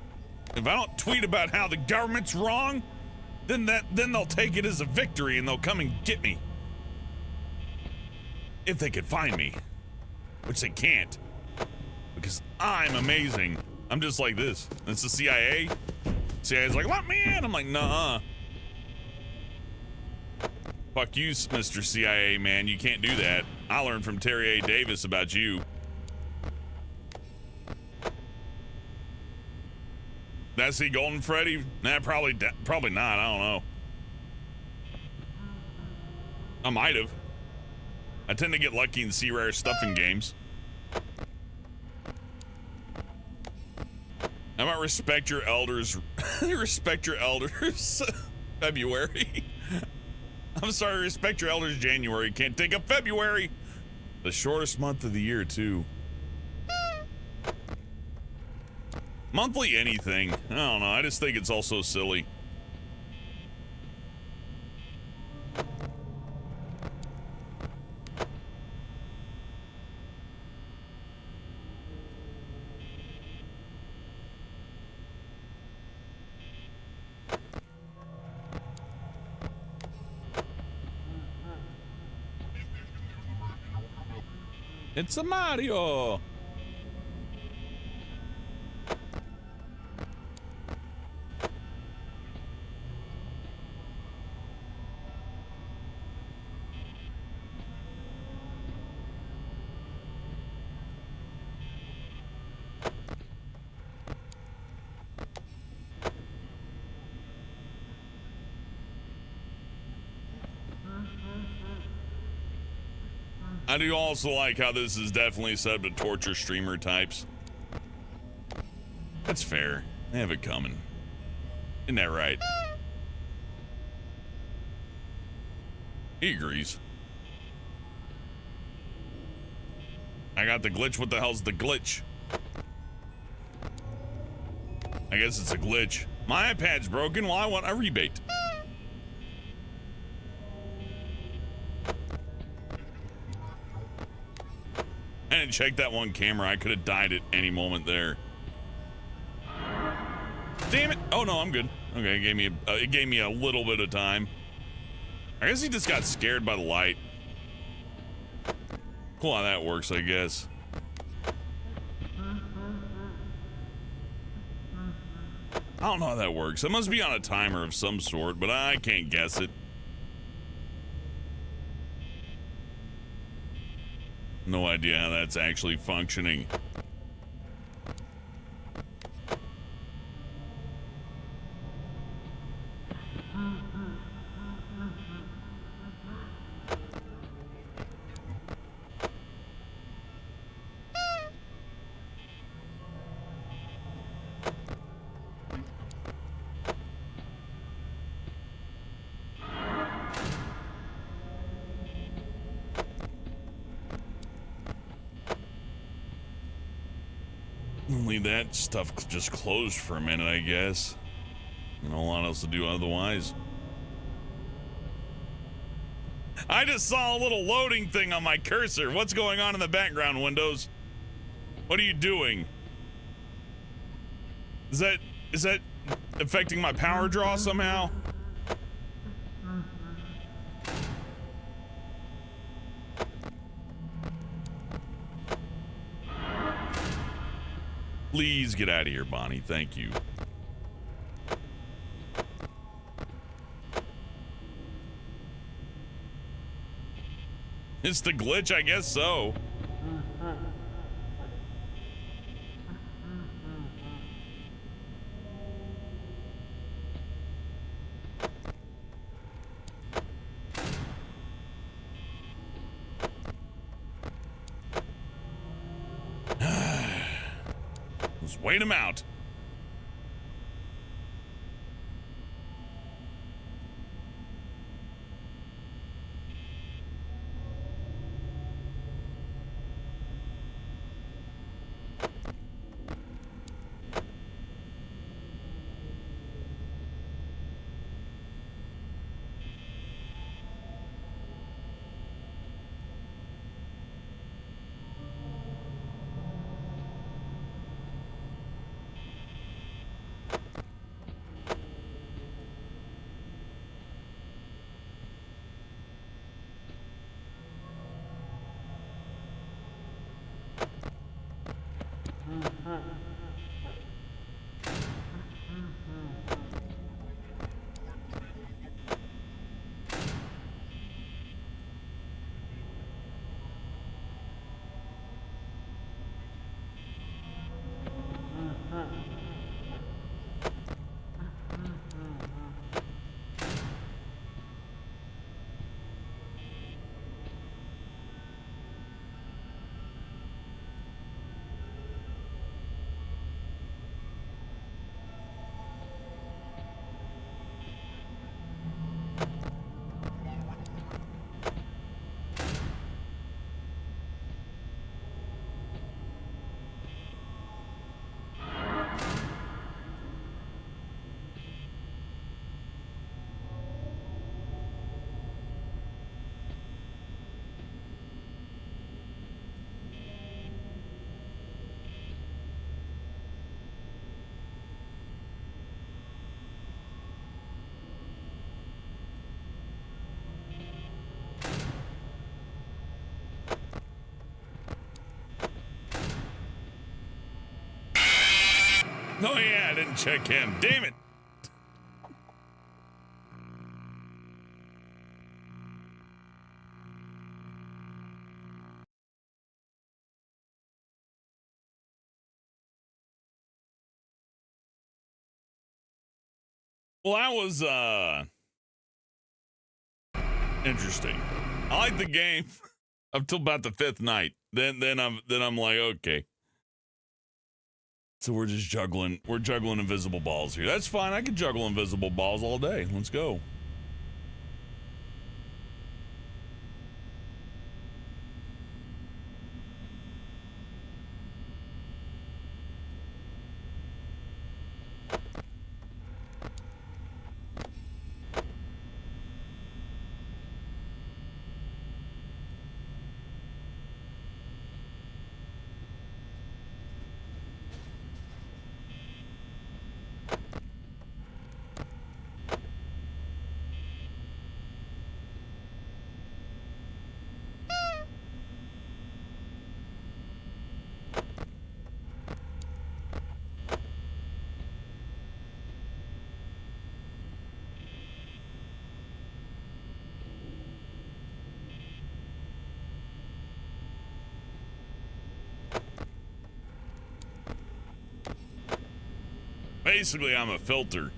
If I don't tweet about how the government's wrong, then they'll take it as a victory and they'll come and get me. If they could find me, which they can't, because I'm amazing. I'm just like this. It's the CIA. CIA's like, let me in. I'm like, nah. Fuck you, Mr. CIA, man. You can't do that. I learned from Terry A. Davis about you. That's the Golden Freddy? Nah, probably not. I don't know. I might have. I tend to get lucky and see rare stuff in games. How about respect your elders? Respect your elders. February. I'm sorry, respect your elders January. Can't take up February. The shortest month of the year, too. Monthly anything. I don't know. I just think it's also silly. It's a Mario. I do also like how this is definitely set up to torture streamer types. That's fair. They have it coming. Isn't that right? He agrees. I got the glitch. What the hell's the glitch? I guess it's a glitch. My iPad's broken. Well, I want a rebate. I didn't check that one camera. I could have died at any moment there. Damn it. Oh, no, I'm good. Okay, it gave me a little bit of time. I guess he just got scared by the light. Cool how that works, I guess. I don't know how that works. It must be on a timer of some sort, but I can't guess it. No idea how that's actually functioning. Only that stuff just closed for a minute, I guess. You know, a lot else to do otherwise. I just saw a little loading thing on my cursor. What's going on in the background, Windows? What are you doing? Is that affecting my power draw somehow? Please get out of here, Bonnie. Thank you. It's the glitch, I guess so. Let's wait him out. No, yeah, I didn't check him. Damn it. Well, that was interesting. I like the game up till about the 5th night. Then I'm like, okay. So we're just juggling. We're juggling invisible balls here. That's fine. I can juggle invisible balls all day. Let's go. Basically, I'm a filter.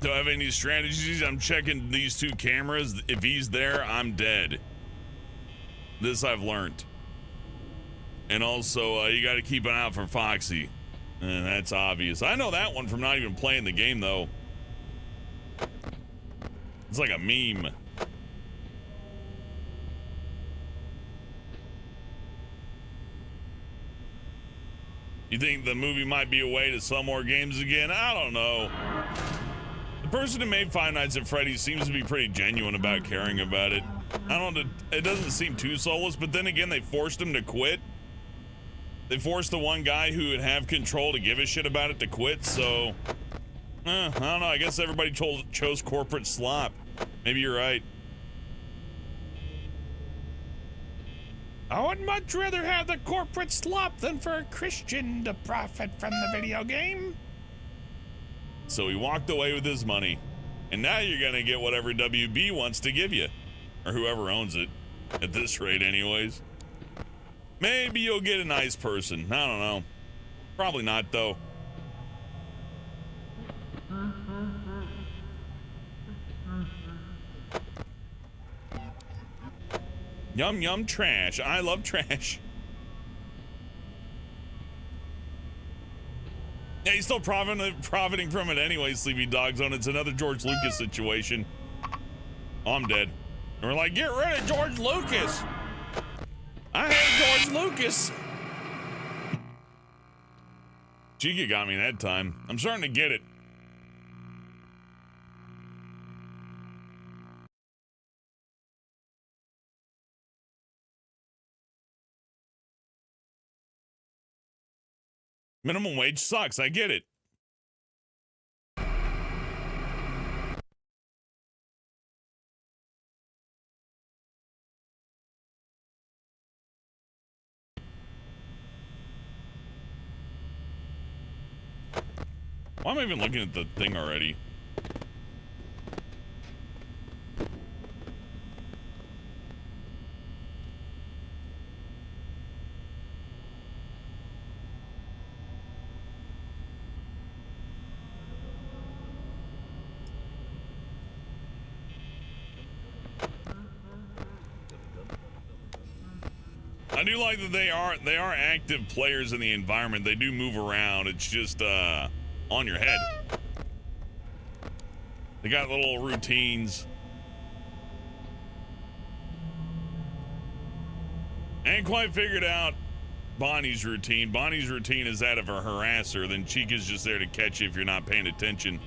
Do I have any strategies? I'm checking these 2 cameras. If he's there, I'm dead. This I've learned. And also, you got to keep an eye out for Foxy. And that's obvious. I know that one from not even playing the game, though. It's like a meme. You think the movie might be a way to sell more games again? I don't know. The person who made Five Nights at Freddy's seems to be pretty genuine about caring about it. I don't know, it doesn't seem too soulless, but then again, they forced him to quit. They forced the one guy who would have control to give a shit about it to quit, so... I don't know, I guess everybody chose corporate slop. Maybe you're right. I would much rather have the corporate slop than for a Christian to profit from the video game. So he walked away with his money. And now you're gonna get whatever WB wants to give you. Or whoever owns it. At this rate anyways. Maybe you'll get a nice person. I don't know. Probably not though. Yum yum trash. I love trash. Yeah, he's still profiting from it anyway, Sleepy Dog Zone. It's another George Lucas situation. Oh, I'm dead. And we're like, get rid of George Lucas. I hate George Lucas. Chica got me that time. I'm starting to get it. Minimum wage sucks. I get it. Why am I even looking at the thing already? I do like that they are active players in the environment. They do move around. It's just on your head. They got little routines. I ain't quite figured out Bonnie's routine. Bonnie's routine is that of a harasser. Then Chica's just there to catch you if you're not paying attention.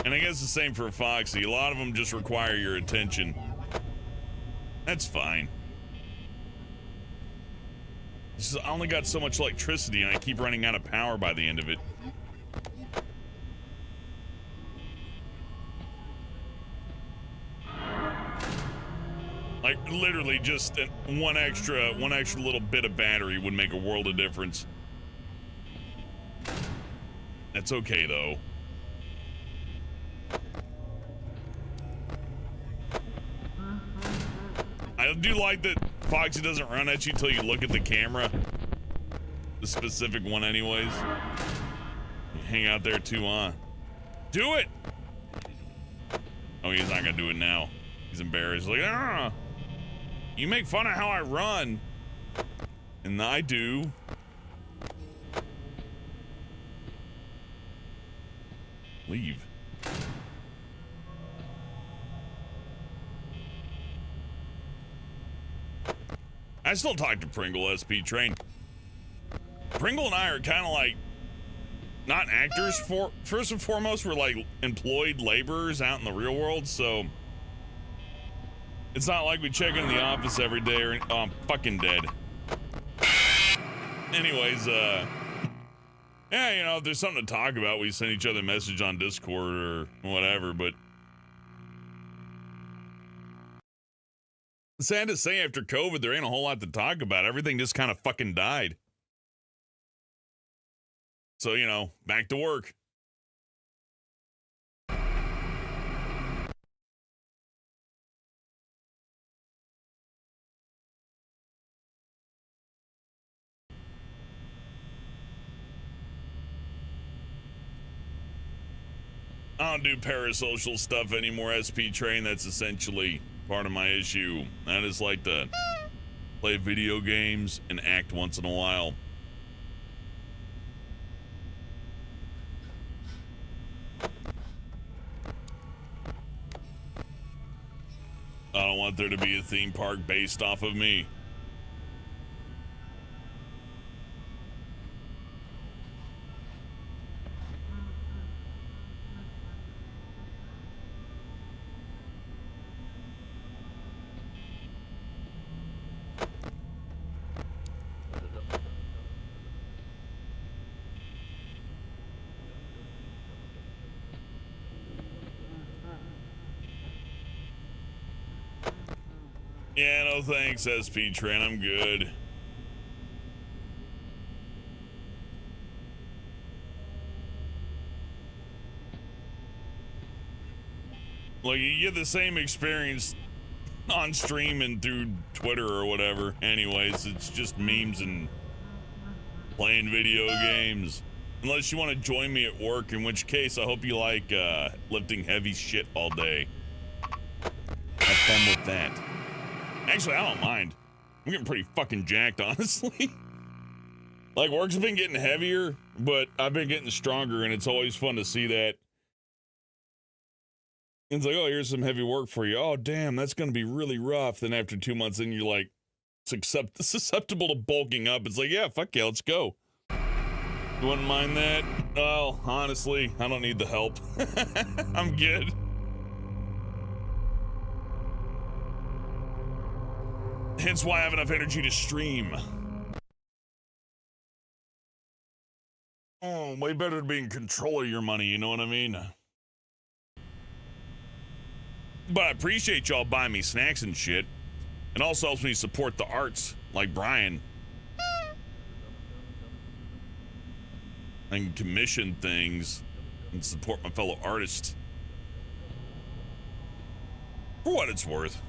And I guess the same for Foxy. A lot of them just require your attention. That's fine. I only got so much electricity and I keep running out of power by the end of it. Like literally just one extra little bit of battery would make a world of difference. That's okay though. I do like that Foxy doesn't run at you till you look at the camera. The specific one anyways. You hang out there too, huh? Do it! Oh, he's not gonna do it now. He's embarrassed. Like, ah! You make fun of how I run. And I do. Leave. I still talk to Pringle, SP Train. Pringle and I are kind of like, not actors. First and foremost, we're like employed laborers out in the real world, so it's not like we check in the office every day or, oh, I'm fucking dead. Anyways, yeah, you know, if there's something to talk about, we send each other a message on Discord or whatever, but sad to say, after COVID, there ain't a whole lot to talk about. Everything just kind of fucking died. So, you know, back to work. I don't do parasocial stuff anymore, SP Train. That's essentially part of my issue. I just like to play video games and act once in a while. I don't want there to be a theme park based off of me. Yeah, no thanks, SP Train. I'm good. Like, you get the same experience on stream and through Twitter or whatever. Anyways, it's just memes and playing video games. Unless you want to join me at work, in which case I hope you like lifting heavy shit all day. Have fun with that. Actually, I don't mind. I'm getting pretty fucking jacked, honestly. Like, work's been getting heavier, but I've been getting stronger, and it's always fun to see that. It's like, oh, here's some heavy work for you. Oh, damn, that's going to be really rough. Then after 2 months in, you're like, susceptible to bulking up. It's like, yeah, fuck yeah, let's go. You wouldn't mind that? Well, honestly, I don't need the help. I'm good. Hence why I have enough energy to stream. way better to be in control of your money, you know what I mean? But I appreciate y'all buying me snacks and shit. It also helps me support the arts, like Brian. I can commission things and support my fellow artists. For what it's worth.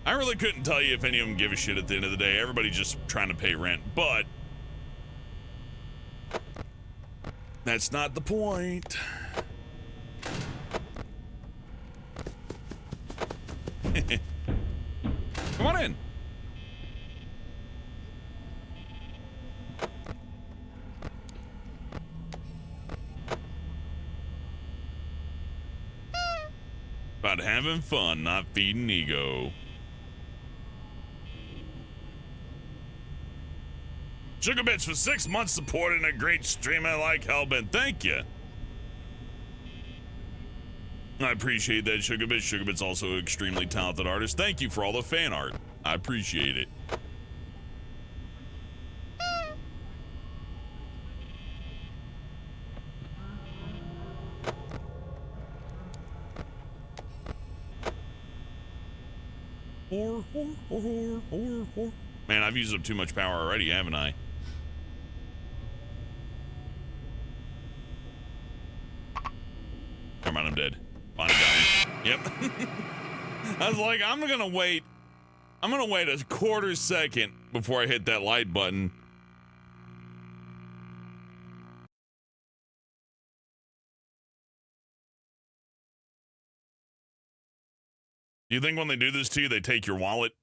I really couldn't tell you if any of them give a shit at the end of the day. Everybody's just trying to pay rent, but that's not the point. Come on in. About having fun, not feeding ego. Sugar Bits for 6 months supporting a great stream I like Hellbent. Thank you. I appreciate that, Sugar Bits. Sugar Bits also an extremely talented artist. Thank you for all the fan art. I appreciate it. Man, I've used up too much power already, haven't I? Never mind, I'm dead. Bonnie got me. Yep. I was like, I'm gonna wait a quarter second before I hit that light button. Do you think when they do this to you, they take your wallet?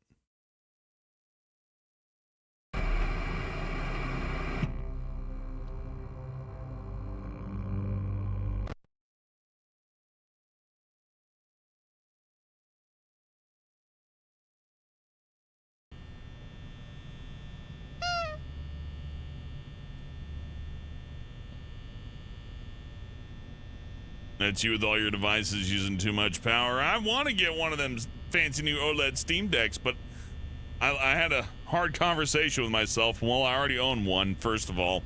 That's you with all your devices using too much power. I want to get one of them fancy new OLED Steam Decks, but I had a hard conversation with myself. Well, I already own one, first of all.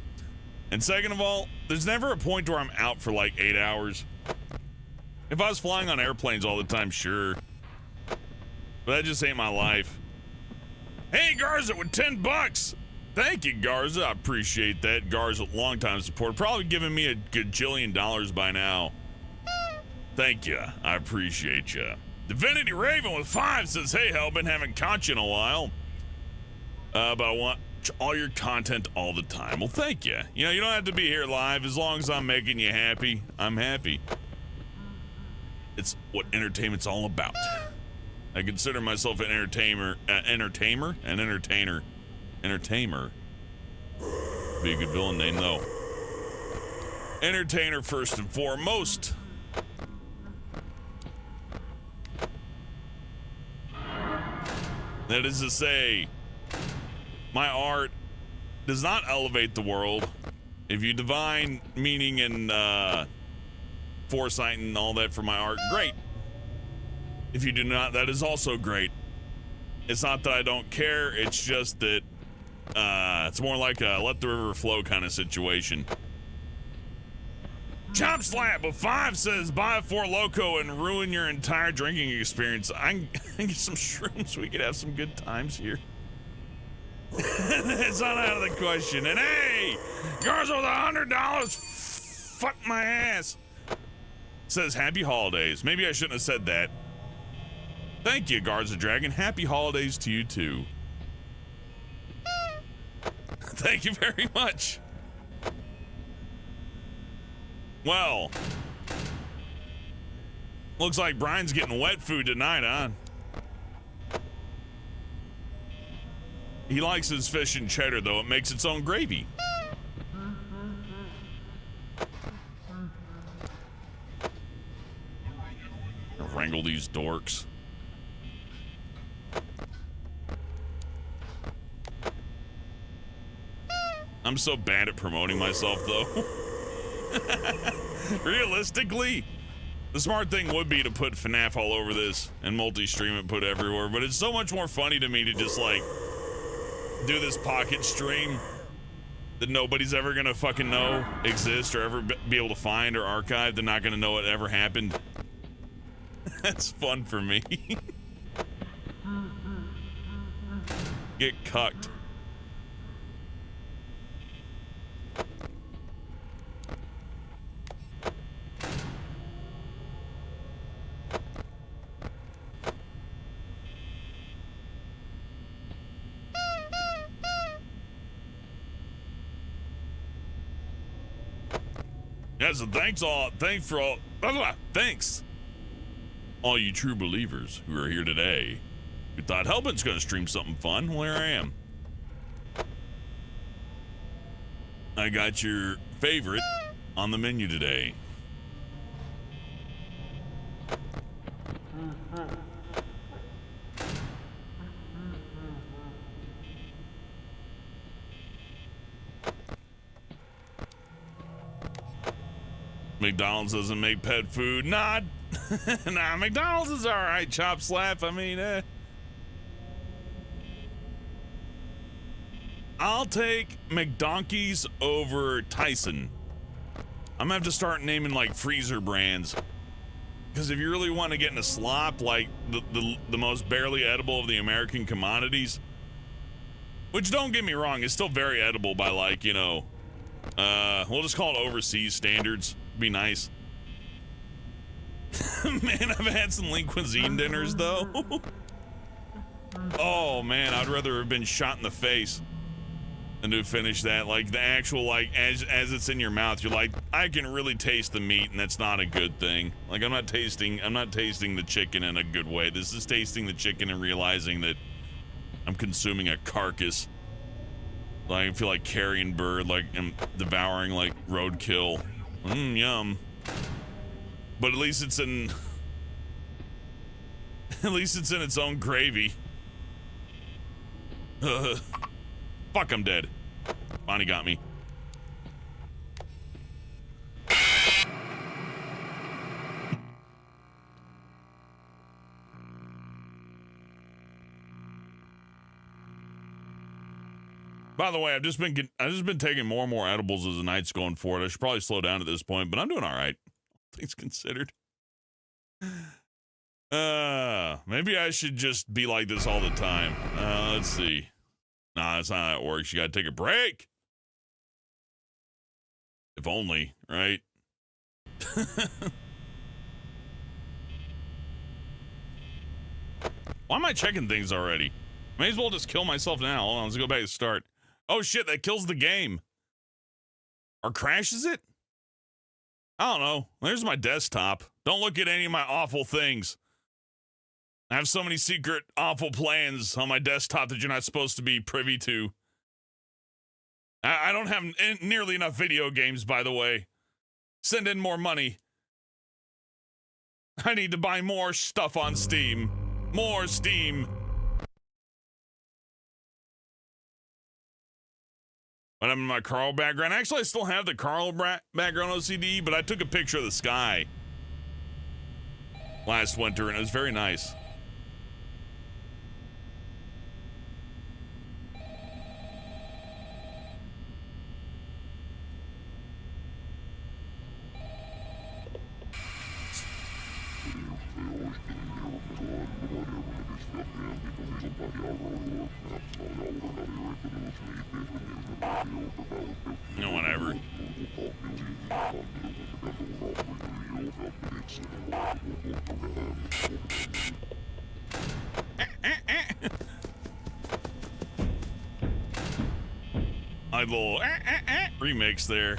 And second of all, there's never a point where I'm out for like 8 hours. If I was flying on airplanes all the time, sure. But that just ain't my life. Hey, Garza with 10 bucks. Thank you, Garza. I appreciate that. Garza, long-time support. Probably giving me a gajillion dollars by now. Thank you. I appreciate you. Divinity Raven with 5 says, hey, Hell, been having caught you in a while. But I want all your content all the time. Well, thank you. You know, you don't have to be here live. As long as I'm making you happy, I'm happy. It's what entertainment's all about. I consider myself an entertainer. Entertainer. Be a good villain name, though. Entertainer first and foremost. That is to say, my art does not elevate the world. If you divine meaning and foresight and all that for my art, great. If you do not, that is also great. It's not that I don't care, it's just that it's more like a let the river flow kind of situation. Chop Slap with 5 says, buy a Four Loko and ruin your entire drinking experience. I can get some shrooms. We could have some good times here. It's not out of the question. And hey, Garza with $100. Fuck my ass. Says happy holidays. Maybe I shouldn't have said that. Thank you, Garza Dragon. Happy holidays to you too. Thank you very much. Well, looks like Brian's getting wet food tonight, huh? He likes his fish and cheddar, though. It makes its own gravy. Wrangle these dorks. I'm so bad at promoting myself, though. Realistically, the smart thing would be to put FNAF all over this and multi-stream it, put everywhere, but it's so much more funny to me to just like do this pocket stream that nobody's ever gonna fucking know exist or ever be able to find or archive. They're not gonna know it ever happened. That's fun for me. Get cucked. Yeah, so thanks all you true believers who are here today. You thought Hellbent's gonna stream something fun? Well, here I am. I got your favorite on the menu today. McDonald's doesn't make pet food. Nah, nah, McDonald's is alright, chop slap. I mean, I'll take McDonkeys over Tyson. I'm gonna have to start naming like freezer brands. Because if you really want to get into slop, like the most barely edible of the American commodities, which don't get me wrong, is still very edible by like, you know, we'll just call it overseas standards. Be nice. Man, I've had some lean cuisine dinners though. Oh man, I'd rather have been shot in the face than to finish that. Like the actual, like as it's in your mouth, you're like, I can really taste the meat, and that's not a good thing. Like I'm not tasting the chicken in a good way. This is tasting the chicken and realizing that I'm consuming a carcass. Like I feel like carrion bird, like I'm devouring like roadkill. Yum. But at least it's in its own gravy. Fuck, I'm dead. Bonnie got me. By the way, I've just been taking more and more edibles as the night's going forward. I should probably slow down at this point, but I'm doing all right, things considered. Maybe I should just be like this all the time. Let's see. Nah, that's not how it works. You gotta take a break. If only, right? Why am I checking things already? May as well just kill myself now. Hold on, let's go back to start. Oh shit, that kills the game. Or crashes it? I don't know. There's my desktop. Don't look at any of my awful things. I have so many secret awful plans on my desktop that you're not supposed to be privy to. I don't have nearly enough video games, by the way. Send in more money. I need to buy more stuff on Steam. More Steam. But I'm in my Carl background. Actually, I still have the Carl background OCD, but I took a picture of the sky last winter, and it was very nice. No, whatever. My little remix there.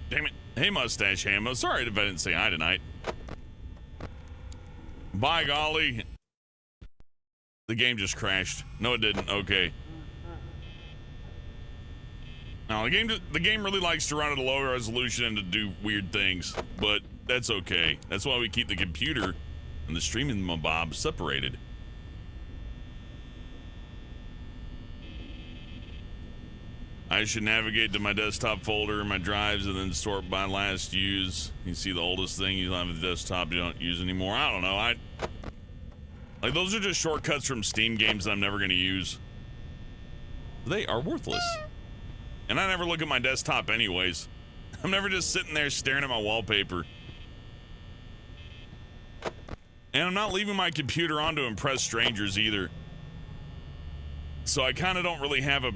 Damn it. Hey, Mustache Hammo. Sorry if I didn't say hi tonight. By golly. The game just crashed. No, it didn't. Okay. Now, the game really likes to run at a lower resolution and to do weird things, but that's okay. That's why we keep the computer and the streaming mob separated. I should navigate to my desktop folder, my drives, and then sort by last use. You see the oldest thing you have the desktop you don't use anymore. I don't know. Like, those are just shortcuts from Steam games that I'm never going to use. They are worthless. And I never look at my desktop anyways. I'm never just sitting there staring at my wallpaper. And I'm not leaving my computer on to impress strangers either. So I kind of don't really have a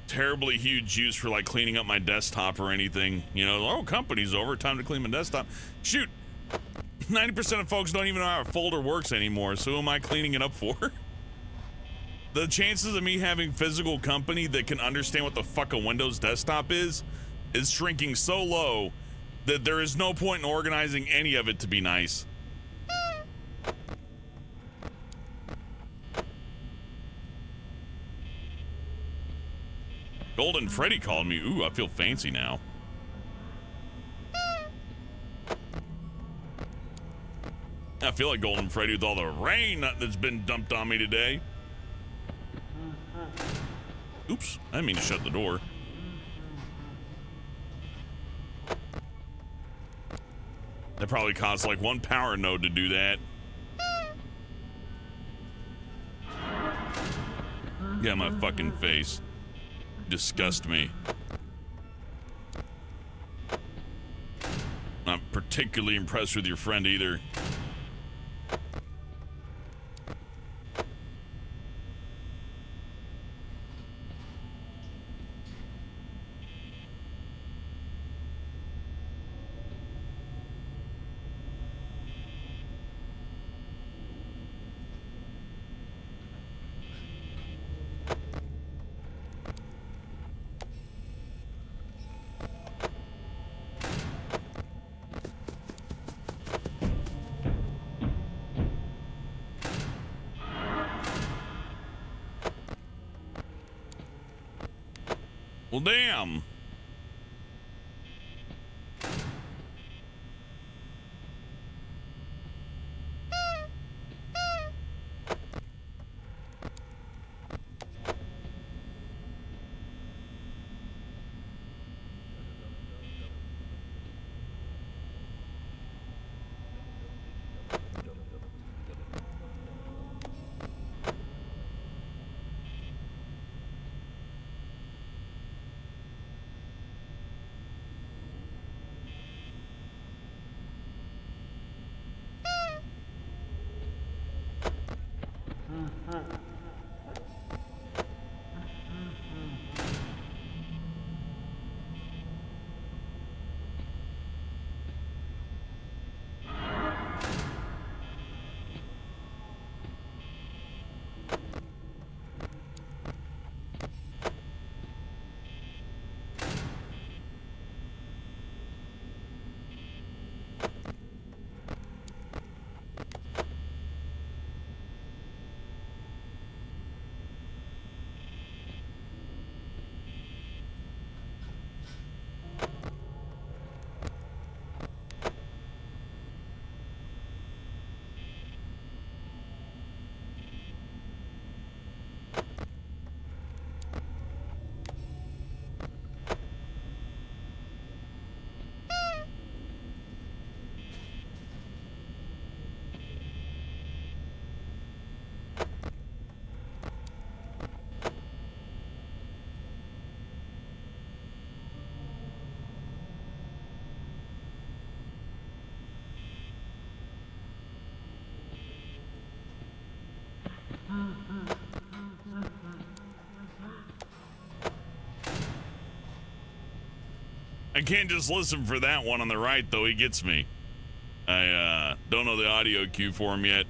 terribly huge use for like cleaning up my desktop or anything. You know, oh, company's over, time to clean my desktop. Shoot, 90% of folks don't even know how a folder works anymore, so who am I cleaning it up for? The chances of me having physical company that can understand what the fuck a Windows desktop is shrinking so low that there is no point in organizing any of it to be nice. Golden Freddy called me. Ooh, I feel fancy now. I feel like Golden Freddy with all the rain that's been dumped on me today. Oops, I didn't mean to shut the door. That probably costs like one power node to do that. Get my fucking face. Disgust me. Not particularly impressed with your friend either. Well, damn. I can't just listen for that one on the right, though. He gets me. I don't know the audio cue for him yet.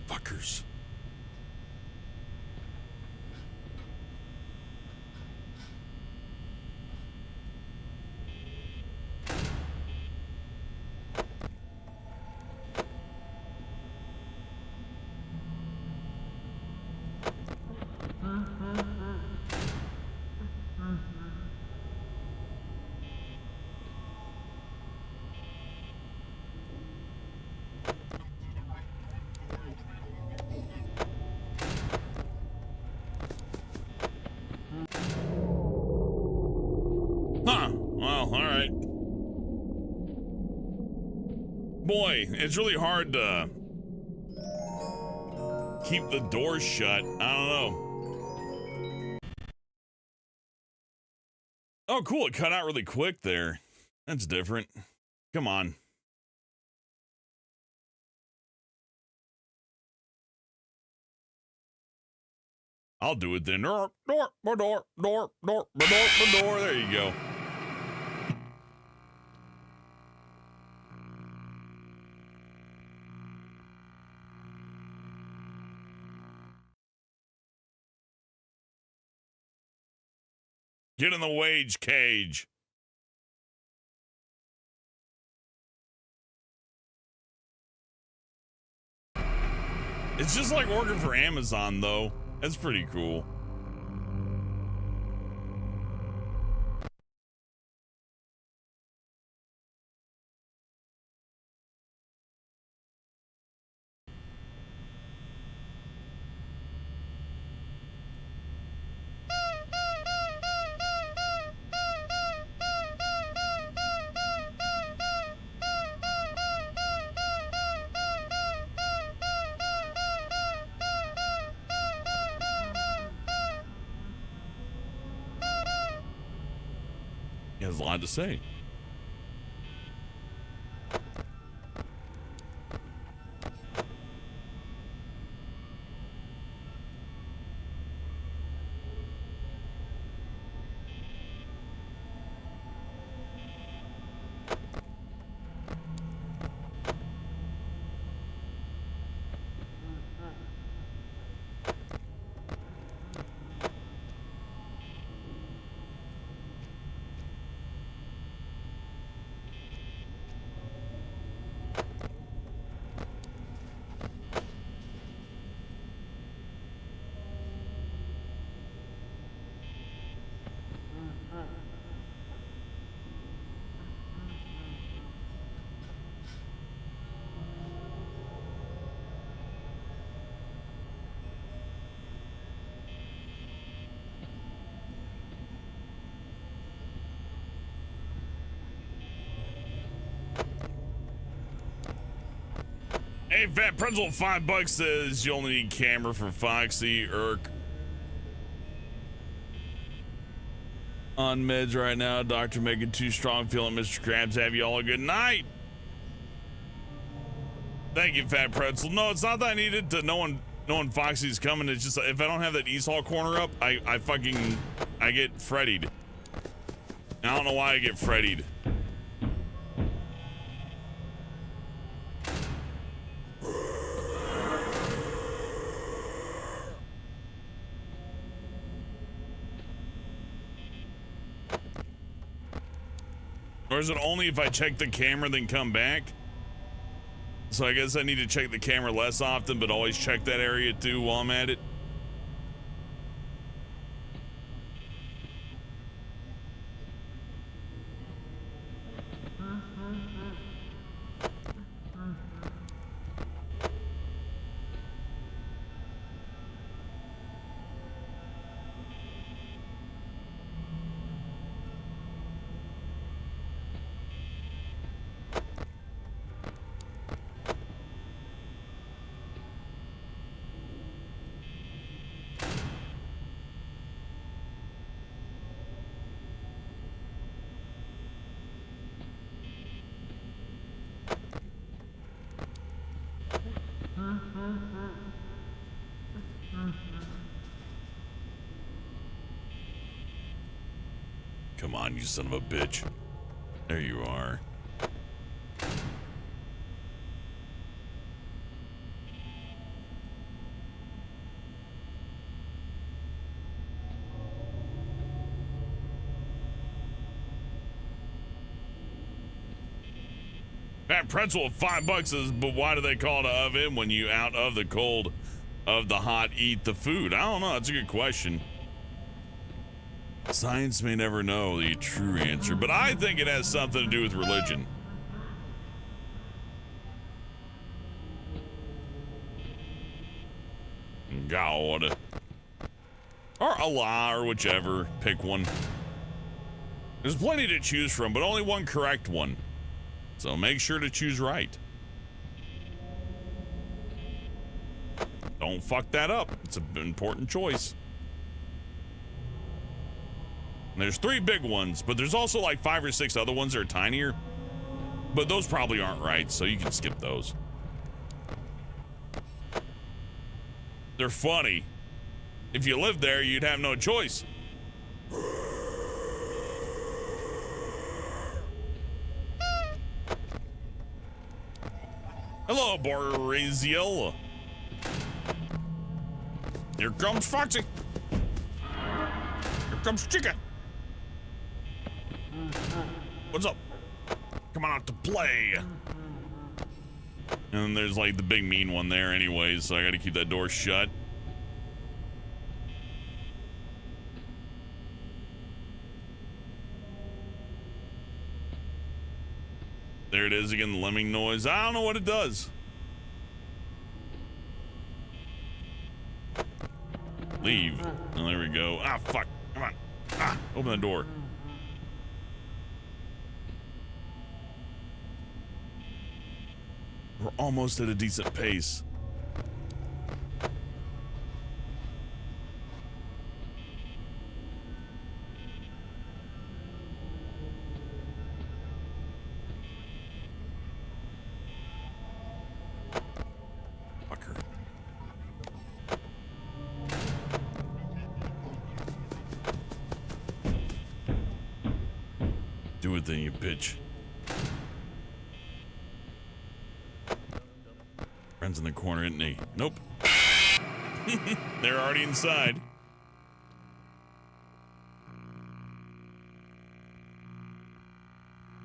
Fuckers. boy, it's really hard to keep the door shut. I don't know. Oh, cool. It cut out really quick there. That's different. Come on. I'll do it then. Door. There you go. Get in the wage cage. It's just like working for Amazon, though. That's pretty cool. He has a lot to say. Hey, Fat Pretzel, $5 says you only need camera for Foxy. On meds right now. Doctor making too strong. Feeling Mr. Krabs. Have you all a good night. Thank you, Fat Pretzel. No, it's not that I needed to know when Foxy's coming. It's just if I don't have that East Hall corner up, I get frettied. I don't know why I get frettied. Or is it only if I check the camera then come back? So I guess I need to check the camera less often, but always check that area too while I'm at it. Come on, you son of a bitch. There you are. Fat Pretzel of $5 is, but why do they call it an oven when you out of the cold of the hot eat the food? I don't know. That's a good question. Science may never know the true answer, but I think it has something to do with religion. God. Or Allah, or whichever. Pick one. There's plenty to choose from, but only one correct one. So make sure to choose right. Don't fuck that up. It's an important choice. And there's 3 big ones, but there's also like 5 or 6 other ones that are tinier. But those probably aren't right, so you can skip those. They're funny. If you lived there, you'd have no choice. Hello, Boraziel. Here comes Foxy. Here comes Chica. What's up? Come on out to play. And there's like the big mean one there anyways, so I gotta keep that door shut. There it is again, the lemming noise. I don't know what it does. Leave. Oh, there we go. Ah, fuck. Come on. Ah, open the door. We're almost at a decent pace. Fucker. Do it then, you bitch. Friends in the corner, isn't he? Nope. They're already inside.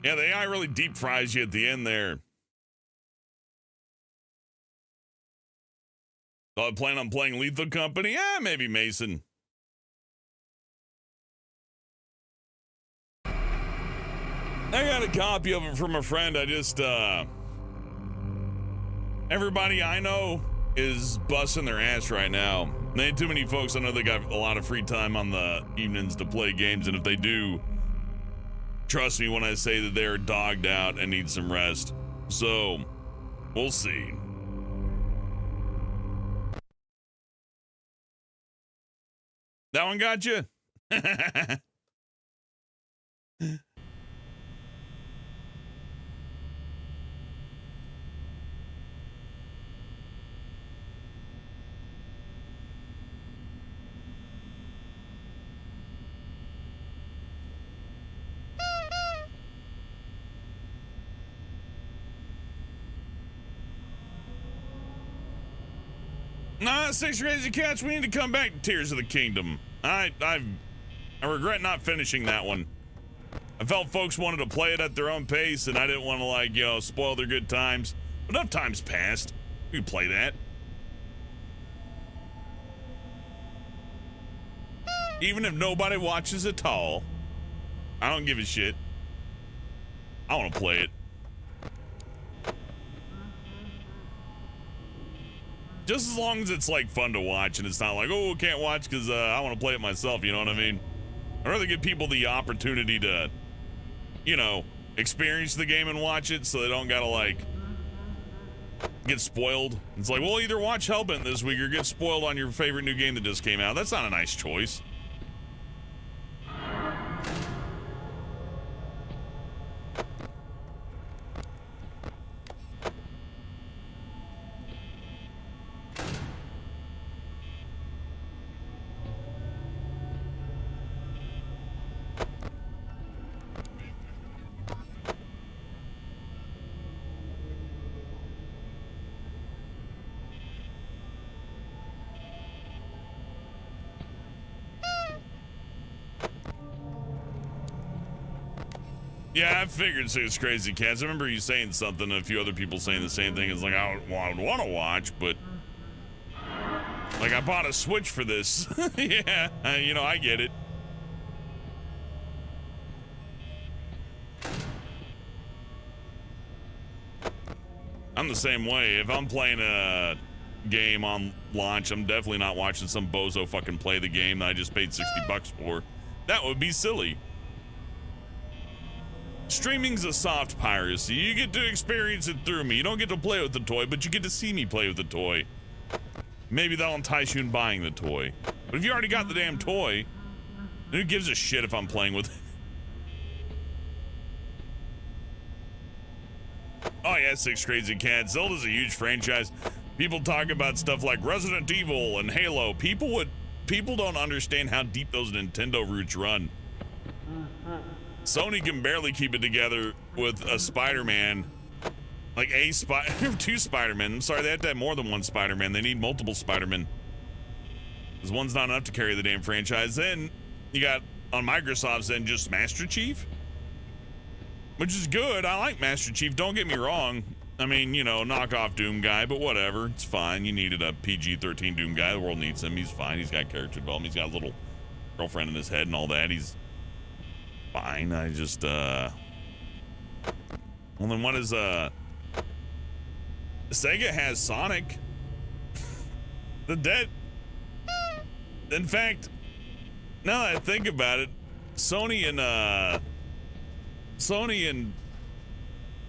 Yeah, the AI really deep fries you at the end there. So I plan on playing Lethal Company? Maybe Mason. I got a copy of it from a friend. I just, everybody I know is busting their ass right now. There ain't too many folks I know that got a lot of free time on the evenings to play games, and if they do, trust me when I say that they're dogged out and need some rest. So, we'll see. That one got you? Nah, 6 Crazy Cats, we need to come back to Tears of the Kingdom. I regret not finishing that one. I felt folks wanted to play it at their own pace, and I didn't want to, like, you know, spoil their good times. Enough time's passed. We can play that. Even if nobody watches at all, I don't give a shit. I want to play it. Just as long as it's like fun to watch and it's not like, oh, can't watch because I want to play it myself, you know what I mean? I'd rather give people the opportunity to, you know, experience the game and watch it so they don't gotta like get spoiled. It's like, well, either watch Hellbent this week or get spoiled on your favorite new game that just came out. That's not a nice choice. Yeah, I figured 6 Crazy Cats. I remember you saying something, and a few other people saying the same thing. It's like, I would want to watch, but like, I bought a Switch for this. Yeah, you know, I get it. I'm the same way. If I'm playing a game on launch, I'm definitely not watching some bozo fucking play the game that I just paid $60 for. That would be silly. Streaming's a soft piracy. You get to experience it through me. You don't get to play with the toy, but you get to see me play with the toy. maybe that'll entice you in buying the toy. But if you already got the damn toy, then who gives a shit if I'm playing with it? Oh yeah, Six Crazy Cats. Zelda's a huge franchise. People talk about stuff like Resident Evil and Halo. People don't understand how deep those Nintendo roots run. Sony can barely keep it together with a Spider-Man. Like two Spider-Men. I'm sorry, they have to have more than one Spider-Man. They need multiple Spider-Men. Because one's not enough to carry the damn franchise. Then you got, on Microsoft's end, just Master Chief. Which is good. I like Master Chief, don't get me wrong. I mean, you know, knockoff Doom guy, but whatever. It's fine. You needed a PG-13 Doom guy. The world needs him. He's fine. He's got character development. He's got a little girlfriend in his head and all that. He's fine. I just, well, then what is, Sega has Sonic. The Dead. In fact, now that I think about it, Sony and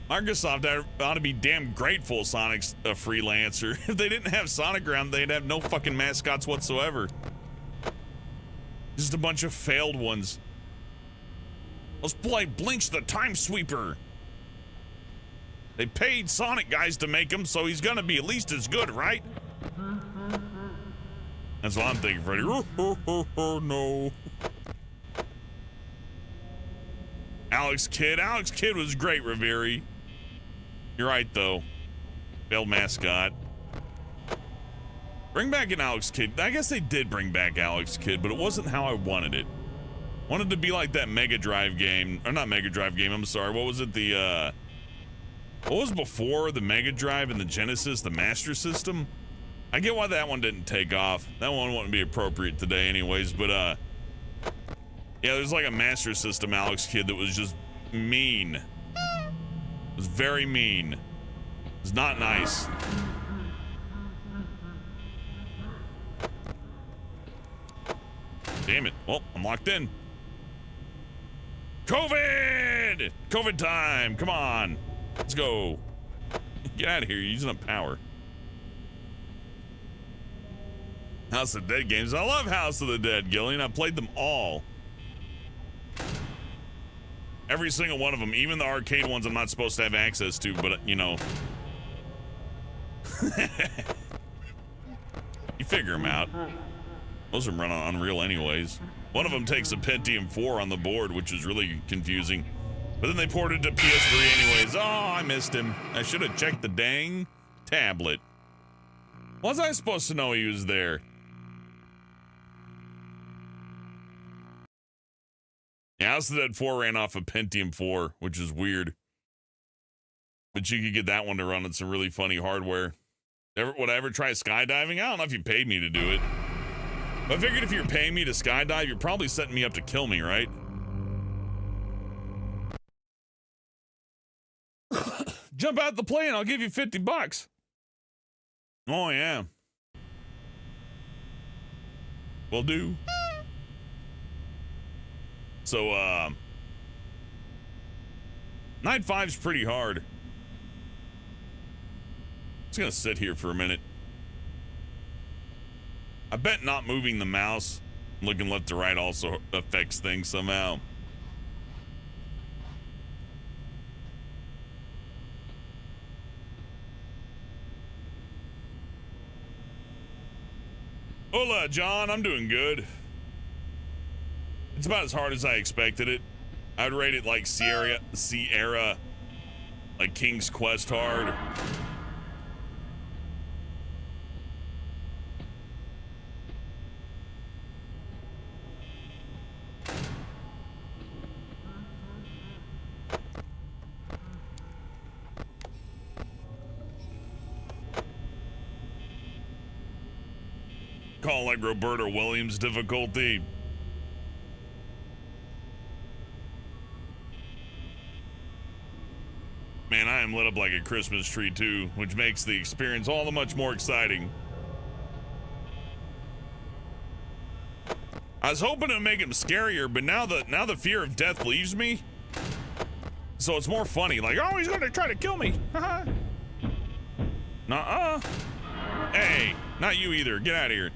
Microsoft ought to be damn grateful Sonic's a freelancer. If they didn't have Sonic around, they'd have no fucking mascots whatsoever. Just a bunch of failed ones. Let's play Blinch the Time Sweeper. They paid Sonic guys to make him, so he's gonna be at least as good, right? That's what I'm thinking, Freddy. Oh, no. Alex Kidd. Alex Kidd was great, Riveri. You're right, though. Failed mascot. Bring back an Alex Kidd. I guess they did bring back Alex Kidd, but it wasn't how I wanted it. Wanted to be like that Mega Drive game. Or not Mega Drive game, I'm sorry. What was it? What was before the Mega Drive and the Genesis, the Master System? I get why that one didn't take off. That one wouldn't be appropriate today anyways, but yeah, there's like a Master System Alex Kidd that was just mean. It was very mean. It was not nice. Damn it. Well, I'm locked in. COVID! COVID time. Come on. Let's go. Get out of here. You're using up power. House of the Dead games. I love House of the Dead, Gillian. I played them all. Every single one of them, even the arcade ones I'm not supposed to have access to, but you know. You figure them out. Most of them run on Unreal anyways. One of them takes a Pentium 4 on the board, which is really confusing. But then they ported it to PS3 anyways. Oh, I missed him. I should have checked the dang tablet. Was I supposed to know he was there? Yeah, House of the Dead 4 ran off a Pentium 4, which is weird. But you could get that one to run on some really funny hardware. Would I ever try skydiving? I don't know if you paid me to do it. But I figured if you're paying me to skydive, you're probably setting me up to kill me, right? Jump out the plane, I'll give you $50. Oh, yeah. Will do. So, Night 5's pretty hard. Just gonna sit here for a minute. I bet not moving the mouse, looking left to right, also affects things somehow. Hola, John. I'm doing good. It's about as hard as I expected it. I'd rate it like Sierra, like King's Quest hard. Call like Roberta Williams difficulty. Man, I am lit up like a Christmas tree too, which makes the experience all the much more exciting. I was hoping to make him scarier, but now the fear of death leaves me. So it's more funny, like, oh, he's gonna try to kill me. Nuh-uh. Hey, Not you either. Get out of here.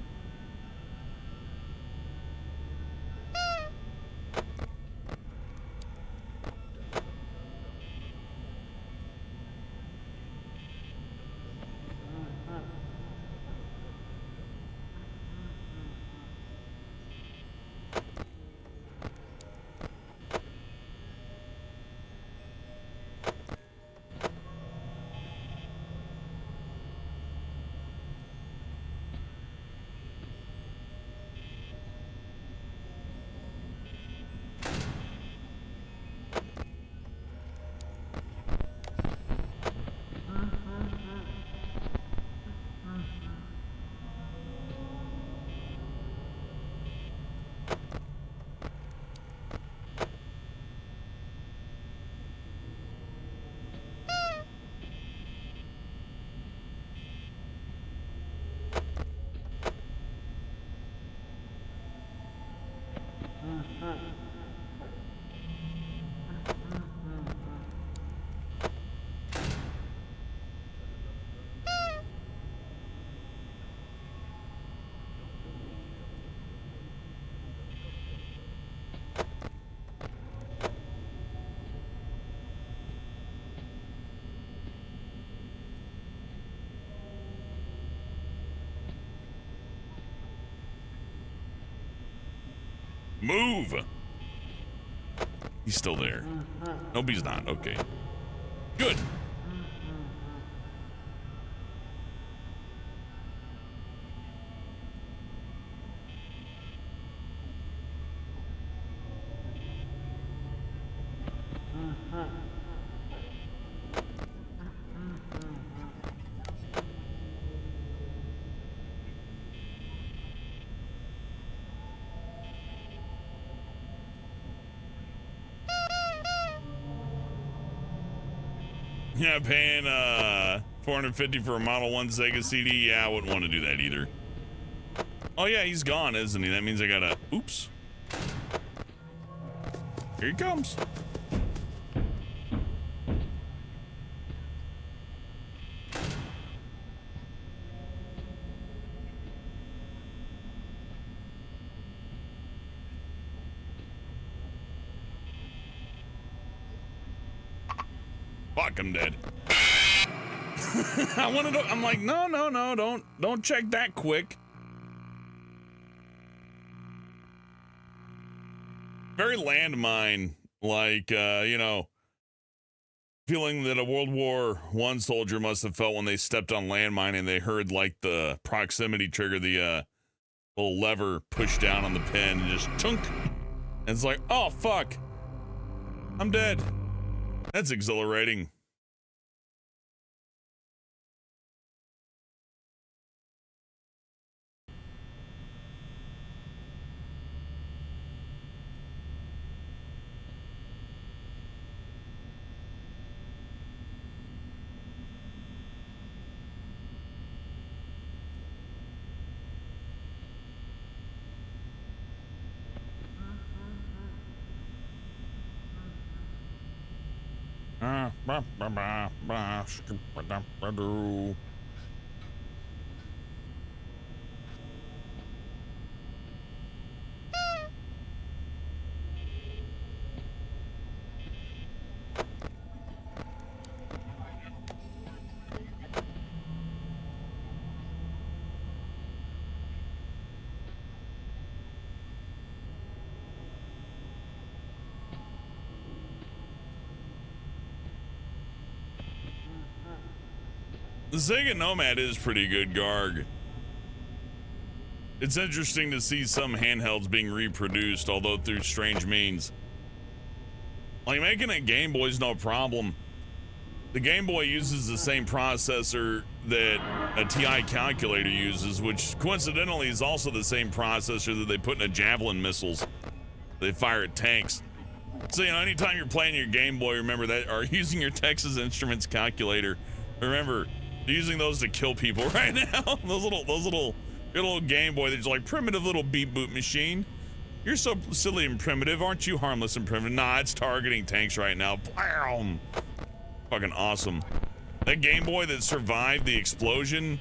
Move! He's still there. Nope, he's not. Okay. Good. Yeah, paying $450 for a Model 1 Sega CD. Yeah, I wouldn't want to do that either. Oh yeah, he's gone, isn't he? That means I gotta. Oops. Here he comes. Fuck, I'm dead. I wanted to, I'm like, no, don't check that quick. Very landmine, like, you know, feeling that a World War I soldier must have felt when they stepped on landmine and they heard, like, the proximity trigger, the little lever push down on the pin and just chunk. And it's like, oh, fuck. I'm dead. That's exhilarating. The Sega Nomad is pretty good, Garg. It's interesting to see some handhelds being reproduced, although through strange means. Like, making a Game Boy is no problem. The Game Boy uses the same processor that a TI calculator uses, which coincidentally is also the same processor that they put in a Javelin missiles. They fire at tanks. So, you know, anytime you're playing your Game Boy, remember that, or using your Texas Instruments calculator, remember, they're using those to kill people right now. those little Game Boy, they're just like primitive little beep boop machine. You're so silly and primitive, aren't you? Harmless and primitive. Nah, it's targeting tanks right now. Blam! Fucking awesome. That Game Boy that survived the explosion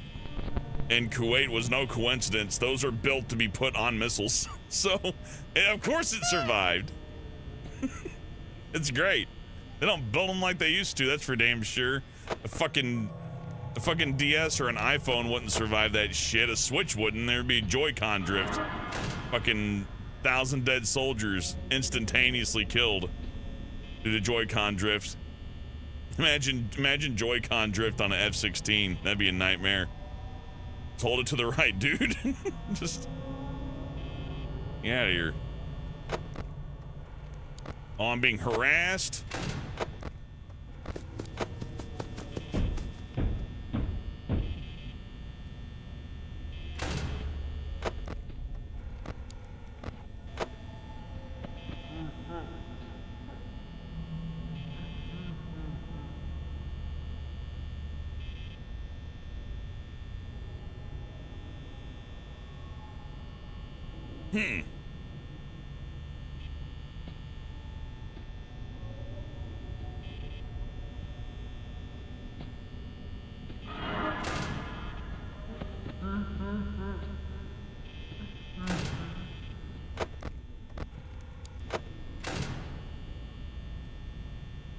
in Kuwait was no coincidence. Those are built to be put on missiles. So, and of course it survived. It's great. They don't build them like they used to, that's for damn sure. A fucking DS or an iPhone wouldn't survive that shit. A Switch wouldn't. There'd be Joy-Con drift. Fucking 1,000 dead soldiers instantaneously killed due to Joy-Con drift. Imagine Joy-Con drift on an F-16. That'd be a nightmare. Just hold it to the right, dude. Just get out of here. Oh, I'm being harassed.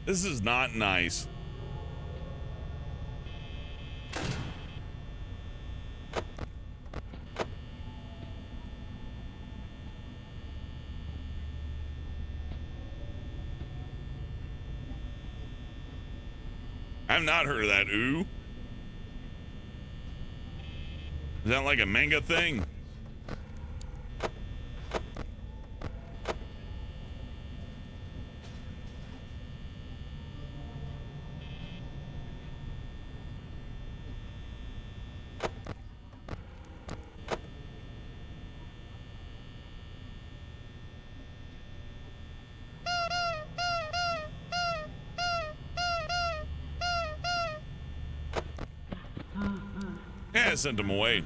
This is not nice. I've not heard of that, ooh. Is that like a manga thing? Yeah, sent him away.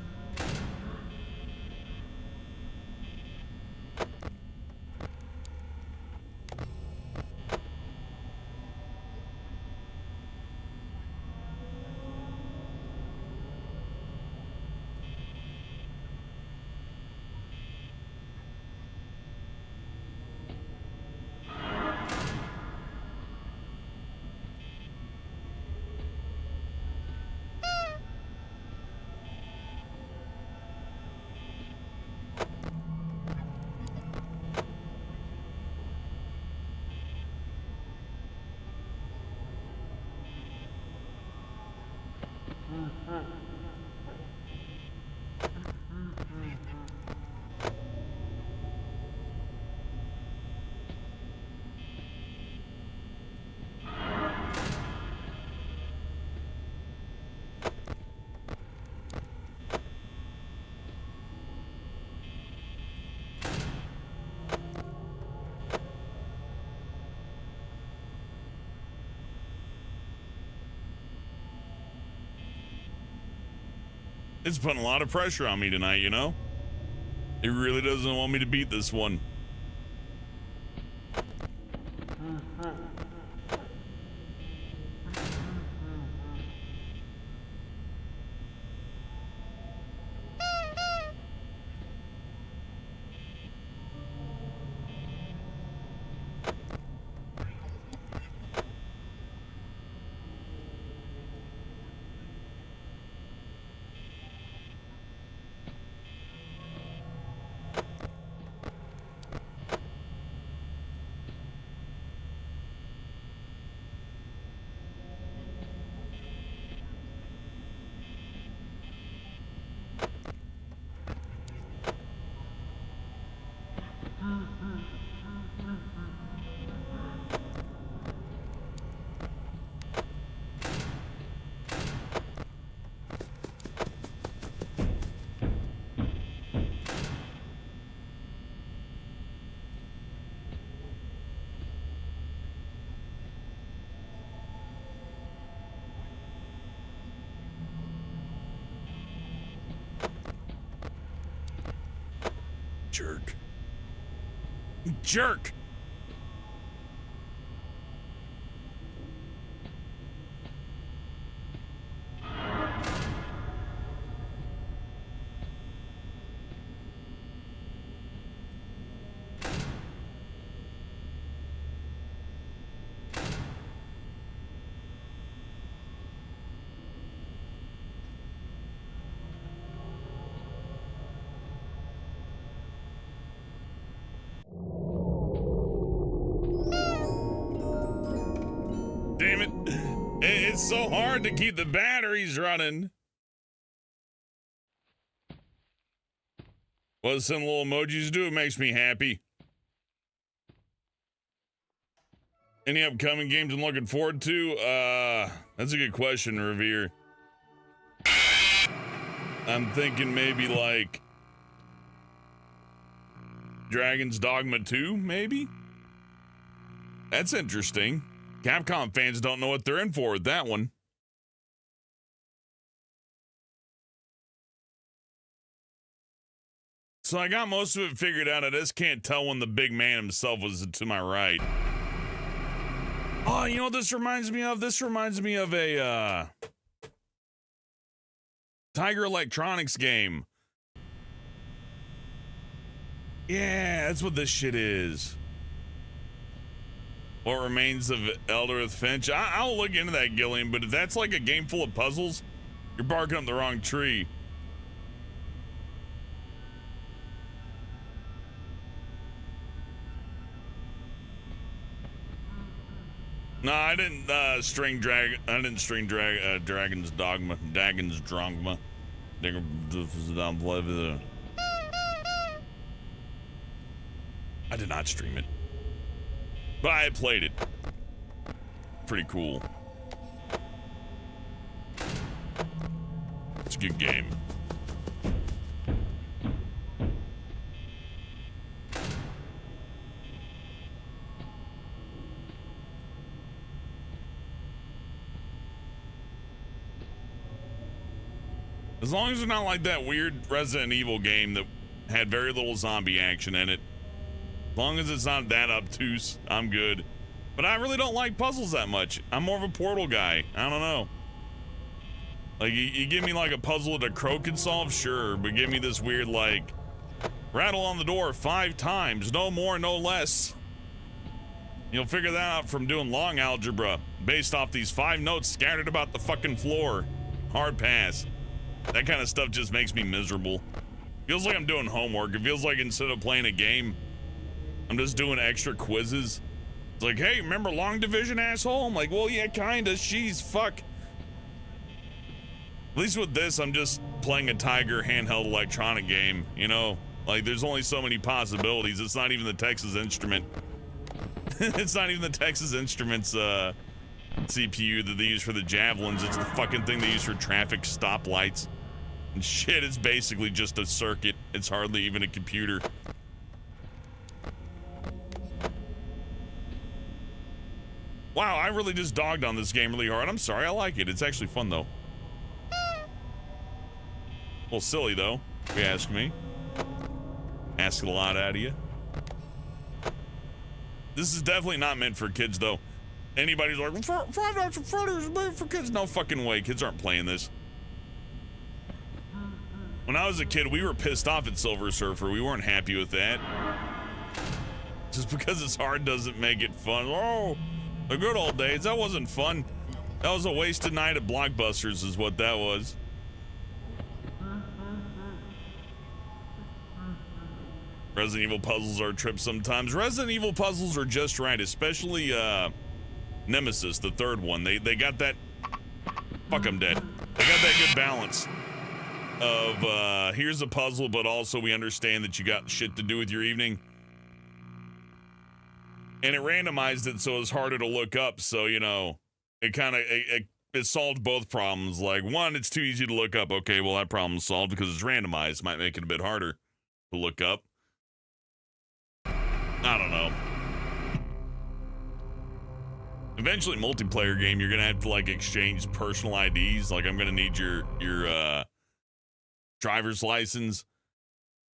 It's putting a lot of pressure on me tonight, you know? It really doesn't want me to beat this one. Jerk. Jerk! It's so hard to keep the batteries running. What some little emojis do, it makes me happy. Any upcoming games I'm looking forward to? That's a good question, Revere. I'm thinking maybe like Dragon's Dogma 2, maybe? That's interesting. Capcom fans don't know what they're in for with that one. So I got most of it figured out. I just can't tell when the big man himself was to my right. Oh, you know what this reminds me of? This reminds me of a Tiger Electronics game. Yeah, that's what this shit is. What Remains of Eldereth Finch. I'll look into that, Gillian, but if that's like a game full of puzzles, you're barking up the wrong tree. No, I didn't string Dragon's Dogma. Dagon's Drogma. I did not stream it. But I played it. Pretty cool. It's a good game. As long as it's not like that weird Resident Evil game that had very little zombie action in it. As long as it's not that obtuse, I'm good. But I really don't like puzzles that much. I'm more of a Portal guy. I don't know. Like, you give me like a puzzle that a crow can solve, sure. But give me this weird, like, rattle on the door 5 times. No more, no less. You'll figure that out from doing long algebra based off these 5 notes scattered about the fucking floor. Hard pass. That kind of stuff just makes me miserable. Feels like I'm doing homework. It feels like instead of playing a game, I'm just doing extra quizzes. It's like, hey, remember long division, asshole? I'm like, well, yeah, kinda. Jeez, fuck. At least with this, I'm just playing a Tiger handheld electronic game, you know? Like, there's only so many possibilities. It's not even the Texas Instrument. It's not even the Texas Instruments, CPU that they use for the javelins. It's the fucking thing they use for traffic stoplights. And shit, it's basically just a circuit. It's hardly even a computer. Wow, I really just dogged on this game really hard. I'm sorry, I like it. It's actually fun, though. Well, silly, though, if you ask me. Ask a lot out of you. This is definitely not meant for kids, though. Anybody's like, Five Nights at Freddy's is made for kids. No fucking way. Kids aren't playing this. When I was a kid, we were pissed off at Silver Surfer. We weren't happy with that. Just because it's hard doesn't make it fun. Oh, the good old days. That wasn't fun. That was a wasted night at Blockbusters is what that was. Resident Evil puzzles are a trip sometimes. Resident Evil puzzles are just right, especially Nemesis, the third one. They got that. Fuck, I'm dead. They got that good balance of here's a puzzle, but also we understand that you got shit to do with your evening. And it randomized it so it's harder to look up. So, you know, it kind of it solved both problems. Like, one, it's too easy to look up. Okay, well, that problem's solved because it's randomized. Might make it a bit harder to look up. I don't know. Eventually, multiplayer game, you're gonna have to like exchange personal IDs. Like, I'm gonna need your driver's license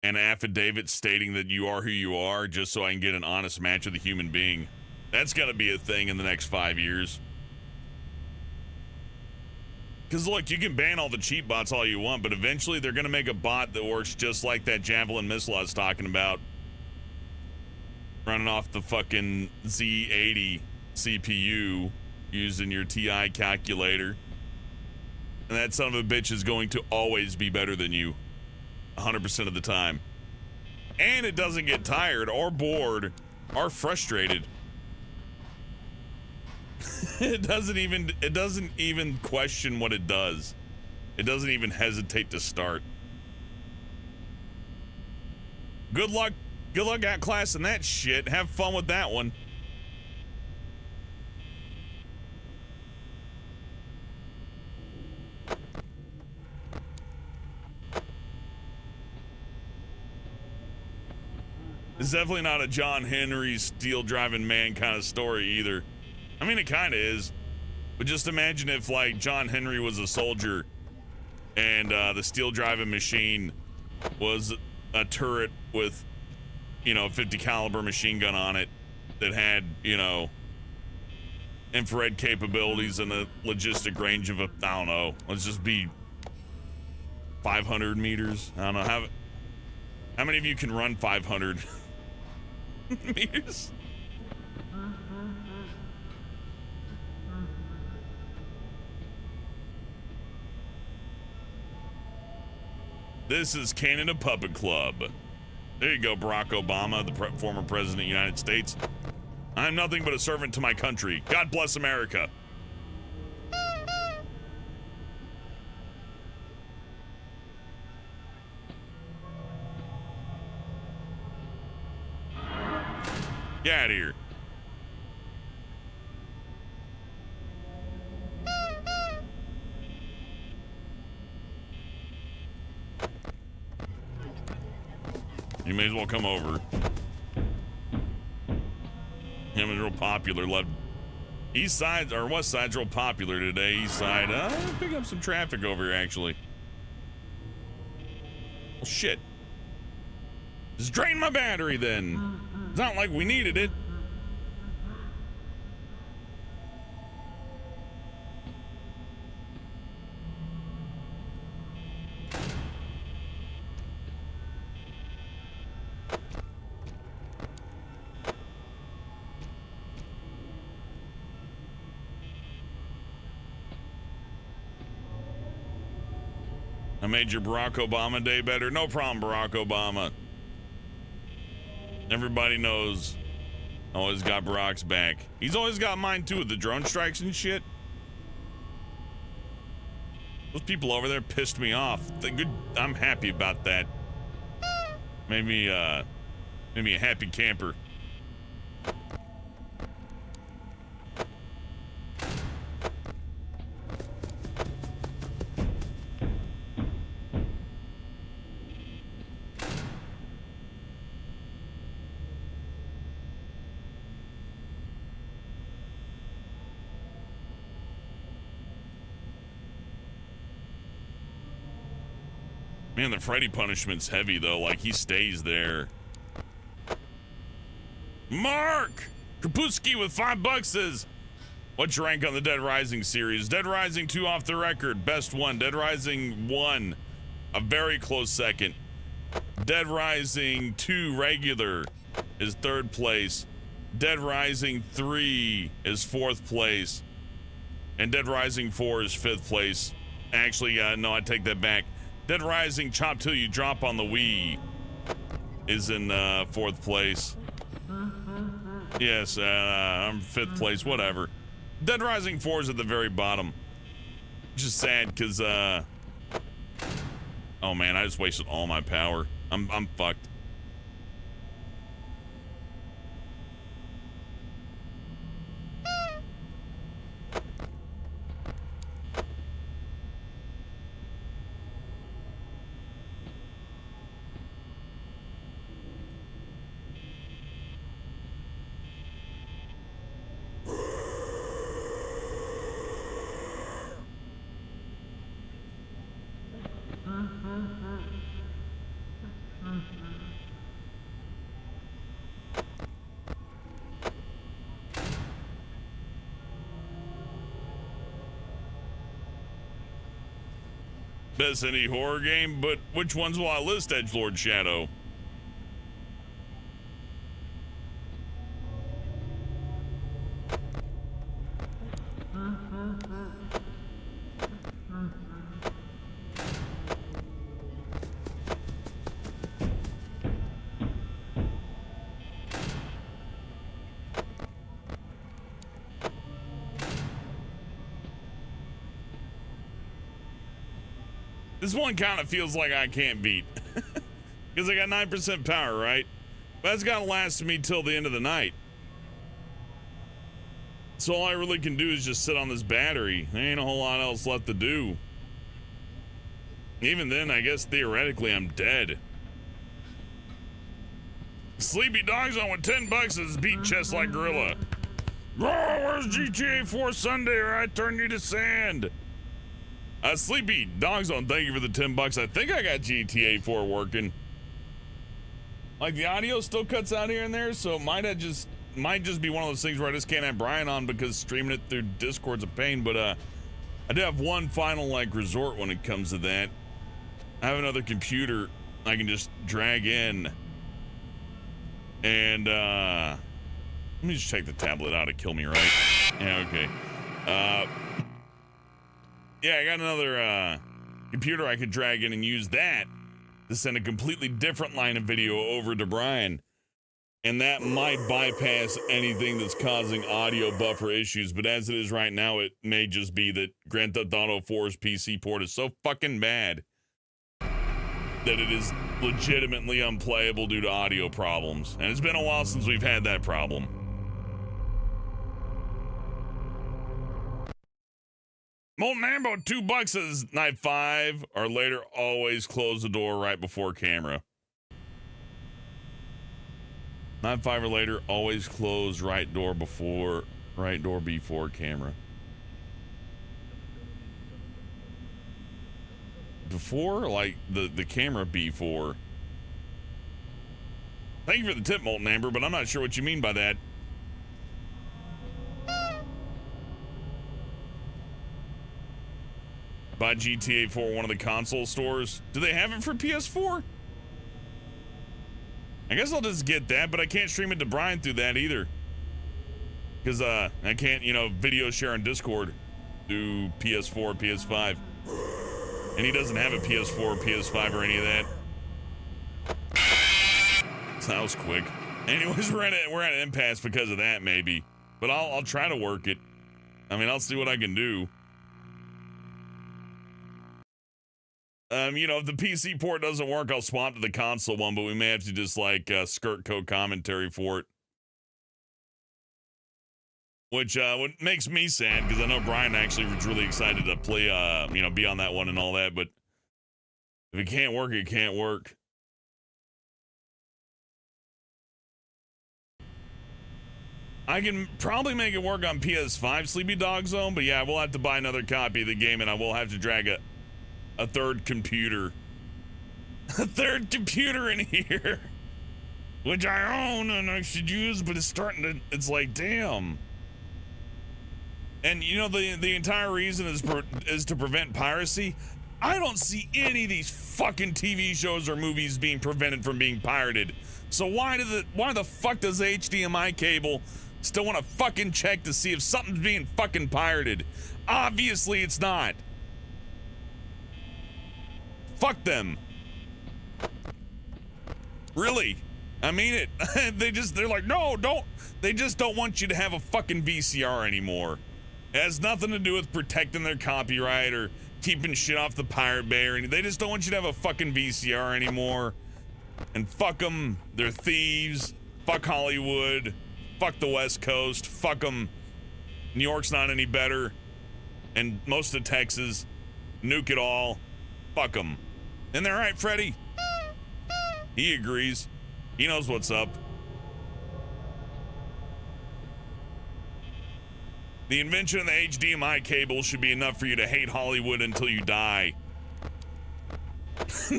and an affidavit stating that you are who you are, just so I can get an honest match with a human being. That's gotta be a thing in the next 5 years. Because look, you can ban all the cheat bots all you want, but eventually they're gonna make a bot that works just like that Javelin missile I was talking about, running off the fucking Z80 CPU using your TI calculator. And that son of a bitch is going to always be better than you 100% of the time. And it doesn't get tired or bored or frustrated. It doesn't even question what it does. It doesn't even hesitate to start. Good luck outclassing that shit. Have fun with that one. It's definitely not a John Henry steel driving man kind of story either. I mean, it kind of is. But just imagine if, like, John Henry was a soldier and the steel driving machine was a turret with, you know, 50 caliber machine gun on it that had, you know, infrared capabilities and a logistic range of, I don't know, let's just be 500 meters. I don't know. How many of you can run 500 meters? This is Canada Puppet Club. There you go, Barack Obama, the former president of the United States. I'm nothing but a servant to my country. God bless America. Get out of here. You may as well come over. Him is real popular. Left east side or west side's real popular today. East side, pick up some traffic over here actually. Well, shit. Just drain my battery then. It's not like we needed it. I made your Barack Obama day better. No problem, Barack Obama. Everybody knows I always got Barack's back. He's always got mine too with the drone strikes and shit. Those people over there pissed me off. I'm happy about that. Made me a happy camper. Man, the Freddy punishment's heavy though. Like he stays there. Mark Kraputski with $5 says, "What's your rank on the Dead Rising series?" Dead Rising 2 off the record, best one. Dead Rising 1, a very close second. Dead Rising 2 regular is 3rd place. Dead Rising 3 is 4th place, and Dead Rising 4 is 5th place. Actually, no, I take that back. Dead Rising Chop Till You Drop on the Wii is in 4th place. Yes, I'm 5th place, whatever. Dead Rising 4 is at the very bottom. Which is sad because, oh man, I just wasted all my power. I'm fucked. Best any horror game, but which ones will I list, Edgelord Shadow? This one kind of feels like I can't beat. Because I got 9% power, right? But that's gotta last me till the end of the night. So all I really can do is just sit on this battery. There ain't a whole lot else left to do. Even then, I guess theoretically I'm dead. Sleepy Dog Zone with $10 is beat chest like gorilla. Oh, where's GTA 4 Sunday or I turn you to sand? Sleepy Dog Zone, thank you for the $10. I think I got GTA 4 working. Like the audio still cuts out here and there, so it might just be one of those things where I just can't have Brian on because streaming it through Discord's a pain. But I do have one final like resort when it comes to that. I have another computer I can just drag in. And let me just check the tablet out to kill me, right? Yeah, okay. Yeah, I got another computer I could drag in and use that to send a completely different line of video over to Brian. And that might bypass anything that's causing audio buffer issues. But as it is right now, it may just be that Grand Theft Auto 4's PC port is so fucking bad that it is legitimately unplayable due to audio problems. And it's been a while since we've had that problem. Molten Ambo, $2 is night 5 or later. Always close the door right before camera. Night 5 or later. Always close right door before camera. Before, like the camera before. Thank you for the tip, Molten Amber, but I'm not sure what you mean by that. Buy GTA 4 one of the console stores. Do they have it for PS4? I guess I'll just get that, but I can't stream it to Brian through that either. Because I can't, video share on Discord through PS4, PS5. And he doesn't have a PS4, PS5, or any of that. So that was quick. Anyways, we're at an impasse because of that, maybe. But I'll try to work it. I mean, I'll see what I can do. If the PC port doesn't work, I'll swap to the console one, but we may have to just skirt code commentary for it. Which what makes me sad, because I know Brian actually was really excited to play, be on that one and all that, but if it can't work, it can't work. I can probably make it work on PS5 Sleepy Dog Zone, but yeah, we'll have to buy another copy of the game, and I will have to drag a third computer. A third computer in here. Which I own and I should use, but it's like, damn. And the entire reason is to prevent piracy. I don't see any of these fucking TV shows or movies being prevented from being pirated. So why the fuck does the HDMI cable still want to fucking check to see if something's being fucking pirated? Obviously it's not. Fuck them. Really. I mean it. They're like, no, don't. They just don't want you to have a fucking VCR anymore. It has nothing to do with protecting their copyright or keeping shit off the Pirate Bay or anything. They just don't want you to have a fucking VCR anymore. And fuck them. They're thieves. Fuck Hollywood. Fuck the West Coast. Fuck them. New York's not any better. And most of Texas. Nuke it all. Fuck them. Isn't that right, Freddy? He agrees. He knows what's up. The invention of the HDMI cable should be enough for you to hate Hollywood until you die.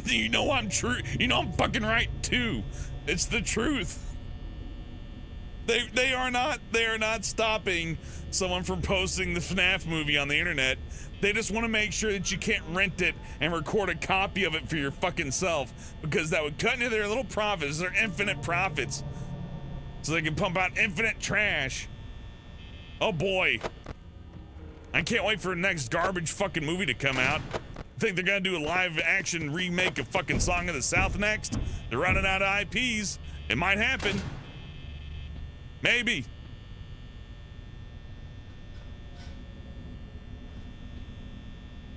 You know I'm true. You know I'm fucking right too. It's the truth. They are not stopping someone from posting the FNAF movie on the internet. They just want to make sure that you can't rent it and record a copy of it for your fucking self, because that would cut into their little profits, their infinite profits, so they can pump out infinite trash. Oh boy. I can't wait for the next garbage fucking movie to come out. Think they're gonna do a live action remake of fucking Song of the South next? They're running out of IPs. It might happen. Maybe.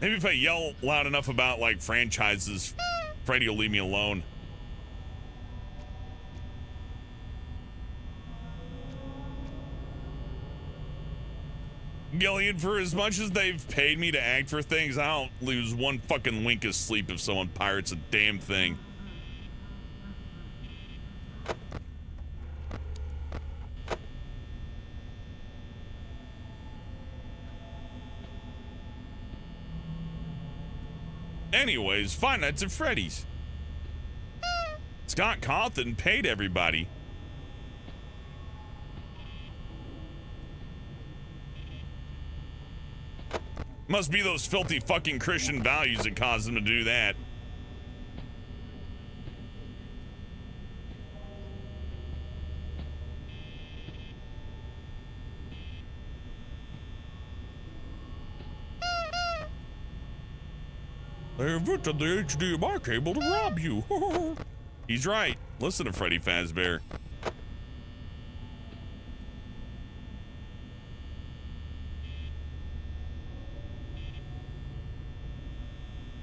Maybe if I yell loud enough about like franchises, Freddy will leave me alone. Gillian, for as much as they've paid me to act for things, I don't lose one fucking wink of sleep if someone pirates a damn thing. Anyways, Five Nights at Freddy's. Scott Cawthon paid everybody. Must be those filthy fucking Christian values that caused them to do that. They invented the HDMI cable to rob you. He's right. Listen to Freddy Fazbear.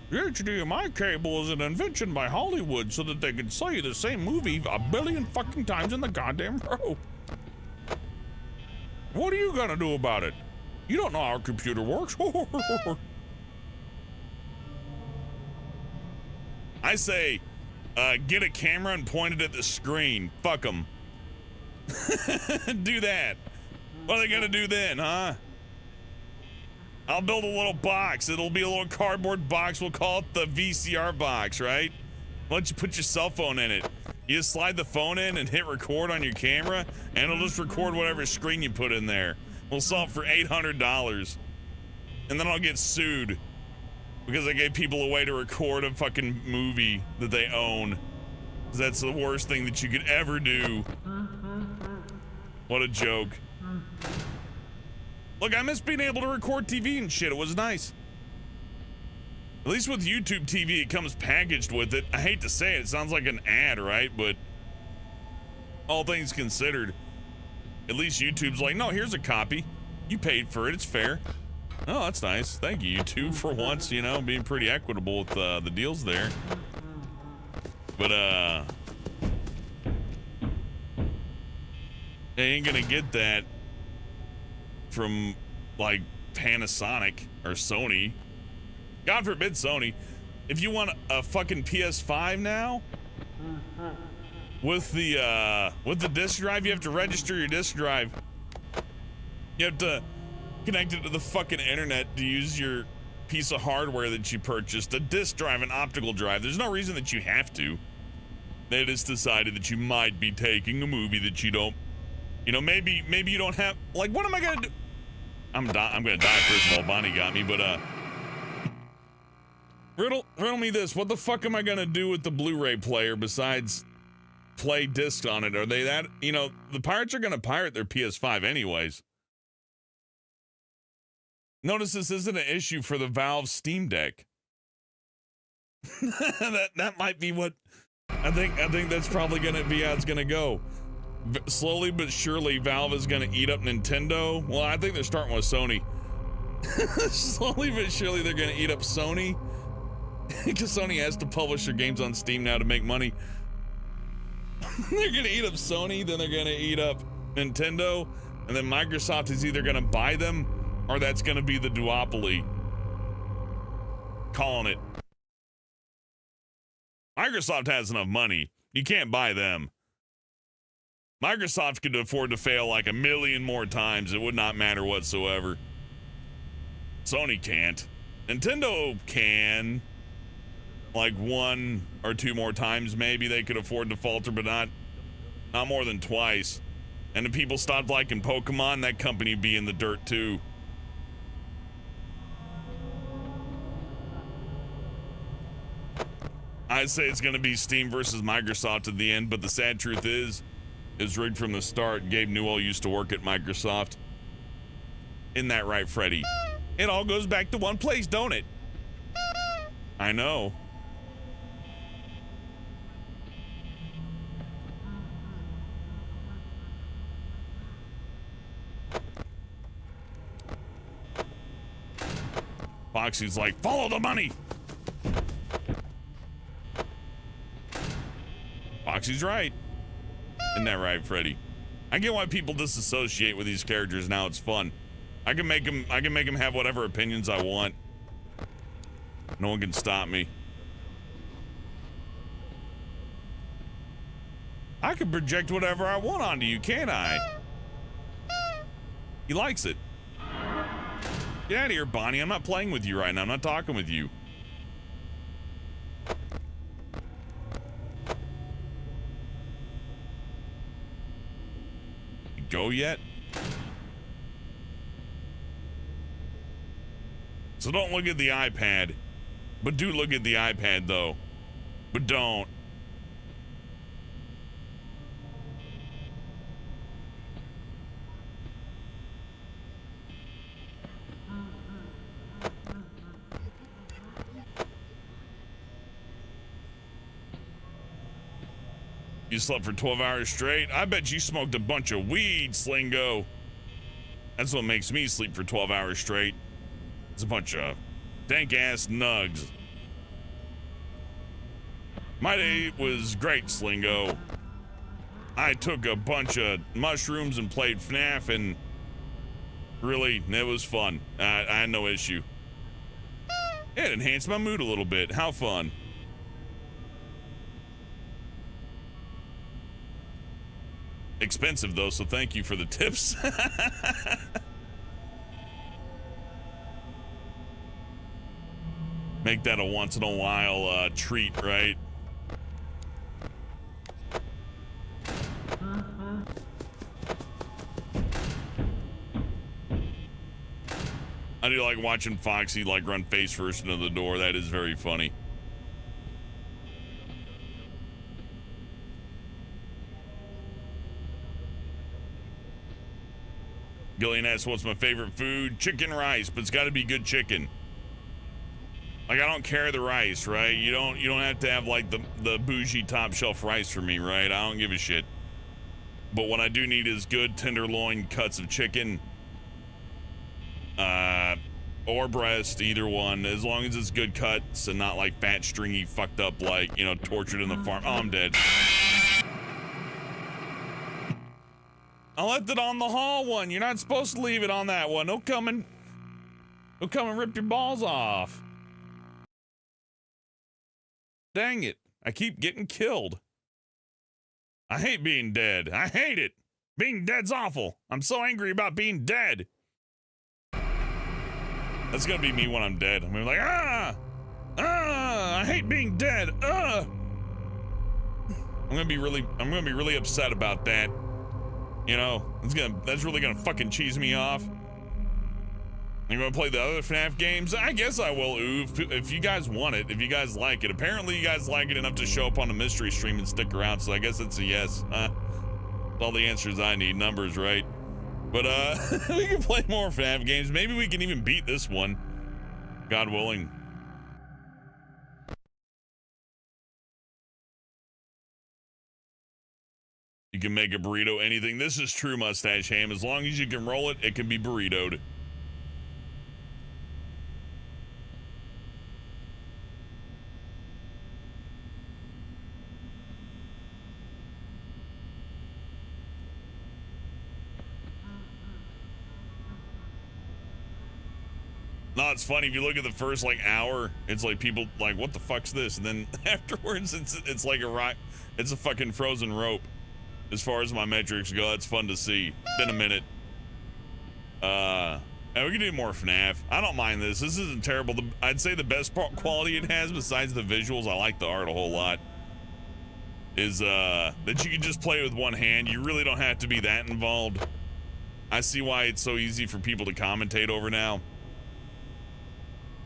The HDMI cable is an invention by Hollywood so that they can sell you the same movie a billion fucking times in the goddamn row. What are you gonna do about it? You don't know how our computer works. I say, get a camera and point it at the screen. Fuck them. Do that. What are they gonna do then, huh? I'll build a little box. It'll be a little cardboard box. We'll call it the VCR box, right? Why don't you put your cell phone in it? You just slide the phone in and hit record on your camera, and it'll just record whatever screen you put in there. We'll sell it for $800. And then I'll get sued because I gave people a way to record a fucking movie that they own. That's the worst thing that you could ever do. What a joke. Look, I miss being able to record TV and shit. It was nice. At least with YouTube TV, it comes packaged with it. I hate to say it. It sounds like an ad, right? But all things considered, at least YouTube's like, no, here's a copy. You paid for it. It's fair. Oh, that's nice. Thank you, YouTube, for once, you know, being pretty equitable with the deals there. But, they ain't gonna get that from, like, Panasonic or Sony. God forbid Sony. If you want a fucking PS5 now, with the disk drive, you have to register your disk drive. You have to connect it to the fucking internet to use your piece of hardware that you purchased, a disk drive, an optical drive. There's no reason that you have to. They just decided that you might be taking a movie that you don't, you know, maybe you don't have, like, what am I gonna do? I'm gonna die first of all. Bonnie got me, but riddle me this. What the fuck am I gonna do with the Blu-ray player besides play discs on it? Are they that, you know, the pirates are gonna pirate their PS5 anyways. Notice this isn't an issue for the Valve Steam Deck. that might be what I think that's probably gonna be how it's gonna go. Slowly but surely, Valve is gonna eat up Nintendo. Well, I think they're starting with Sony. Slowly but surely, they're gonna eat up Sony. Because Sony has to publish their games on Steam now to make money. They're gonna eat up Sony, then they're gonna eat up Nintendo, and then Microsoft is either gonna buy them or that's gonna be the duopoly. Calling it. Microsoft has enough money. You can't buy them. Microsoft could afford to fail like a million more times. It would not matter whatsoever. Sony can't. Nintendo can. Like one or two more times maybe they could afford to falter, but not more than twice. And if people stopped liking Pokemon, that company would be in the dirt too. I'd say it's going to be Steam versus Microsoft at the end, but the sad truth is rigged from the start. Gabe Newell used to work at Microsoft. Isn't that right, Freddy? It all goes back to one place, don't it? I know. Foxy's like, follow the money. Foxy's right. Isn't that right, Freddy? I get why people disassociate with these characters now. It's fun. I can make them have whatever opinions I want. No one can stop me. I can project whatever I want onto you, can't I? He likes it. Get out of here, Bonnie. I'm not playing with you right now. I'm not talking with you. You go yet? So don't look at the iPad. But do look at the iPad, though. But don't. You slept for 12 hours straight? I bet you smoked a bunch of weed, Slingo. That's what makes me sleep for 12 hours straight. It's a bunch of dank-ass nugs. My day was great, Slingo. I took a bunch of mushrooms and played FNAF, and really, it was fun. I had no issue. It enhanced my mood a little bit. How fun. Expensive though, so thank you for the tips. Make that a once in a while treat, right? I do like watching Foxy like run face first into the door. That is very funny. Gillian asks, what's my favorite food? Chicken rice, but it's got to be good chicken. Like, I don't care the rice, right? You don't have to have like the bougie top shelf rice for me, right? I don't give a shit. But what I do need is good tenderloin cuts of chicken, or breast, either one, as long as it's good cuts and not like fat, stringy, fucked up, like, you know, tortured in the farm. Oh, I'm dead. I left it on the hall one. You're not supposed to leave it on that one. Don't come and rip your balls off. Dang it. I keep getting killed. I hate being dead. I hate it. Being dead's awful. I'm so angry about being dead. That's gonna be me when I'm dead. I'm gonna be like, I hate being dead. I'm gonna be really upset about that. You know, that's really gonna fucking cheese me off. You gonna play the other FNAF games? I guess I will, if you guys want it, if you guys like it. Apparently you guys like it enough to show up on the mystery stream and stick around, so I guess it's a yes. All the answers I need, numbers, right? But we can play more FNAF games. Maybe we can even beat this one, God willing. You can make a burrito anything. This is true, Mustache Ham. As long as you can roll it, it can be burritoed. No, it's funny, if you look at the first like hour, it's like people like, what the fuck's this? And then afterwards it's like it's a fucking frozen rope. As far as my metrics go, that's fun to see. Been a minute. And we can do more FNAF. I don't mind this. This isn't terrible. I'd say the best quality it has, besides the visuals, I like the art a whole lot, is that you can just play with one hand. You really don't have to be that involved. I see why it's so easy for people to commentate over now.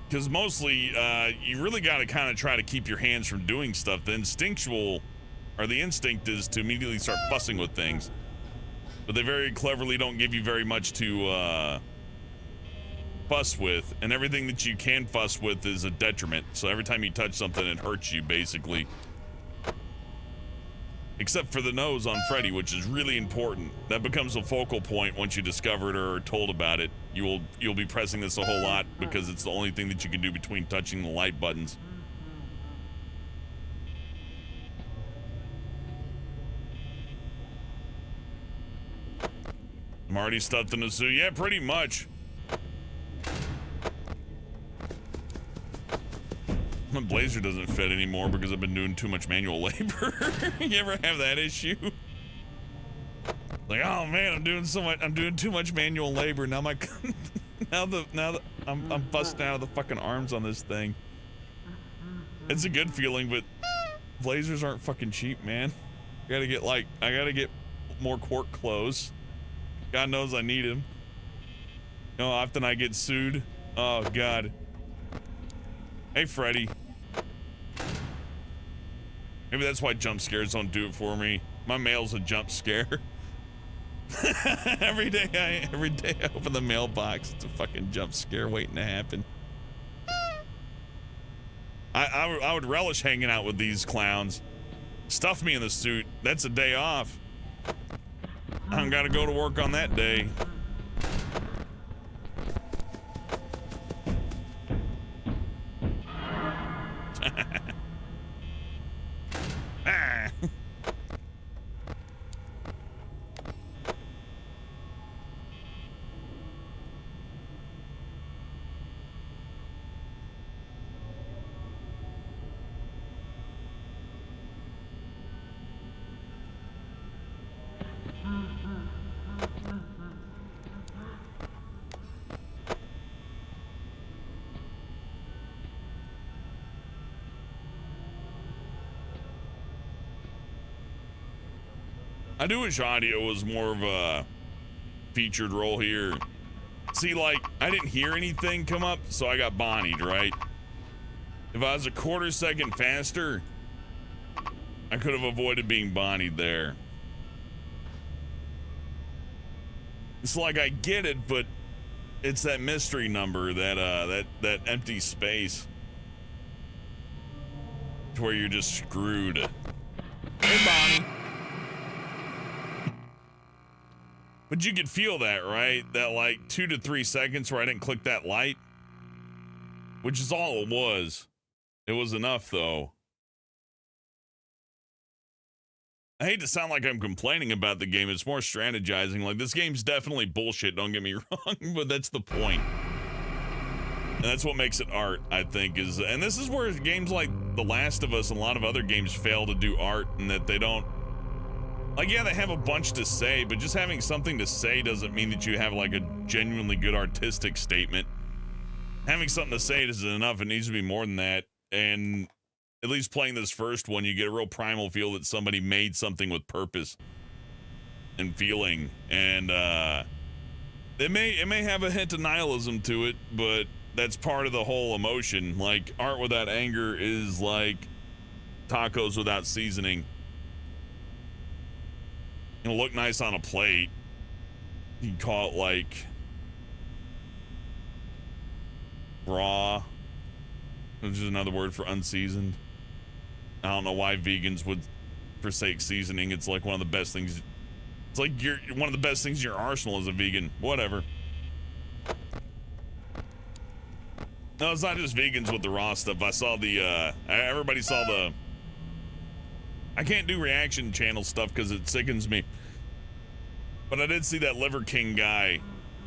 Because mostly, you really got to kind of try to keep your hands from doing stuff. The instinct is to immediately start fussing with things. But they very cleverly don't give you very much to fuss with. And everything that you can fuss with is a detriment. So every time you touch something, it hurts you, basically. Except for the nose on Freddy, which is really important. That becomes a focal point once you discover it or are told about it. You'll be pressing this a whole lot because it's the only thing that you can do between touching the light buttons. I'm already stuffed in the suit. Yeah, pretty much. My blazer doesn't fit anymore because I've been doing too much manual labor. You ever have that issue? Like, oh man, I'm doing too much manual labor. Now my I'm busting out of the fucking arms on this thing. It's a good feeling, but blazers aren't fucking cheap, man. I gotta get more cork clothes. God knows I need them. You know how often I get sued? Oh God. Hey Freddy. Maybe that's why jump scares don't do it for me. My mail's a jump scare. every day I open the mailbox, it's a fucking jump scare waiting to happen. I would relish hanging out with these clowns. Stuff me in the suit. That's a day off. I don't gotta go to work on that day. Ah. I do wish audio was more of a featured role here. See, like, I didn't hear anything come up, so I got bonnied, right? If I was a quarter second faster, I could have avoided being bonnied there. It's like I get it, but it's that mystery number, that empty space to where you're just screwed. Hey, Bonnie. But you could feel that, right? That like 2 to 3 seconds where I didn't click that light, which is all it was. It was enough though. I hate to sound like I'm complaining about the game. It's more strategizing. Like, this game's definitely bullshit, don't get me wrong, but that's the point. And that's what makes it art, I think, is, and this is where games like The Last of Us and a lot of other games fail to do art, and that they don't, like, yeah, they have a bunch to say, but just having something to say doesn't mean that you have like a genuinely good artistic statement. Having something to say isn't enough. It needs to be more than that. And at least playing this first one, you get a real primal feel that somebody made something with purpose and feeling. And it may have a hint of nihilism to it, but that's part of the whole emotion. Like, art without anger is like tacos without seasoning. It'll look nice on a plate. You can call it like raw, which is another word for unseasoned. I don't know why vegans would forsake seasoning. It's like one of the best things. It's like one of the best things in your arsenal as a vegan. Whatever. No, it's not just vegans with the raw stuff. I saw the everybody saw the, I can't do reaction channel stuff because it sickens me. But I did see that Liver King guy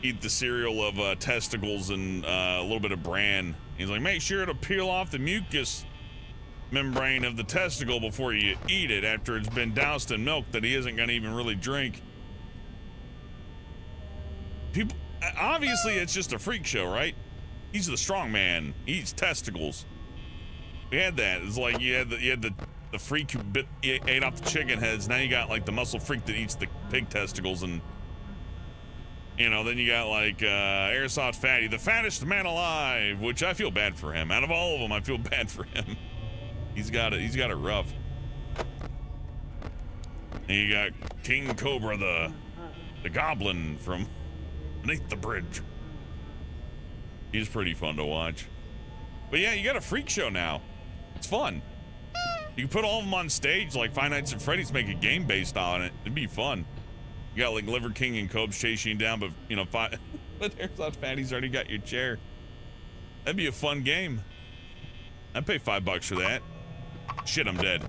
eat the cereal of testicles and a little bit of bran. He's like, make sure to peel off the mucus membrane of the testicle before you eat it after it's been doused in milk that he isn't going to even really drink. People, obviously it's just a freak show, right? He's the strong man. He eats testicles. We had that. It's like you had the freak who ate off the chicken heads. Now you got like the muscle freak that eats the pig testicles, and you know, then you got like Airsoft Fatty, the fattest man alive, which I feel bad for him. Out of all of them, I feel bad for him. He's got it rough. And you got King Cobra, the goblin from beneath the bridge. He's pretty fun to watch. But yeah, you got a freak show now. It's fun. You can put all of them on stage like Five Nights at Freddy's, make a game based on it. It'd be fun. You got like Liver King and Cobes chasing you down, but you know, but there's that fatty's already got your chair. That'd be a fun game. I'd pay $5 for that. Shit, I'm dead.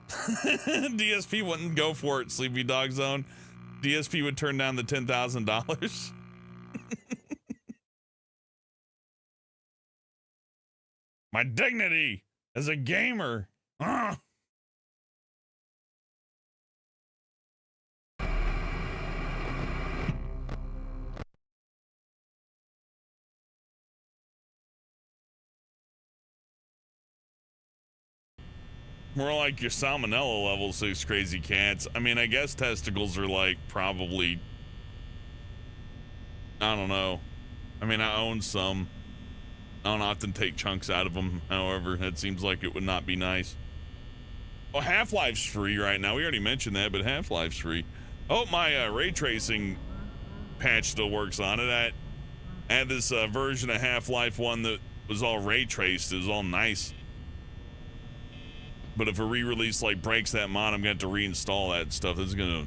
DSP wouldn't go for it, Sleepy Dog Zone. DSP would turn down the $10,000. My dignity as a gamer. Ugh. More like your salmonella levels, these crazy cats. I mean, I guess testicles are like probably, I don't know. I mean, I own some. I don't often take chunks out of them. However, it seems like it would not be nice. Oh, Half-Life's free right now. We already mentioned that, but Half-Life's free. Oh, my ray tracing patch still works on it. I had this version of Half-Life 1 that was all ray traced. It was all nice. But if a re-release like breaks that mod, I'm gonna have to reinstall that stuff. This is gonna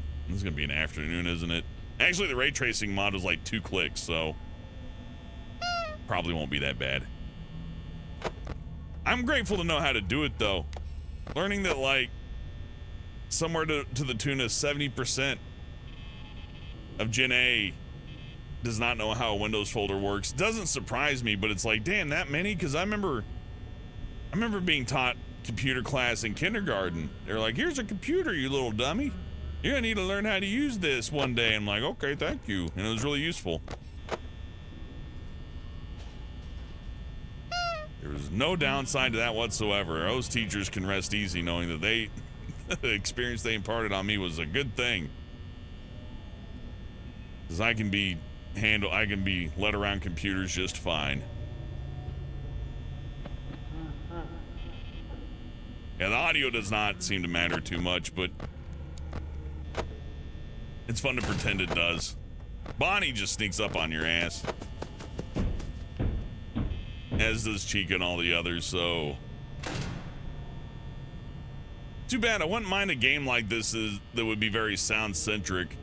be an afternoon, isn't it? Actually, the ray tracing mod was like 2 clicks, so probably won't be that bad. I'm grateful to know how to do it though. Learning that like somewhere to the tune of 70% of Gen A does not know how a Windows folder works doesn't surprise me, but it's like, damn, that many? Because I remember being taught computer class in kindergarten. They're like, here's a computer, you little dummy. You're gonna need to learn how to use this one day. I'm like, okay, thank you. And it was really useful. There was no downside to that whatsoever. Those teachers can rest easy knowing that the experience they imparted on me was a good thing. Because I can be led around computers just fine. Yeah, the audio does not seem to matter too much, but it's fun to pretend it does. Bonnie just sneaks up on your ass. As does Chica and all the others, so. Too bad, I wouldn't mind a game like this that would be very sound-centric.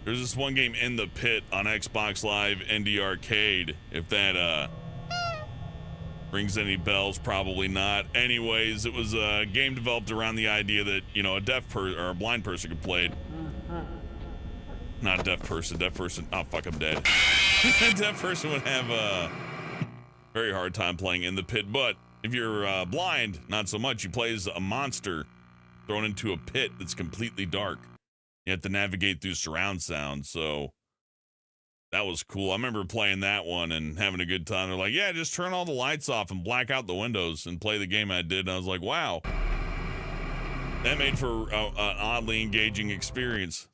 There's this one game, In the Pit, on Xbox Live ND Arcade. If that, rings any bells, probably not. Anyways, it was a game developed around the idea that, you know, a blind person could play it. Not a deaf person. Oh fuck, I'm dead. A deaf person would have a very hard time playing In the Pit, but if you're blind, not so much. You play as a monster thrown into a pit that's completely dark. You have to navigate through surround sound, so that was cool. I remember playing that one and having a good time. They're like, yeah, just turn all the lights off and black out the windows and play the game I did. And I was like, wow. That made for an oddly engaging experience.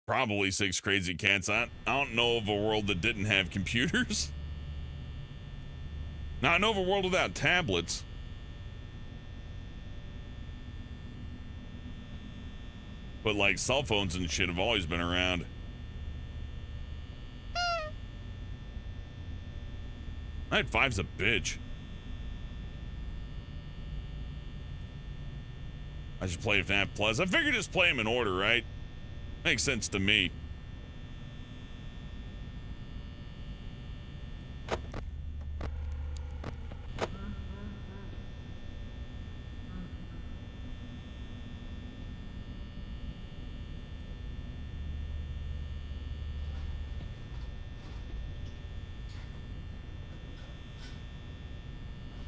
Probably 6 crazy cats. I don't know of a world that didn't have computers. Now, I know of a world without tablets. But like cell phones and shit have always been around. Night 5's a bitch. I should play FNAF Plus. I figured just play them in order, right? Makes sense to me.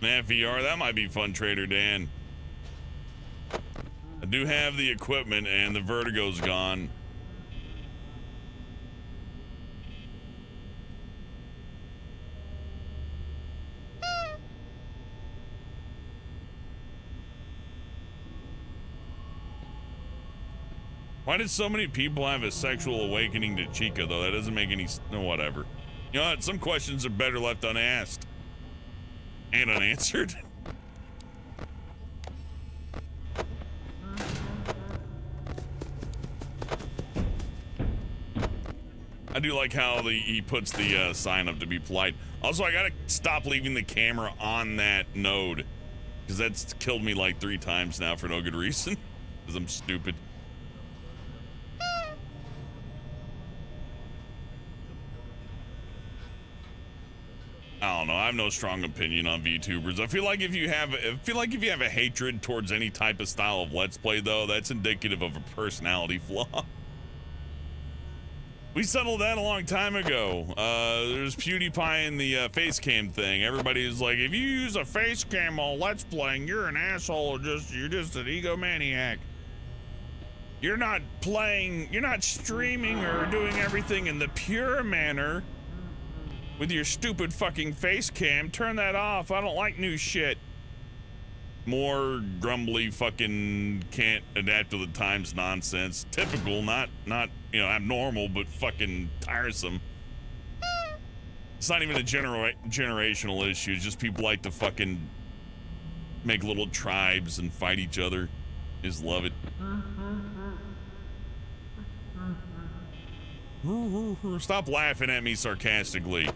Man, VR, that might be fun, Trader Dan. I do have the equipment and the vertigo's gone. Why did so many people have a sexual awakening to Chica, though? That doesn't make any... No, whatever. You know what? Some questions are better left unasked. And unanswered. I I do like how he puts the sign up to be polite. Also, I gotta stop leaving the camera on that node, because that's killed me like 3 times now for no good reason, because I'm stupid. I don't know. I have no strong opinion on VTubers. I feel like if you have a hatred towards any type of style of Let's Play, though, that's indicative of a personality flaw. We settled that a long time ago. There's PewDiePie in the face cam thing. Everybody's like, if you use a face cam while Let's Playing, you're an asshole, or you're just an egomaniac. You're not streaming or doing everything in the pure manner with your stupid fucking face cam. Turn that off. I don't like new shit. More grumbly fucking can't adapt to the times nonsense. Typical, not abnormal, but fucking tiresome. It's not even a generational issue. It's just people like to fucking make little tribes and fight each other. Just love it. Stop laughing at me sarcastically.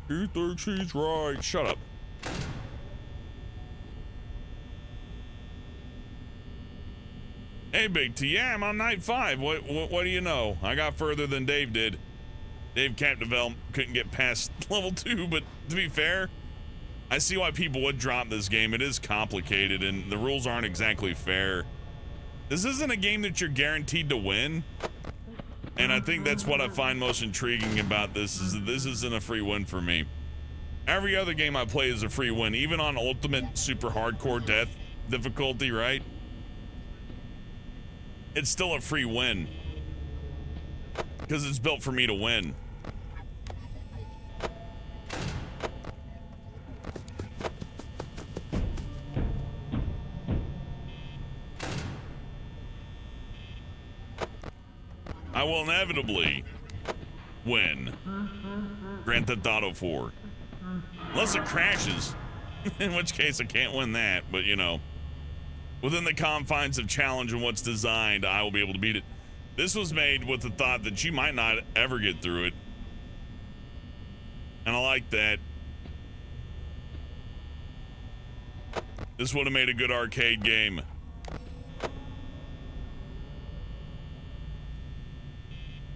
He thinks he's right. Shut up. Hey, Big T. Yeah, I'm on night 5. What do you know? I got further than Dave did. Dave Capdevel couldn't get past level 2, but to be fair, I see why people would drop this game. It is complicated, and the rules aren't exactly fair. This isn't a game that you're guaranteed to win. And I think that's what I find most intriguing about this, is that this isn't a free win for me. Every other game I play is a free win, even on ultimate super hardcore death difficulty, right? It's still a free win. Because it's built for me to win. I will inevitably win Grand Theft Auto 4. Unless it crashes, in which case I can't win that, but you know, within the confines of challenge and what's designed, I will be able to beat it. This was made with the thought that you might not ever get through it. And I like that. This would have made a good arcade game.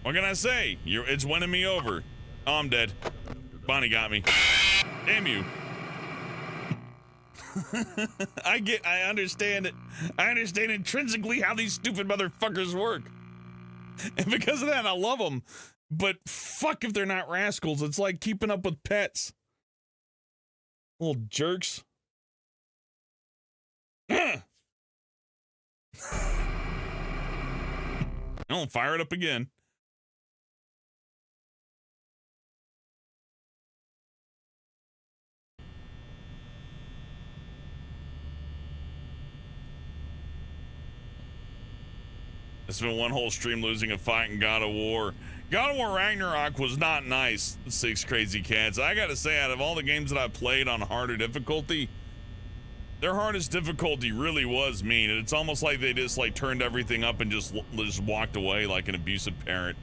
What can I say? It's winning me over. Oh, I'm dead. Bonnie got me. Damn you. I understand it. I understand intrinsically how these stupid motherfuckers work. And because of that, I love them. But fuck if they're not rascals. It's like keeping up with pets. Little jerks. I'll fire it up again. It's been one whole stream losing a fight in God of War. God of War Ragnarok was not nice, 6 Crazy Cats. I gotta say, out of all the games that I played on harder difficulty, their hardest difficulty really was mean. And it's almost like they just like turned everything up and just walked away like an abusive parent.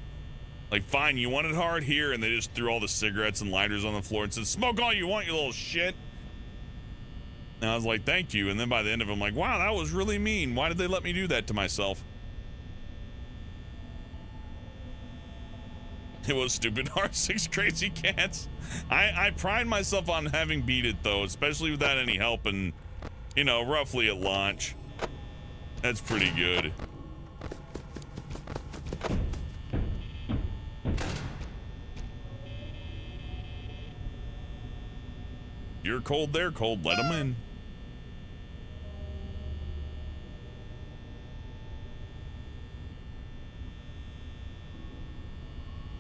Like, fine, you want it hard here, and they just threw all the cigarettes and lighters on the floor and said, smoke all you want, you little shit. And I was like, thank you. And then by the end of it, I'm like, wow, that was really mean. Why did they let me do that to myself? It was stupid hard, 6 Crazy Cats. I pride myself on having beat it, though, especially without any help and, you know, roughly at launch. That's pretty good. You're cold, they're cold, let them in.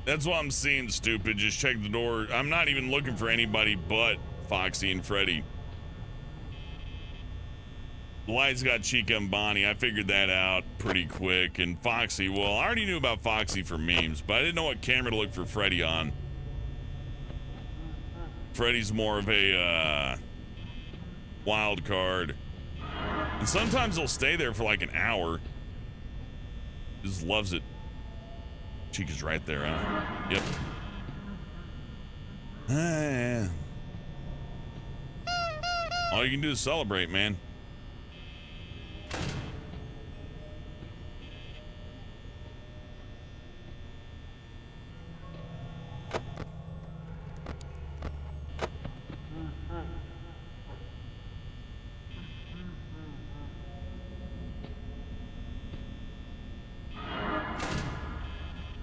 That's what I'm seeing, stupid. Just check the door. I'm not even looking for anybody but Foxy and Freddy. The lights got Chica and Bonnie. I figured that out pretty quick. And Foxy, well, I already knew about Foxy for memes, but I didn't know what camera to look for Freddy on. Freddy's more of a wild card. And sometimes he'll stay there for like an hour. Just loves it. Chica's right there, huh? Yep. Yeah. All you can do is celebrate, man.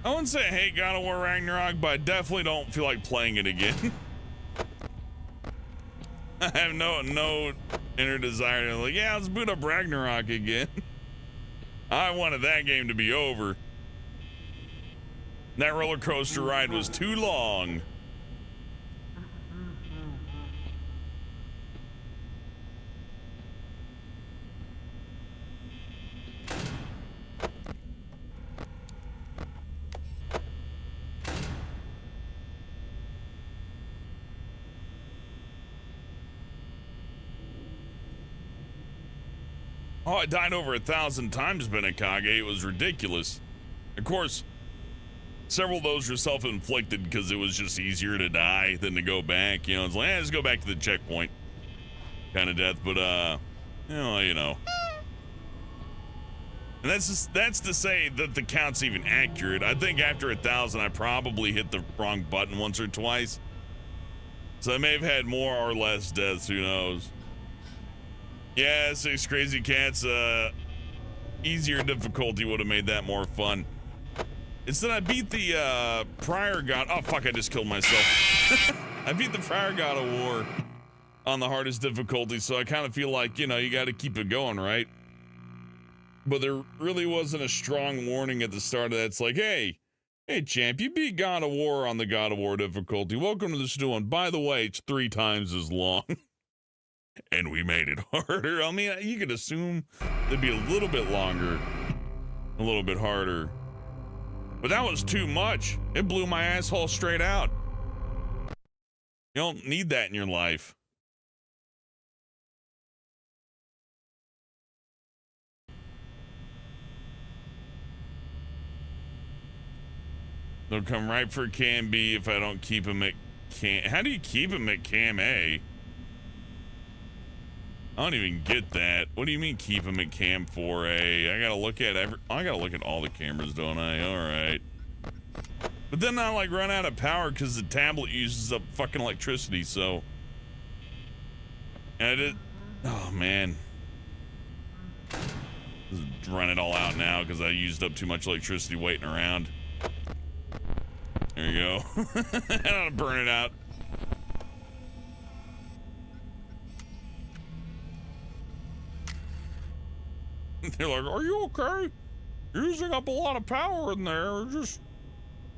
I wouldn't say I hate God of War Ragnarok, but I definitely don't feel like playing it again. I have no inner desire to like, yeah, let's boot up Ragnarok again. I wanted that game to be over. That roller coaster ride was too long. Oh, I died over 1,000 times, Benekage. It was ridiculous. Of course, several of those were self-inflicted because it was just easier to die than to go back. You know, it's like, let's go back to the checkpoint kind of death. But, you know. And that's to say that the count's even accurate. I think after 1,000, I probably hit the wrong button once or twice. So I may have had more or less deaths, who knows. Yeah, 6 Crazy Cats, easier difficulty would have made that more fun. Instead, I beat the, prior God, oh fuck, I just killed myself. I beat the prior God of War on the hardest difficulty, so I kind of feel like, you know, you gotta keep it going, right? But there really wasn't a strong warning at the start of that. It's like, hey champ, you beat God of War on the God of War difficulty. Welcome to this new one. By the way, it's 3 times as long. And we made it harder. I mean, you could assume it'd be a little bit longer, a little bit harder. But that was too much. It blew my asshole straight out. You don't need that in your life. They'll come right for Cam B if I don't keep him at Cam. How do you keep him at Cam A? I don't even get that. What do you mean keep him at Cam 4A? I gotta look at I gotta look at all the cameras, don't I? Alright. But then I like run out of power because the tablet uses up fucking electricity, so. And I did. Oh man. Just run it all out now because I used up too much electricity waiting around. There you go. I don't burn it out. They're like, are you okay? You're using up a lot of power in there. Just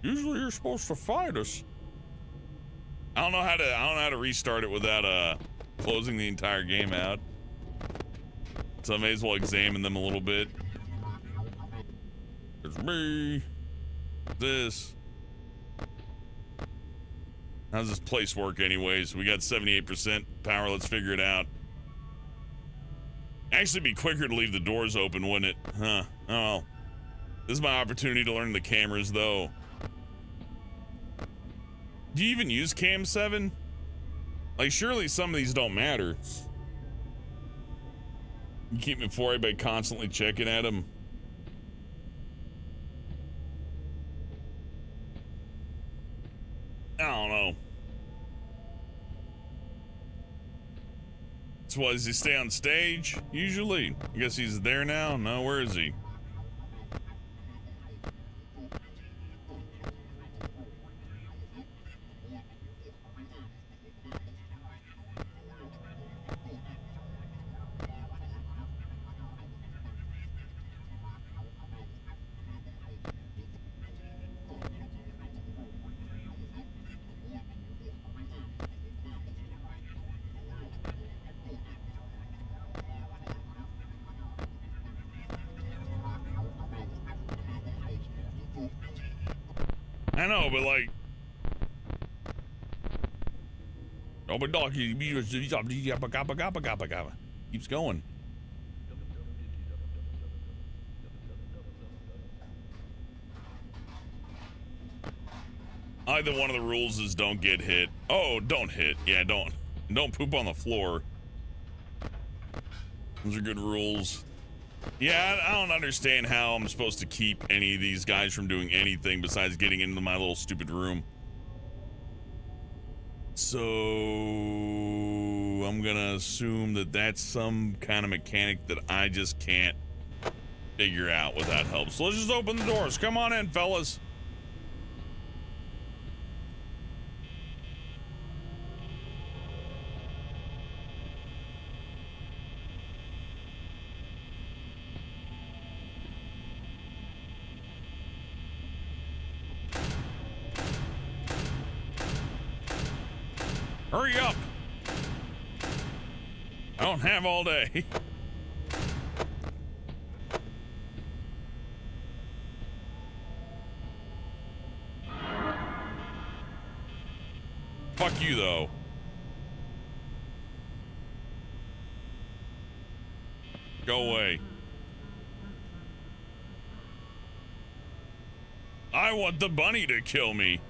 usually you're supposed to fight us. I don't know how to restart it without closing the entire game out. So I may as well examine them a little bit. There's me. This. How's this place work anyways? We got 78% power. Let's figure it out. Actually be quicker to leave the doors open, wouldn't it? Huh. Oh well. This is my opportunity to learn the cameras, though. Do you even use Cam 7? Like, surely some of these don't matter. You keep me 4A by constantly checking at them. I don't know. So what, does he stay on stage, usually? I guess he's there now? No, where is he? I know, but like, oh, but dog, keeps going. Either one of the rules is don't get hit. Oh, don't hit. Yeah, don't poop on the floor. Those are good rules. Yeah, I don't understand how I'm supposed to keep any of these guys from doing anything besides getting into my little stupid room. So I'm gonna assume that that's some kind of mechanic that I just can't figure out without help. So let's just open the doors. Come on in, fellas. Hurry up. I don't have all day. Fuck you, though. Go away. I want the bunny to kill me.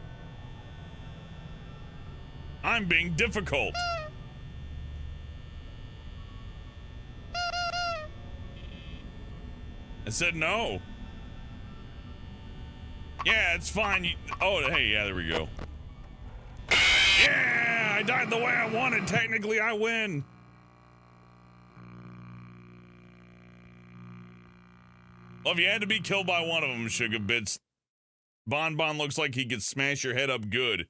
I'm being difficult. I said no. Yeah, it's fine. Oh, hey, yeah, there we go. Yeah, I died the way I wanted. Technically, I win. Well, if you had to be killed by one of them, Sugar Bits, Bon Bon looks like he could smash your head up good.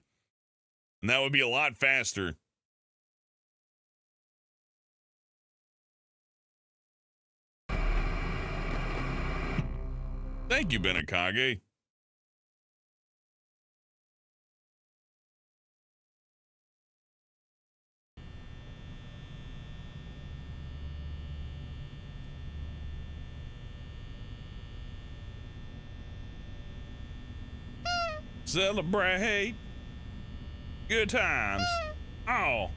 And that would be a lot faster. Thank you, Benakage. Celebrate. Good times. Oh.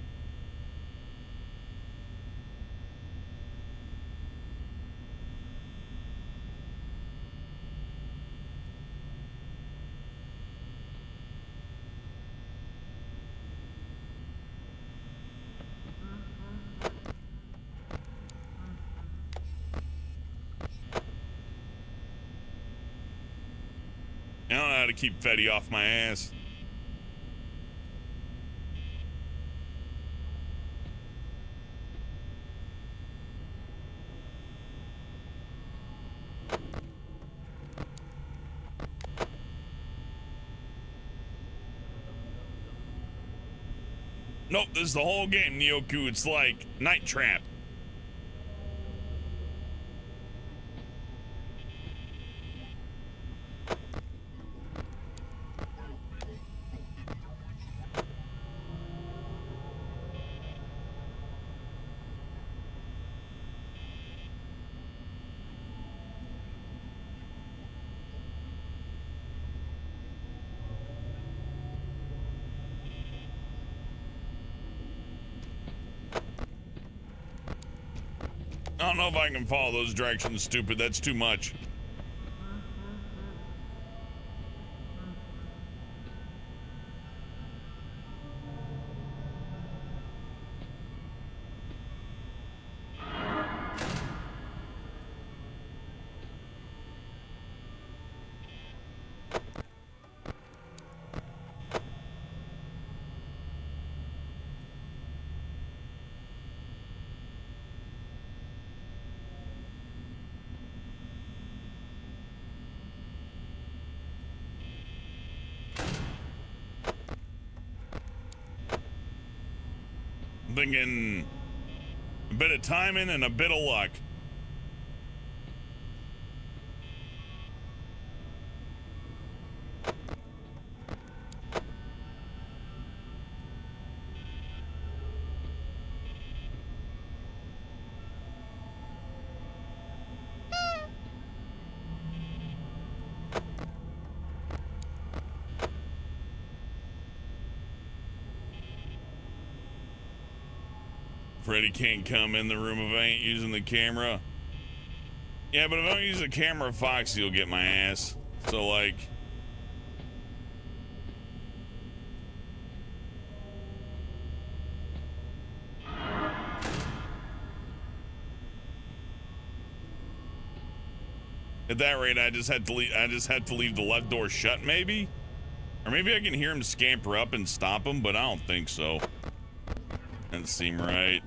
I don't know how to keep Fetty off my ass. Nope, this is the whole game, Nyoku. It's like Night Trap. I don't know if I can follow those directions, stupid. That's too much. I'm thinking a bit of timing and a bit of luck. Freddy can't come in the room if I ain't using the camera. Yeah, but if I don't use the camera, Foxy will get my ass. So, like... At that rate, I just had to leave the left door shut, maybe? Or maybe I can hear him scamper up and stop him, but I don't think so. Doesn't seem right.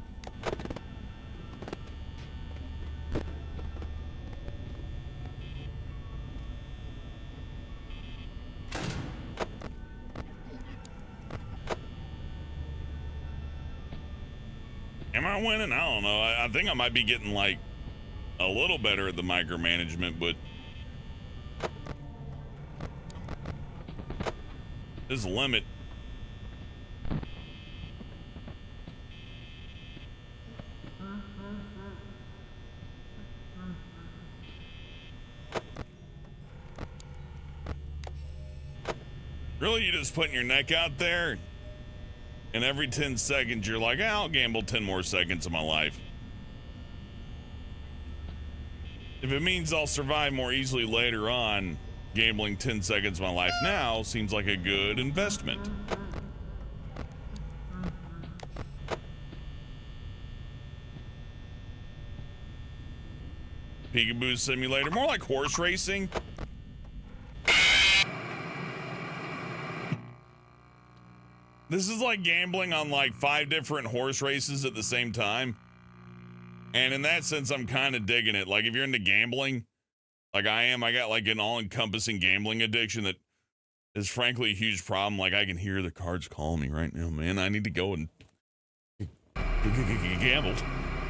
Am I winning? I don't know. I think I might be getting like a little better at the micromanagement, but there's a limit. Really, you just putting your neck out there? And every 10 seconds, you're like, I'll gamble 10 more seconds of my life. If it means I'll survive more easily later on, gambling 10 seconds of my life now seems like a good investment. Peekaboo Simulator, more like horse racing. This is like gambling on like 5 different horse races at the same time. And in that sense, I'm kind of digging it. Like if you're into gambling, like I am, I got like an all-encompassing gambling addiction that is frankly a huge problem. Like I can hear the cards calling me right now, man. I need to go and gamble.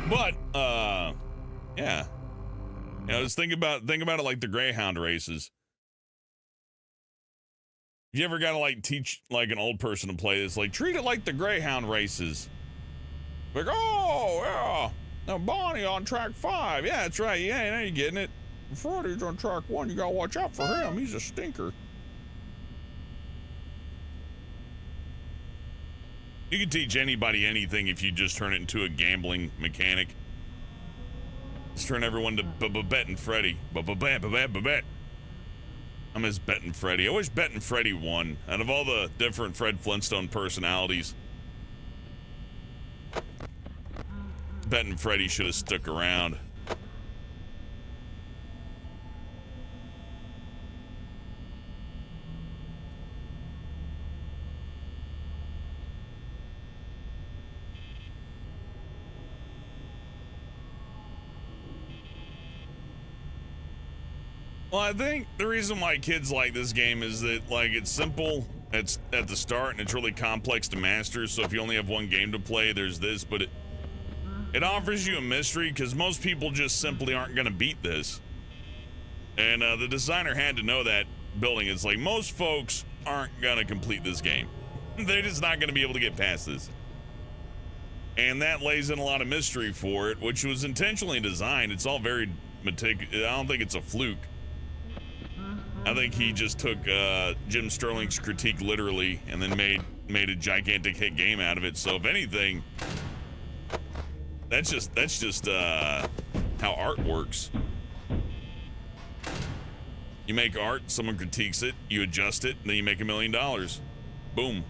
But, yeah. You know, just think about it like the Greyhound races. You ever gotta like teach like an old person to play this? Like treat it like the Greyhound races. Like, oh yeah, now Bonnie on track 5. Yeah, that's right. Yeah, now you're getting it. Freddy's on track 1. You gotta watch out for him. He's a stinker. You can teach anybody anything if you just turn it into a gambling mechanic. Just turn everyone to betting Freddy. Bet. I miss Betting Freddy. I wish Betting Freddy won. Out of all the different Fred Flintstone personalities, Betting Freddy should have stuck around. Well, I think the reason why kids like this game is that, like, it's simple, it's at the start, and it's really complex to master, so if you only have one game to play, there's this, but it offers you a mystery, because most people just simply aren't going to beat this. And the designer had to know that building. It's like, most folks aren't going to complete this game. They're just not going to be able to get past this. And that lays in a lot of mystery for it, which was intentionally designed. It's all very meticulous. I don't think it's a fluke. I think he just took Jim Sterling's critique literally and then made a gigantic hit game out of it. So if anything, that's just how art works. You make art, someone critiques it, you adjust it, and then you make $1 million. Boom.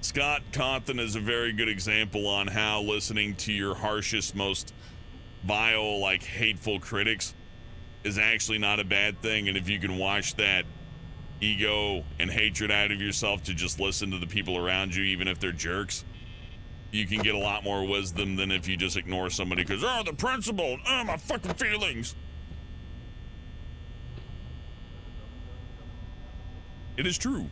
Scott Cawthon is a very good example on how listening to your harshest, most vile, like hateful critics is actually not a bad thing. And if you can wash that ego and hatred out of yourself to just listen to the people around you, even if they're jerks, you can get a lot more wisdom than if you just ignore somebody because, oh, the principle, oh, my fucking feelings. It is true.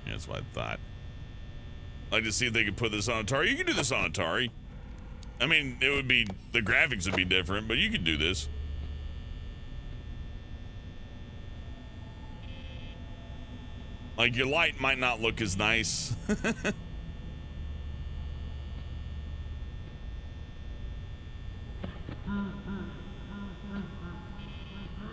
Yeah, that's what I thought. I'd like to see if they could put this on Atari. You can do this on Atari. I mean, it would be, the graphics would be different, but you could do this. Like, your light might not look as nice.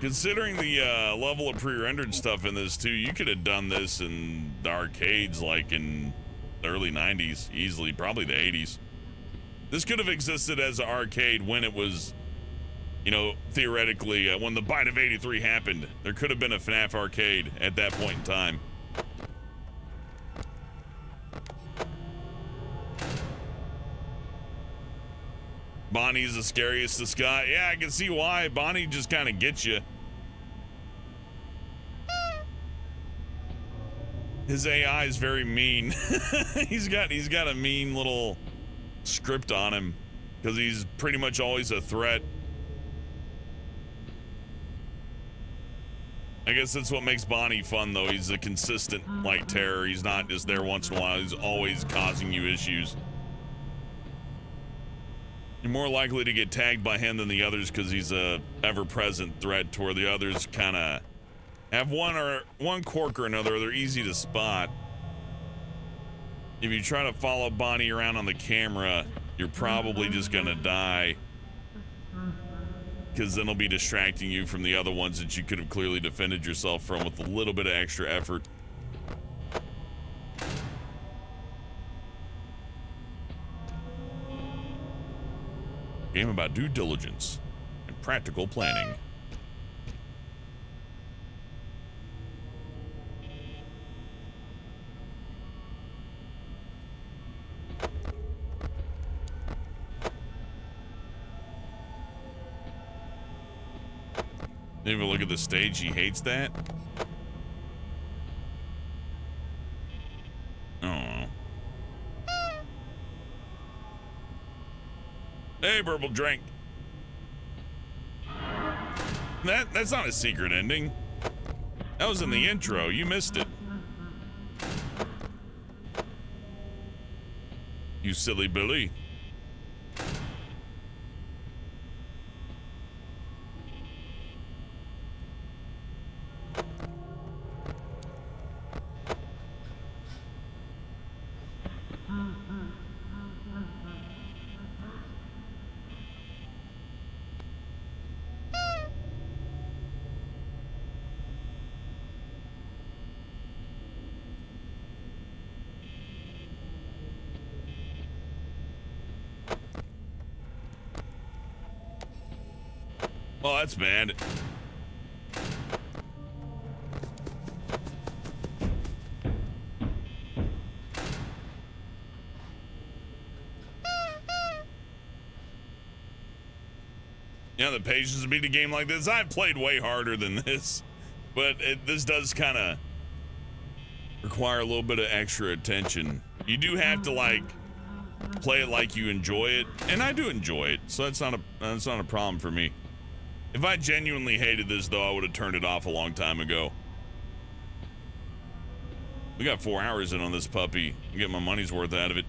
Considering the level of pre-rendered stuff in this too, you could have done this in the arcades like in the early 90s, easily, probably the 80s. This could have existed as an arcade when it was, you know, theoretically, when the Bite of 83 happened, there could have been a FNAF arcade at that point in time. Bonnie's the scariest to Scott. Yeah, I can see why. Bonnie just kind of gets you. His AI is very mean. he's got a mean little script on him because he's pretty much always a threat. I guess that's what makes Bonnie fun, though. He's a consistent, like, terror. He's not just there once in a while. He's always causing you issues. You're more likely to get tagged by him than the others because he's a ever-present threat, to where the others kind of have one quirk or another. They're easy to spot. If you try to follow Bonnie around on the camera, you're probably just gonna die, because then he'll be distracting you from the other ones that you could have clearly defended yourself from with a little bit of extra effort. Game about due diligence and practical planning. Maybe look at the stage. He hates that. Oh. Hey, Burble Drink. That's not a secret ending. That was in the intro. You missed it. You silly Billy. Oh, that's bad. Yeah, the patience to beat a game like this. I've played way harder than this, but this does kind of require a little bit of extra attention. You do have to, like, play it like you enjoy it, and I do enjoy it, so that's not a problem for me. If I genuinely hated this, though, I would have turned it off a long time ago. We got 4 hours in on this puppy. I get my money's worth out of it.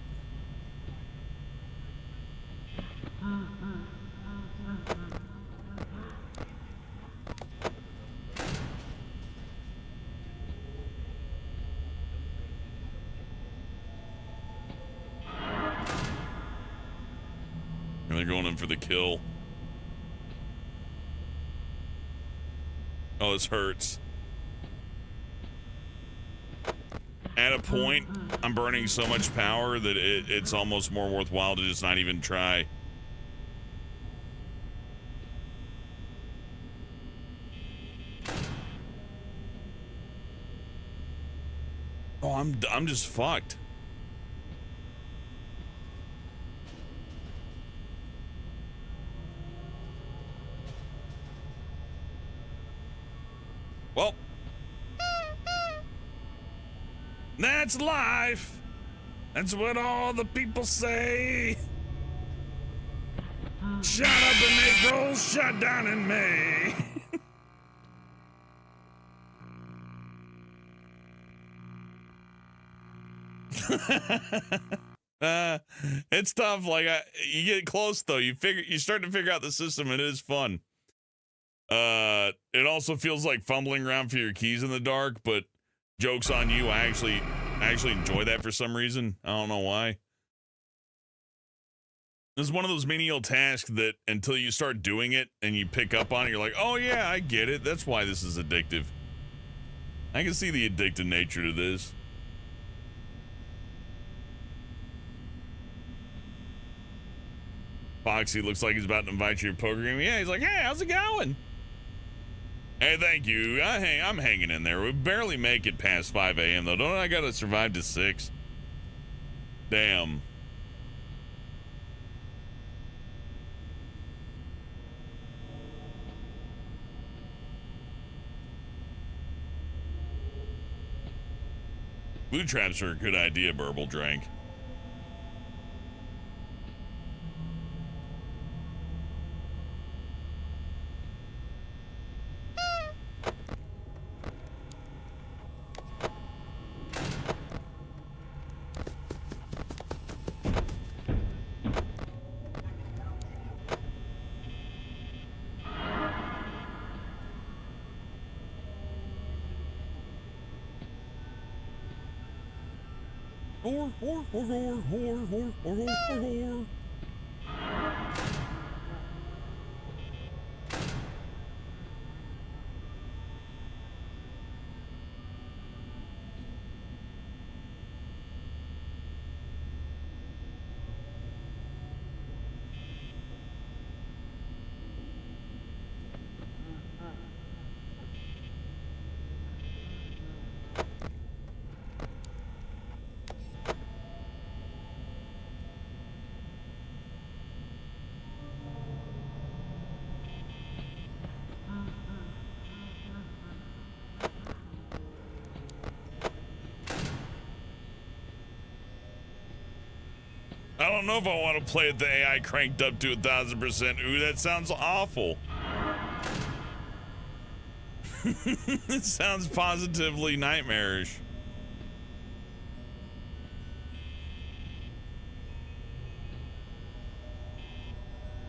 And they're going in for the kill. Oh, this hurts. At a point, I'm burning so much power that it's almost more worthwhile to just not even try. Oh, I'm just fucked. Well, that's life. That's what all the people say. Shut up in April, shut down in May. It's tough. Like, you get close though. You start to figure out the system. It is fun. It also feels like fumbling around for your keys in the dark, but joke's on you. I actually enjoy that for some reason. I don't know why. It's one of those menial tasks that until you start doing it and you pick up on it, you're like, oh yeah, I get it. That's why this is addictive. I can see the addictive nature to this. Foxy looks like he's about to invite you to a poker game. Yeah, he's like, hey, how's it going? Hey, thank you. I'm hanging in there. We barely make it past 5 a.m. though. Don't I gotta survive to 6? Damn. Food traps are a good idea, Burble Drank. I don't know if I want to play with the AI cranked up to 1,000%. Ooh, that sounds awful. It sounds positively nightmarish.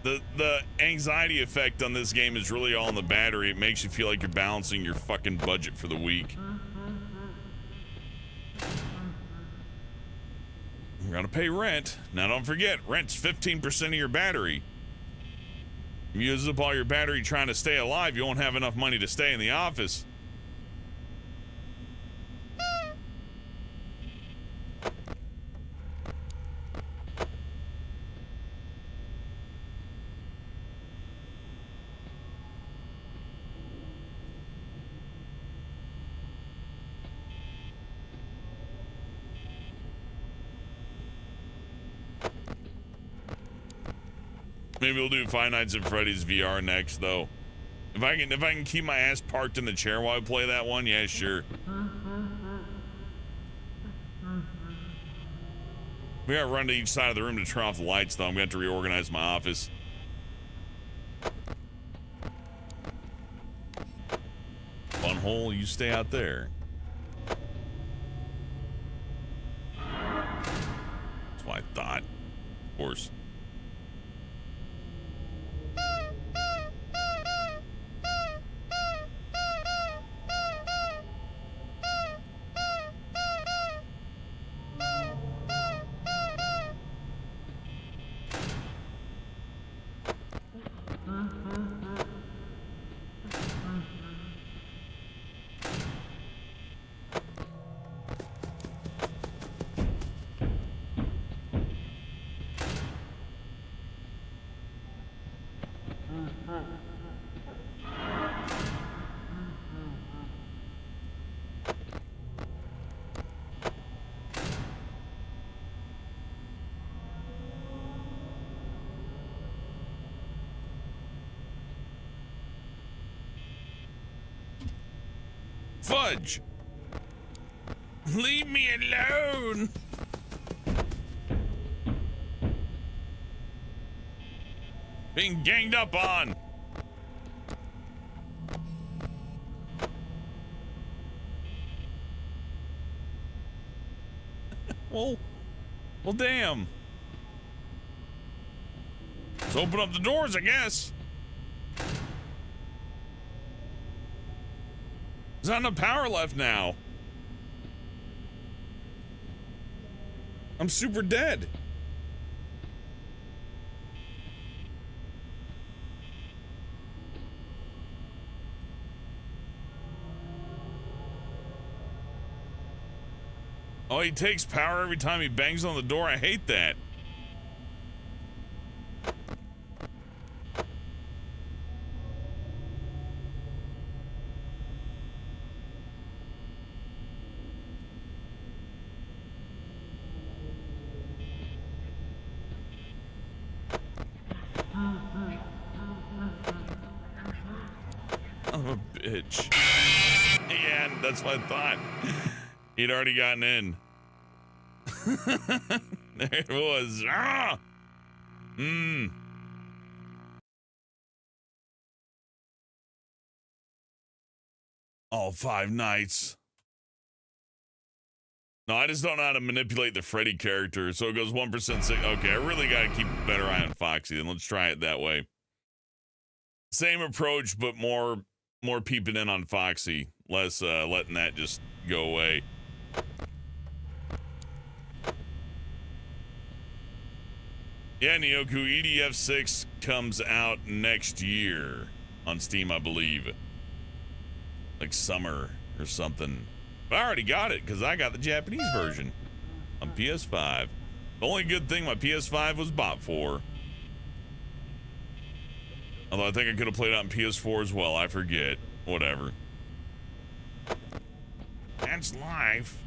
The anxiety effect on this game is really all on the battery. It makes you feel like you're balancing your fucking budget for the week. You're gonna pay rent. Now don't forget, rent's 15% of your battery. If you use up all your battery trying to stay alive, you won't have enough money to stay in the office. Maybe we'll do Five Nights at Freddy's VR next, though. If I can keep my ass parked in the chair while I play that one, yeah, sure. We gotta run to each side of the room to turn off the lights, though. I'm gonna have to reorganize my office. Bunhole, you stay out there. That's what I thought. Of course. Fudge! Leave me alone! Being ganged up on! Well, damn. Let's open up the doors, I guess. There's not enough power left now. I'm super dead. Oh, he takes power every time he bangs on the door. I hate that. I'm a bitch. Yeah, that's what I thought. He'd already gotten in. There it was. Ah! All 5 nights. No, I just don't know how to manipulate the Freddy character. So it goes 1% sick. Okay, I really got to keep a better eye on Foxy. Then let's try it that way. Same approach, but more peeping in on Foxy. Less letting that just go away. Yeah, Nyoku, EDF 6 comes out next year on Steam, I believe. Like summer or something. But I already got it because I got the Japanese version on PS5. The only good thing my PS5 was bought for. Although I think I could have played it on PS4 as well. I forget. Whatever. That's life.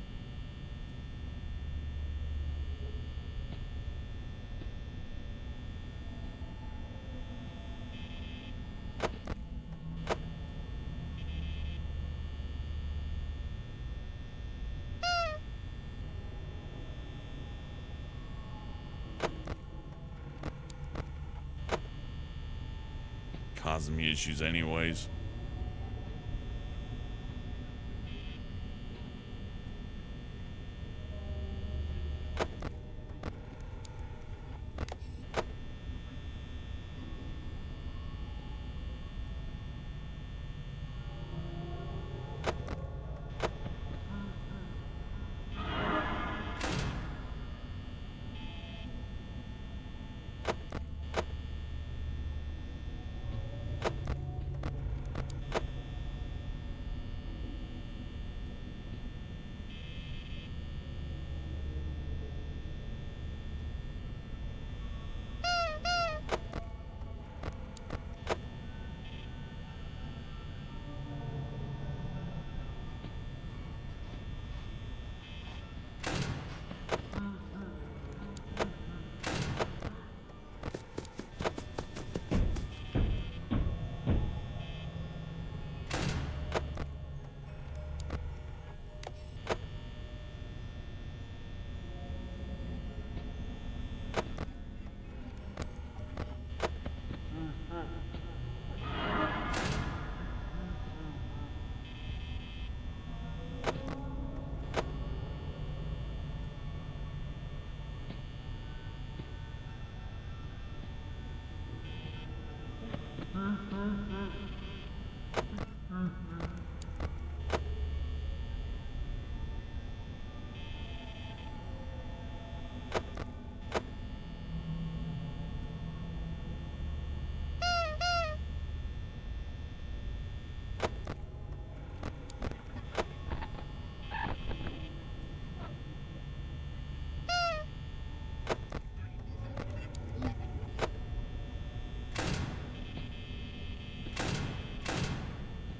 Causing me issues anyways.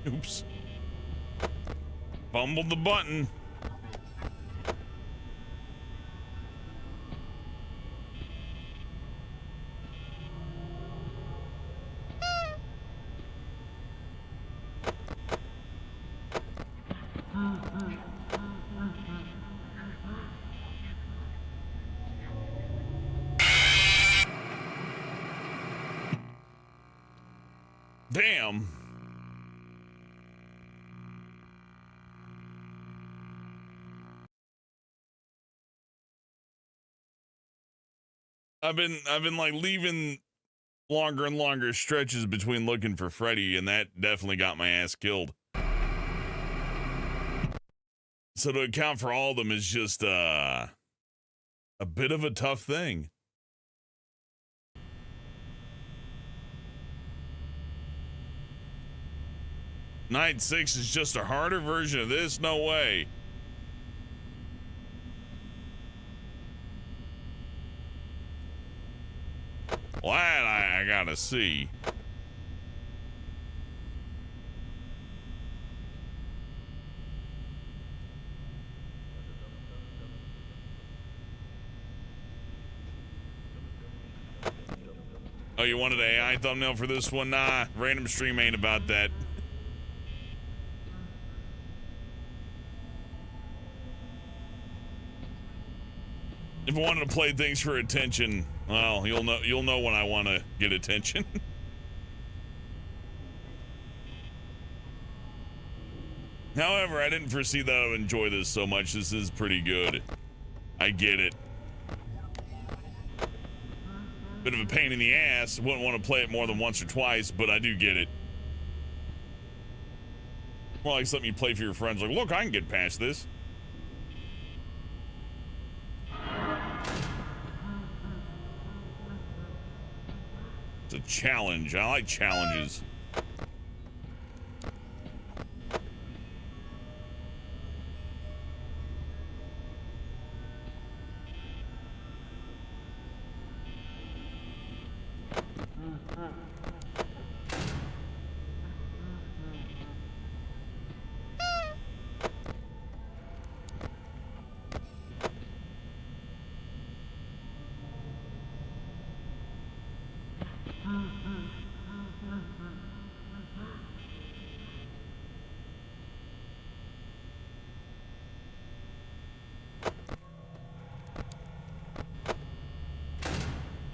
Oops. Fumbled the button. Damn. I've been like leaving longer and longer stretches between looking for Freddy, and that definitely got my ass killed. So to account for all of them is just a bit of a tough thing. Night 6 is just a harder version of this? No way. Well, that I gotta see. Oh, you wanted an AI thumbnail for this one? Nah, random stream ain't about that. If I wanted to play things for attention, well, you'll know when I want to get attention. However, I didn't foresee that I would enjoy this so much. This is pretty good. I get it. Bit of a pain in the ass. Wouldn't want to play it more than once or twice, but I do get it. More like something you play for your friends. Like, look, I can get past this. It's a challenge. I like challenges.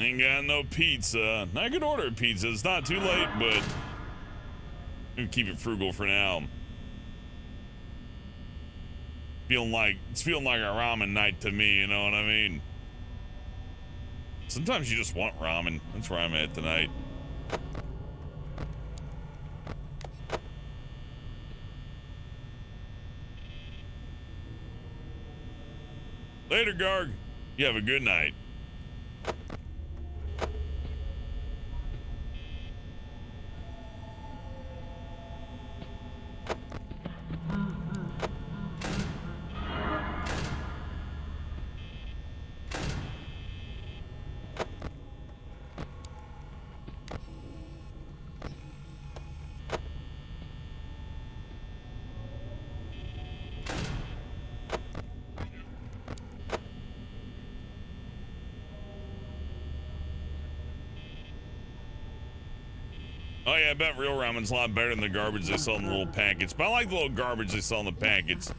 Ain't got no pizza. I could order pizza. It's not too late, but we'll keep it frugal for now. It's feeling like a ramen night to me, you know what I mean? Sometimes you just want ramen. That's where I'm at tonight. Later, Garg. You have a good night. Oh yeah, I bet real ramen's a lot better than the garbage they sell in the little packets. But I like the little garbage they sell in the packets.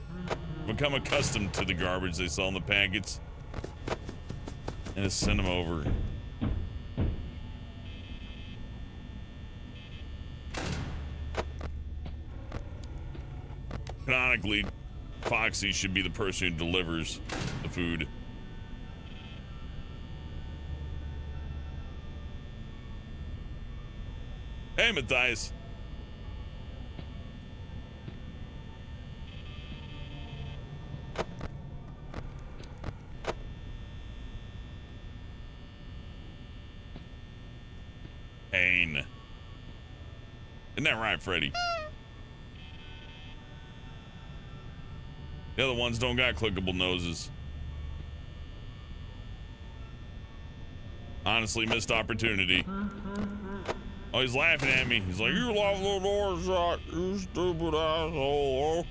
Become accustomed to the garbage they sell in the packets. And just send them over. Canonically, Foxy should be the person who delivers the food. Hey, Matthias. Pain. Isn't that right, Freddy? The other ones don't got clickable noses. Honestly, missed opportunity. Oh, he's laughing at me. He's like, you love the door shot, you stupid asshole.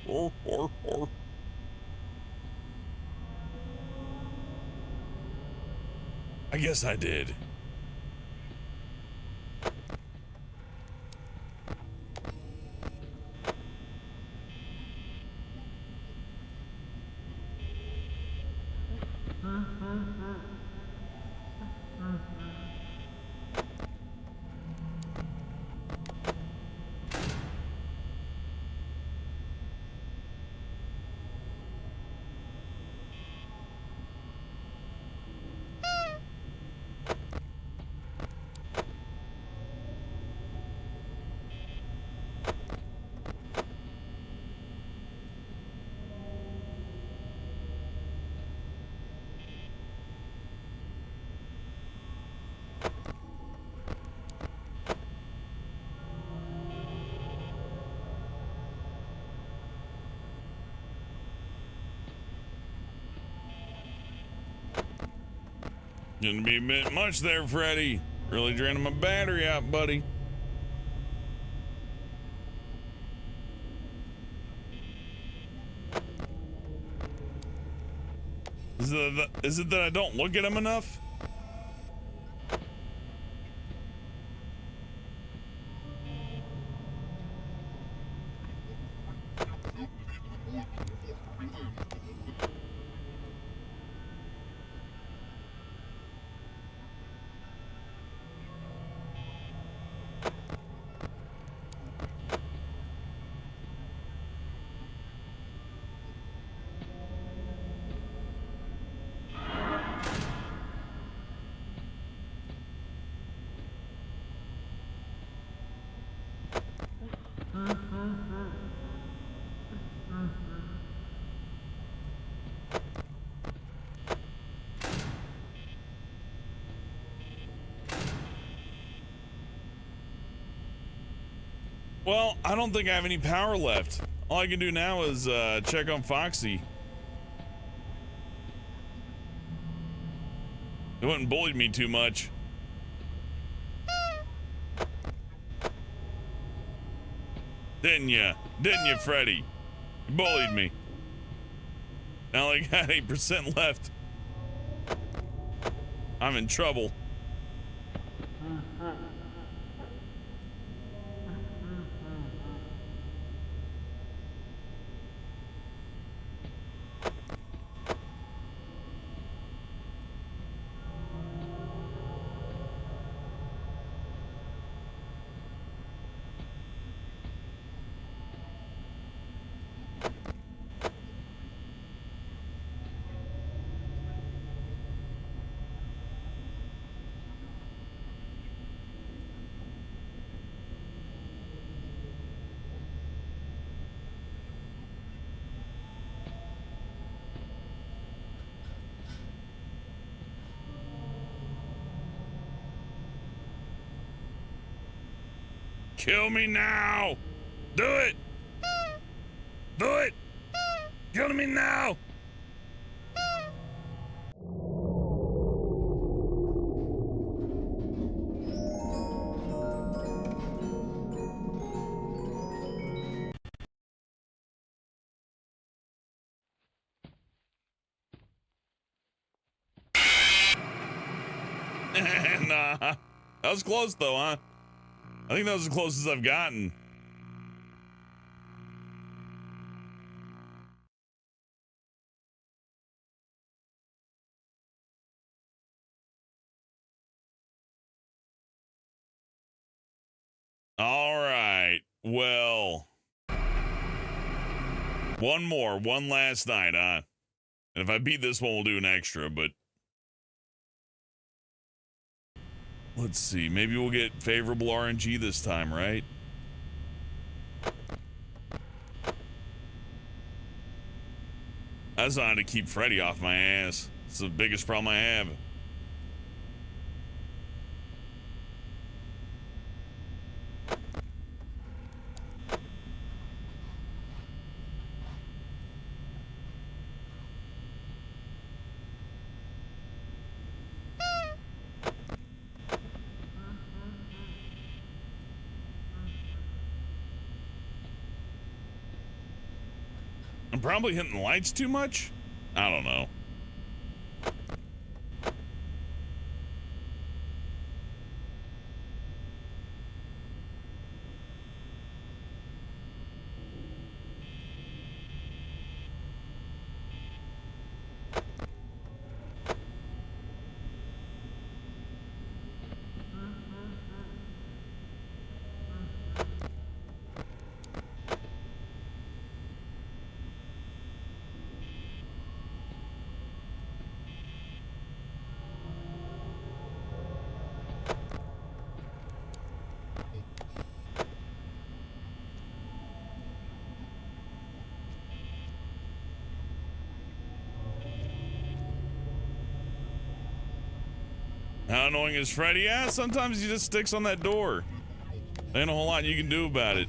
I guess I did. Gonna be a bit much there, Freddy. Really draining my battery out, buddy. Is it that I don't look at him enough? Well, I don't think I have any power left. All I can do now is check on Foxy. He went and bullied me too much. Didn't ya? Didn't you, Freddy? You bullied me. Now I got 8% left. I'm in trouble. Kill me now! Do it! Do it! Kill me now! Nah. That was close though, huh? I think that was as close as I've gotten. All right. Well, one last night, huh? And if I beat this one, we'll do an extra, but let's see. Maybe we'll get favorable RNG this time, right? That's not to keep Freddy off my ass. It's the biggest problem I have. I'm probably hitting the lights too much? I don't know. How annoying is Freddy? Yeah, sometimes he just sticks on that door. Ain't a whole lot you can do about it.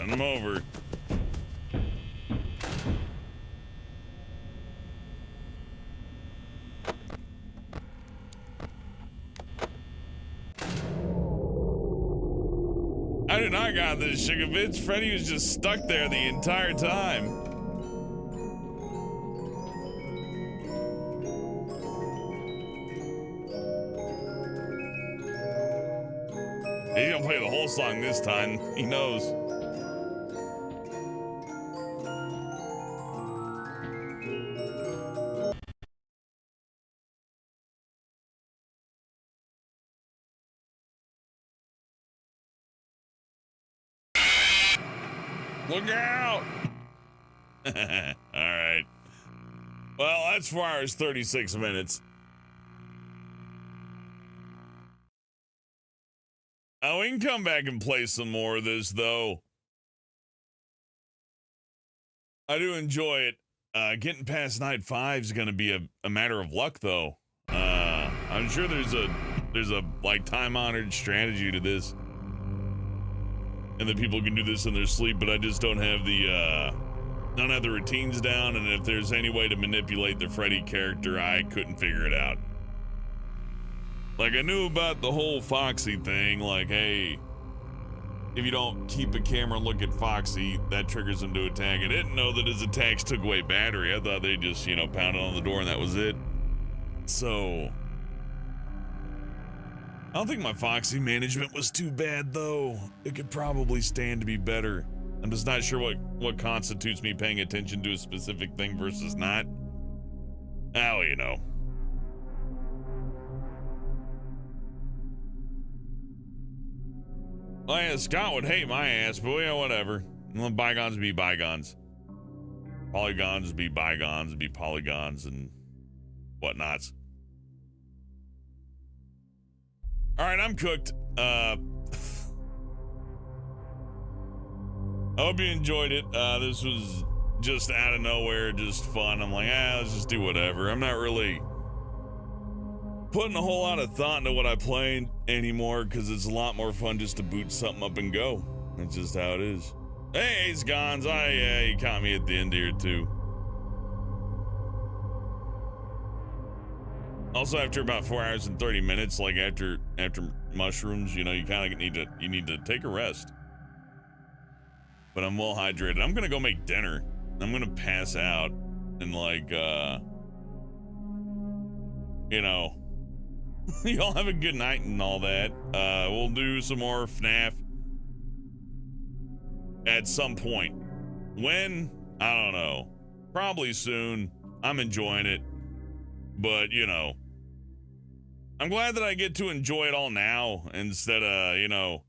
Send him over. I did not got this, Sugar Bits. Freddy was just stuck there the entire time. He's gonna play the whole song this time. He knows. Look out! All right. Well, that's 4 hours, 36 minutes. Oh, we can come back and play some more of this, though. I do enjoy it. Getting past night 5 is going to be a matter of luck, though. I'm sure there's a like time-honored strategy to this, and that people can do this in their sleep. But I just don't have the routines down. And if there's any way to manipulate the Freddy character, I couldn't figure it out. Like, I knew about the whole Foxy thing, like, hey, if you don't keep a camera and look at Foxy, that triggers him to attack. I didn't know that his attacks took away battery. I thought they just, pounded on the door and that was it. So, I don't think my Foxy management was too bad, though. It could probably stand to be better. I'm just not sure what constitutes me paying attention to a specific thing versus not. Oh, Oh yeah, Scott would hate my ass, but yeah, whatever. Let bygones be bygones. Polygons be bygones, be polygons and whatnots. All right, I'm cooked. I hope you enjoyed it. This was just out of nowhere, just fun. I'm like, let's just do whatever. I'm not really putting a whole lot of thought into what I play anymore because it's a lot more fun just to boot something up and go. That's just how it is. Hey, Scones. Yeah, you caught me at the end here too. Also, after about 4 hours and 30 minutes, like after mushrooms, you kind of need to take a rest. But I'm well hydrated. I'm gonna go make dinner. I'm gonna pass out and y'all have a good night and all that. We'll do some more FNAF at some point. When? I don't know. Probably soon. I'm enjoying it. But, I'm glad that I get to enjoy it all now instead of,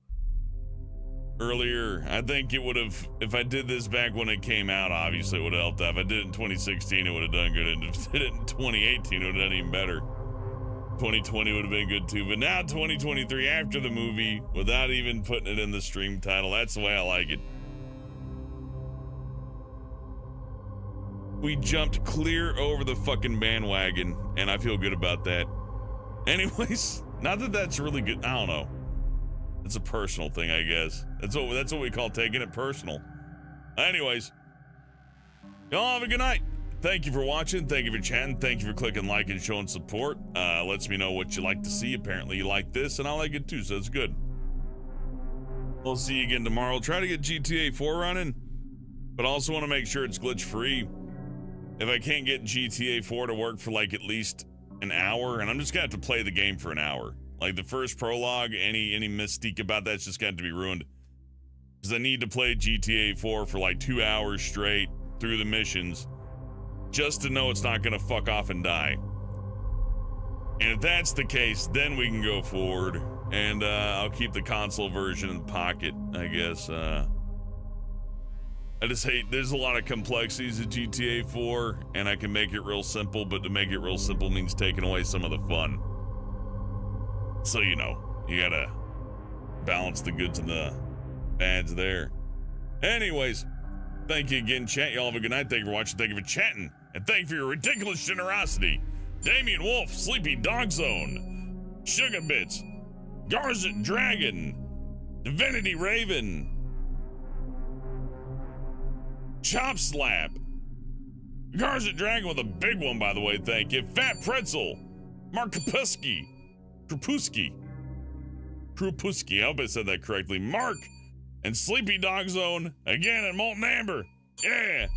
earlier. I think it would have, if I did this back when it came out, obviously it would have helped out. If I did it in 2016, it would have done good. And if I did it in 2018, it would have done even better. 2020 would have been good too, but now 2023 after the movie, without even putting it in the stream title, that's the way I like it. We jumped clear over the fucking bandwagon, and I feel good about that. Anyways, not that that's really good. I don't know. It's a personal thing, I guess. That's what we call taking it personal. Anyways, y'all have a good night. Thank you for watching. Thank you for chatting. Thank you for clicking like and showing support. Lets me know what you like to see. Apparently you like this, and I like it too, so that's good. We'll see you again tomorrow. Try to get GTA 4 running, but also want to make sure it's glitch free. If I can't get GTA 4 to work for like at least an hour, and I'm just gonna have to play the game for an hour. Like the first prologue, any mystique about that's just got to be ruined. Because I need to play GTA 4 for like 2 hours straight through the missions, just to know it's not gonna fuck off and die. And if that's the case, then we can go forward, and I'll keep the console version in the pocket, I guess. I just hate, there's a lot of complexities of GTA 4, and I can make it real simple, but to make it real simple means taking away some of the fun. So, you gotta balance the goods and the bads there. Anyways, thank you again, chat. Y'all have a good night. Thank you for watching. Thank you for chatting. And thank you for your ridiculous generosity. Damien Wolf, Sleepy Dog Zone, Sugar Bits, Garzet Dragon, Divinity Raven, Chop Slap. Cars at Dragon with a big one, by the way, thank you. Fat Pretzel. Mark Krupuski. I hope I said that correctly. Mark and Sleepy Dog Zone again at Molten Amber. Yeah.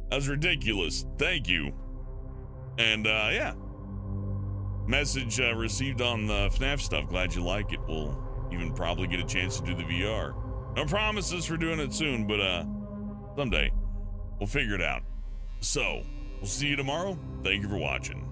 That was ridiculous. Thank you. And yeah. Message received on the FNAF stuff. Glad you like it. We'll even probably get a chance to do the VR. No promises for doing it soon, but someday we'll figure it out. So, we'll see you tomorrow. Thank you for watching.